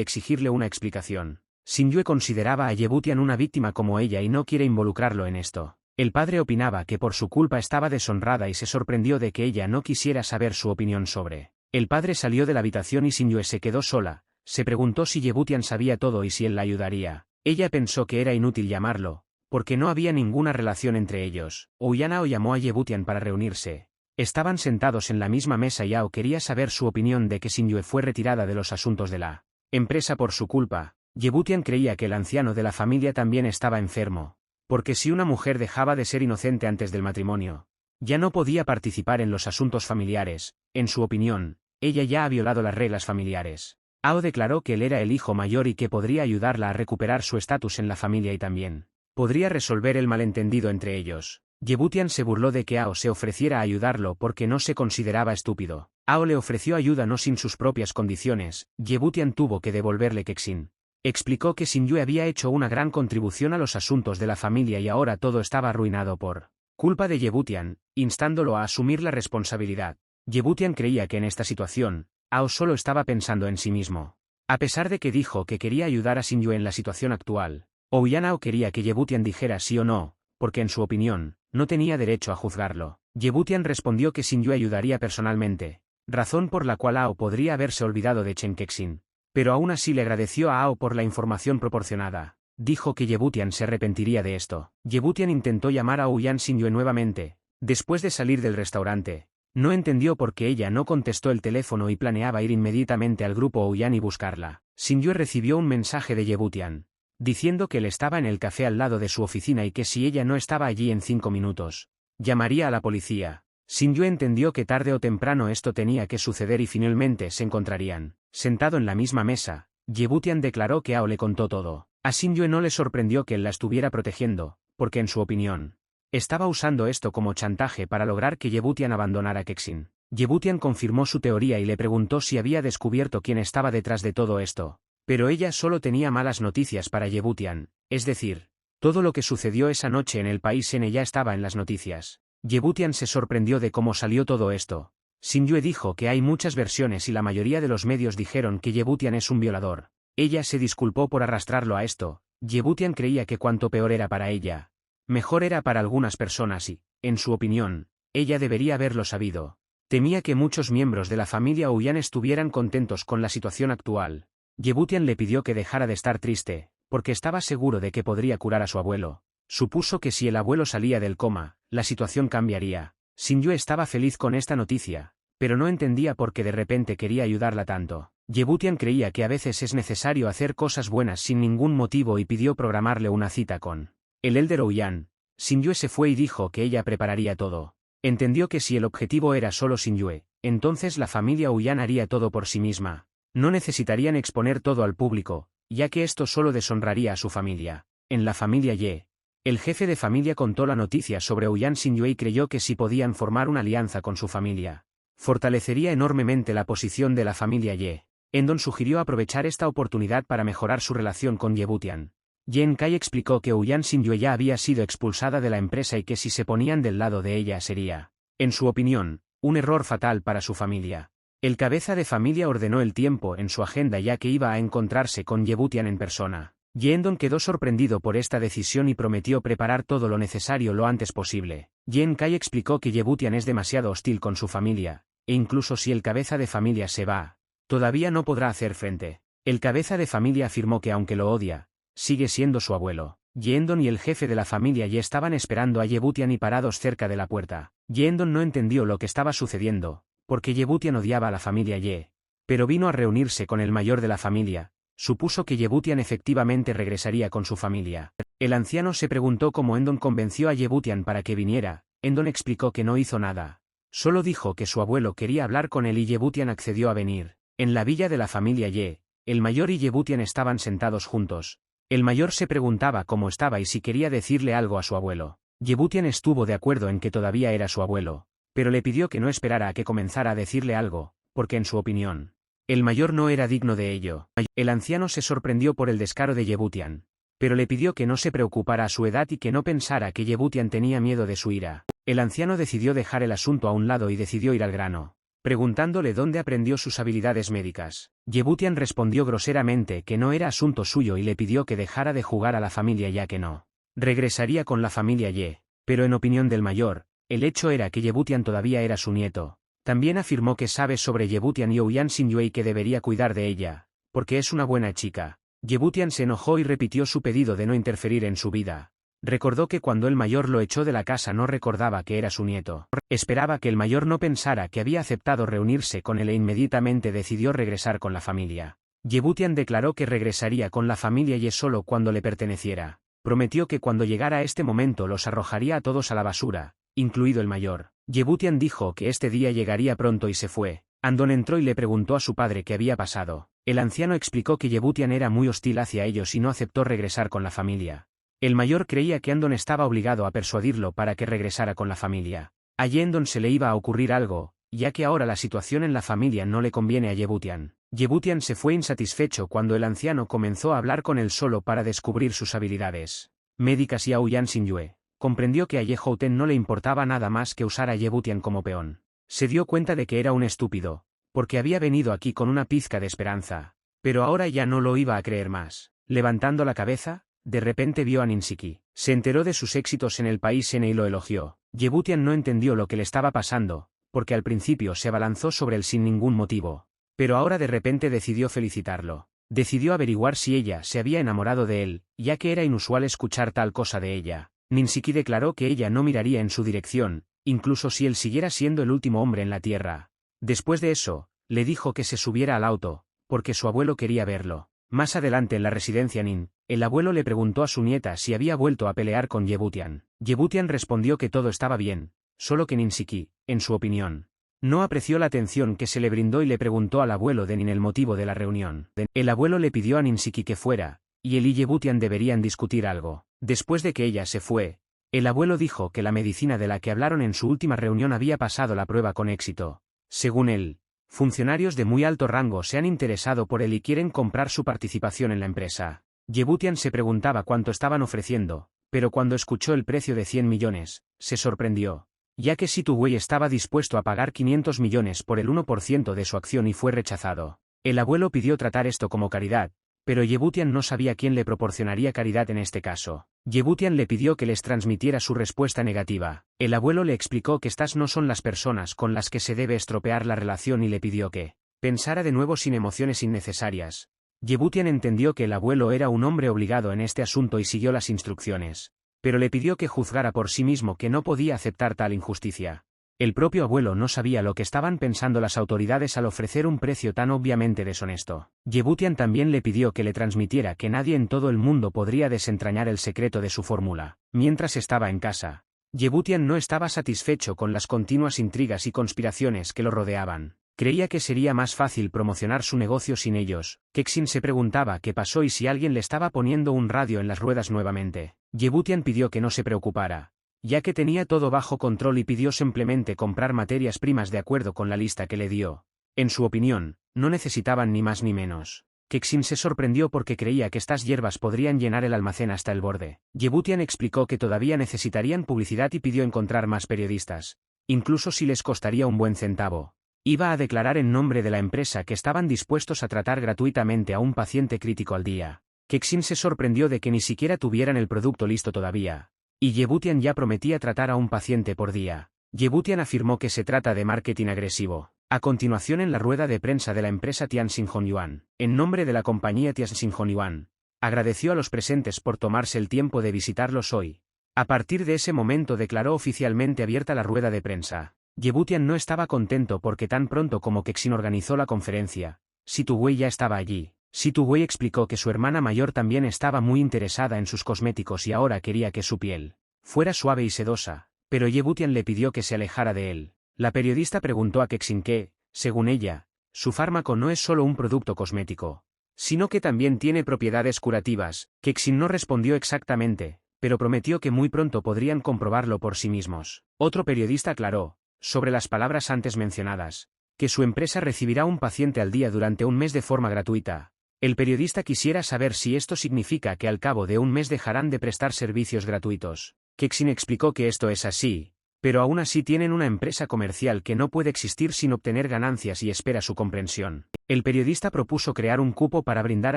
exigirle una explicación. Xingyue consideraba a Yebutian una víctima como ella y no quiere involucrarlo en esto. El padre opinaba que por su culpa estaba deshonrada y se sorprendió de que ella no quisiera saber su opinión sobre. El padre salió de la habitación y Xingyue se quedó sola. Se preguntó si Yebutian sabía todo y si él la ayudaría. Ella pensó que era inútil llamarlo, porque no había ninguna relación entre ellos. Ouyang llamó a Yebutian para reunirse. Estaban sentados en la misma mesa y Ao quería saber su opinión de que Xingyue fue retirada de los asuntos de la empresa por su culpa. Yebutian creía que el anciano de la familia también estaba enfermo, porque si una mujer dejaba de ser inocente antes del matrimonio, ya no podía participar en los asuntos familiares. En su opinión, ella ya ha violado las reglas familiares. Ao declaró que él era el hijo mayor y que podría ayudarla a recuperar su estatus en la familia y también podría resolver el malentendido entre ellos. Yebutian se burló de que Ao se ofreciera a ayudarlo porque no se consideraba estúpido. Ao le ofreció ayuda no sin sus propias condiciones. Yebutian tuvo que devolverle Kexin. Explicó que Xingyue había hecho una gran contribución a los asuntos de la familia y ahora todo estaba arruinado por culpa de Yebutian, instándolo a asumir la responsabilidad. Yebutian creía que en esta situación, Ao solo estaba pensando en sí mismo. A pesar de que dijo que quería ayudar a Xingyue en la situación actual, Ouyang quería que Yebutian dijera sí o no, porque en su opinión, no tenía derecho a juzgarlo. Yebutian respondió que Xingyue ayudaría personalmente, razón por la cual Ao podría haberse olvidado de Chen Kexin. Pero aún así le agradeció a Ao por la información proporcionada. Dijo que Yebutian se arrepentiría de esto. Yebutian intentó llamar a Ouyang Xingyue nuevamente, después de salir del restaurante. No entendió por qué ella no contestó el teléfono y planeaba ir inmediatamente al grupo Ouyang y buscarla. Xingyue recibió un mensaje de Yebutian, diciendo que él estaba en el café al lado de su oficina y que si ella no estaba allí en 5 minutos, llamaría a la policía. Xingyue entendió que tarde o temprano esto tenía que suceder y finalmente se encontrarían. Sentado en la misma mesa, Yebutian declaró que Ao le contó todo. A Xingyue no le sorprendió que él la estuviera protegiendo, porque en su opinión, estaba usando esto como chantaje para lograr que Yebutian abandonara Kexin. Yebutian confirmó su teoría y le preguntó si había descubierto quién estaba detrás de todo esto. Pero ella solo tenía malas noticias para Yebutian, es decir, todo lo que sucedió esa noche en el país N ya estaba en las noticias. Yebutian se sorprendió de cómo salió todo esto. Xingyue dijo que hay muchas versiones y la mayoría de los medios dijeron que Yebutian es un violador. Ella se disculpó por arrastrarlo a esto. Yebutian creía que cuanto peor era para ella, mejor era para algunas personas y, en su opinión, ella debería haberlo sabido. Temía que muchos miembros de la familia Ouyang estuvieran contentos con la situación actual. Yebutian le pidió que dejara de estar triste, porque estaba seguro de que podría curar a su abuelo. Supuso que si el abuelo salía del coma, la situación cambiaría. Xingyue estaba feliz con esta noticia, pero no entendía por qué de repente quería ayudarla tanto. Yebutian creía que a veces es necesario hacer cosas buenas sin ningún motivo y pidió programarle una cita con el Elder Ouyang. Xingyue se fue y dijo que ella prepararía todo. Entendió que si el objetivo era solo Xingyue, entonces la familia Ouyang haría todo por sí misma. No necesitarían exponer todo al público, ya que esto solo deshonraría a su familia. En la familia Ye, el jefe de familia contó la noticia sobre Ouyang Xingyue y creyó que si podían formar una alianza con su familia, fortalecería enormemente la posición de la familia Ye. Endon sugirió aprovechar esta oportunidad para mejorar su relación con Yebutian. Yen Kai explicó que Ouyang Xingyue ya había sido expulsada de la empresa y que si se ponían del lado de ella sería, en su opinión, un error fatal para su familia. El cabeza de familia ordenó el tiempo en su agenda ya que iba a encontrarse con Yebutian en persona. Yeondon quedó sorprendido por esta decisión y prometió preparar todo lo necesario lo antes posible. Yen Kai explicó que Yebutian es demasiado hostil con su familia, e incluso si el cabeza de familia se va, todavía no podrá hacer frente. El cabeza de familia afirmó que aunque lo odia, sigue siendo su abuelo. Yeondon y el jefe de la familia ya estaban esperando a Yebutian y parados cerca de la puerta. Yeondon no entendió lo que estaba sucediendo, porque Yebutian odiaba a la familia Ye, pero vino a reunirse con el mayor de la familia. Supuso que Yebutian efectivamente regresaría con su familia. El anciano se preguntó cómo Endon convenció a Yebutian para que viniera. Endon explicó que no hizo nada. Solo dijo que su abuelo quería hablar con él y Yebutian accedió a venir. En la villa de la familia Ye, el mayor y Yebutian estaban sentados juntos. El mayor se preguntaba cómo estaba y si quería decirle algo a su abuelo. Yebutian estuvo de acuerdo en que todavía era su abuelo, pero le pidió que no esperara a que comenzara a decirle algo, porque en su opinión, el mayor no era digno de ello. El anciano se sorprendió por el descaro de Yebutian, pero le pidió que no se preocupara a su edad y que no pensara que Yebutian tenía miedo de su ira. El anciano decidió dejar el asunto a un lado y decidió ir al grano, preguntándole dónde aprendió sus habilidades médicas. Yebutian respondió groseramente que no era asunto suyo y le pidió que dejara de jugar a la familia ya que no regresaría con la familia Ye, pero en opinión del mayor, el hecho era que Yebutian todavía era su nieto. También afirmó que sabe sobre Yebutian y Ouyang Xingyue y que debería cuidar de ella, porque es una buena chica. Yebutian se enojó y repitió su pedido de no interferir en su vida. Recordó que cuando el mayor lo echó de la casa no recordaba que era su nieto. Esperaba que el mayor no pensara que había aceptado reunirse con él e inmediatamente decidió regresar con la familia. Yebutian declaró que regresaría con la familia Ye solo cuando le perteneciera. Prometió que cuando llegara a este momento los arrojaría a todos a la basura, incluido el mayor. Yebutian dijo que este día llegaría pronto y se fue. Andon entró y le preguntó a su padre qué había pasado. El anciano explicó que Yebutian era muy hostil hacia ellos y no aceptó regresar con la familia. El mayor creía que Andon estaba obligado a persuadirlo para que regresara con la familia. A Yeondon se le iba a ocurrir algo, ya que ahora la situación en la familia no le conviene a Yebutian. Yebutian se fue insatisfecho cuando el anciano comenzó a hablar con él solo para descubrir sus habilidades médicas y a Ouyang Xingyue. Comprendió que a Ye Houten no le importaba nada más que usar a Yebutian como peón. Se dio cuenta de que era un estúpido, porque había venido aquí con una pizca de esperanza, pero ahora ya no lo iba a creer más. Levantando la cabeza, de repente vio a Ninsiki. Se enteró de sus éxitos en el país N y lo elogió. Yebutian no entendió lo que le estaba pasando, porque al principio se abalanzó sobre él sin ningún motivo, pero ahora de repente decidió felicitarlo. Decidió averiguar si ella se había enamorado de él, ya que era inusual escuchar tal cosa de ella. Ninsiki declaró que ella no miraría en su dirección, incluso si él siguiera siendo el último hombre en la tierra. Después de eso, le dijo que se subiera al auto, porque su abuelo quería verlo. Más adelante en la residencia Nin, el abuelo le preguntó a su nieta si había vuelto a pelear con Yebutian. Yebutian respondió que todo estaba bien, solo que Ninsiki, en su opinión, no apreció la atención que se le brindó y le preguntó al abuelo de Nin el motivo de la reunión. El abuelo le pidió a Ninsiki que fuera, y él y Yebutian deberían discutir algo. Después de que ella se fue, el abuelo dijo que la medicina de la que hablaron en su última reunión había pasado la prueba con éxito. Según él, funcionarios de muy alto rango se han interesado por él y quieren comprar su participación en la empresa. Yebutian se preguntaba cuánto estaban ofreciendo, pero cuando escuchó el precio de 100 millones, se sorprendió, ya que Situ Wei estaba dispuesto a pagar 500 millones por el 1% de su acción y fue rechazado. El abuelo pidió tratar esto como caridad, pero Yebutian no sabía quién le proporcionaría caridad en este caso. Yebutian le pidió que les transmitiera su respuesta negativa. El abuelo le explicó que estas no son las personas con las que se debe estropear la relación y le pidió que pensara de nuevo sin emociones innecesarias. Yebutian entendió que el abuelo era un hombre obligado en este asunto y siguió las instrucciones, pero le pidió que juzgara por sí mismo que no podía aceptar tal injusticia. El propio abuelo no sabía lo que estaban pensando las autoridades al ofrecer un precio tan obviamente deshonesto. Yebutian también le pidió que le transmitiera que nadie en todo el mundo podría desentrañar el secreto de su fórmula. Mientras estaba en casa, Yebutian no estaba satisfecho con las continuas intrigas y conspiraciones que lo rodeaban. Creía que sería más fácil promocionar su negocio sin ellos. Kexin se preguntaba qué pasó y si alguien le estaba poniendo un radio en las ruedas nuevamente. Yebutian pidió que no se preocupara, ya que tenía todo bajo control y pidió simplemente comprar materias primas de acuerdo con la lista que le dio. En su opinión, no necesitaban ni más ni menos. Kexin se sorprendió porque creía que estas hierbas podrían llenar el almacén hasta el borde. Yebutian explicó que todavía necesitarían publicidad y pidió encontrar más periodistas, incluso si les costaría un buen centavo. Iba a declarar en nombre de la empresa que estaban dispuestos a tratar gratuitamente a un paciente crítico al día. Kexin se sorprendió de que ni siquiera tuvieran el producto listo todavía. Y Yebutian ya prometía tratar a un paciente por día. Yebutian afirmó que se trata de marketing agresivo. A continuación, en la rueda de prensa de la empresa Tianxin Hongyuan, en nombre de la compañía Tianxin Hongyuan, agradeció a los presentes por tomarse el tiempo de visitarlos hoy. A partir de ese momento declaró oficialmente abierta la rueda de prensa. Yebutian no estaba contento porque tan pronto como Kexin organizó la conferencia, Situ Wei ya estaba allí. Situ Wei explicó que su hermana mayor también estaba muy interesada en sus cosméticos y ahora quería que su piel fuera suave y sedosa, pero Yebutian le pidió que se alejara de él. La periodista preguntó a Kexin que, según ella, su fármaco no es solo un producto cosmético, sino que también tiene propiedades curativas. Kexin no respondió exactamente, pero prometió que muy pronto podrían comprobarlo por sí mismos. Otro periodista aclaró, sobre las palabras antes mencionadas, que su empresa recibirá un paciente al día durante un mes de forma gratuita. El periodista quisiera saber si esto significa que al cabo de un mes dejarán de prestar servicios gratuitos. Kexin explicó que esto es así, pero aún así tienen una empresa comercial que no puede existir sin obtener ganancias y espera su comprensión. El periodista propuso crear un cupo para brindar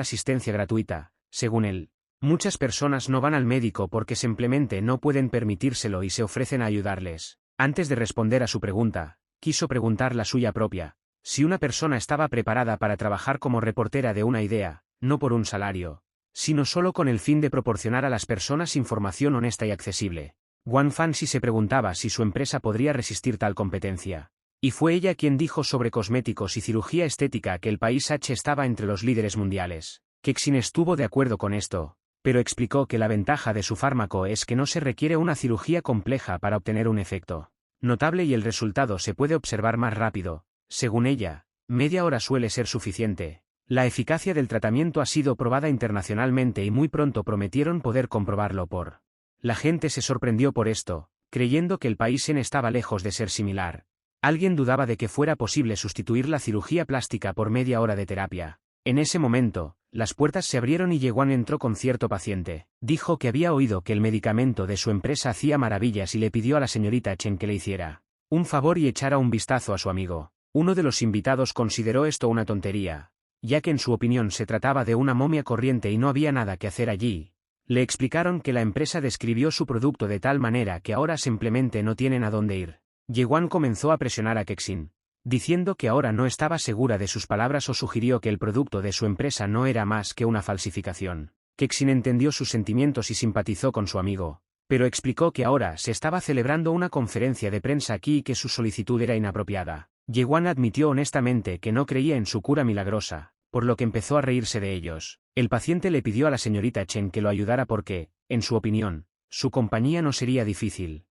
asistencia gratuita. Según él, muchas personas no van al médico porque simplemente no pueden permitírselo y se ofrecen a ayudarles. Antes de responder a su pregunta, quiso preguntar la suya propia, si una persona estaba preparada para trabajar como reportera de una idea, no por un salario, sino solo con el fin de proporcionar a las personas información honesta y accesible. Wang Fanxi se preguntaba si su empresa podría resistir tal competencia. Y fue ella quien dijo sobre cosméticos y cirugía estética que el país H estaba entre los líderes mundiales. Kexin estuvo de acuerdo con esto, pero explicó que la ventaja de su fármaco es que no se requiere una cirugía compleja para obtener un efecto notable y el resultado se puede observar más rápido. Según ella, media hora suele ser suficiente. La eficacia del tratamiento ha sido probada internacionalmente y muy pronto prometieron poder comprobarlo por. La gente se sorprendió por esto, creyendo que el país N estaba lejos de ser similar. Alguien dudaba de que fuera posible sustituir la cirugía plástica por media hora de terapia. En ese momento, las puertas se abrieron y Yeguan entró con cierto paciente. Dijo que había oído que el medicamento de su empresa hacía maravillas y le pidió a la señorita Chen que le hiciera un favor y echara un vistazo a su amigo. Uno de los invitados consideró esto una tontería, ya que en su opinión se trataba de una momia corriente y no había nada que hacer allí. Le explicaron que la empresa describió su producto de tal manera que ahora simplemente no tienen a dónde ir. Yeguan comenzó a presionar a Kexin, diciendo que ahora no estaba segura de sus palabras o sugirió que el producto de su empresa no era más que una falsificación. Kexin entendió sus sentimientos y simpatizó con su amigo, pero explicó que ahora se estaba celebrando una conferencia de prensa aquí y que su solicitud era inapropiada. Yeguan admitió honestamente que no creía en su cura milagrosa, por lo que empezó a reírse de ellos. El paciente le pidió a la señorita Chen que lo ayudara porque, en su opinión, su compañía no sería difícil.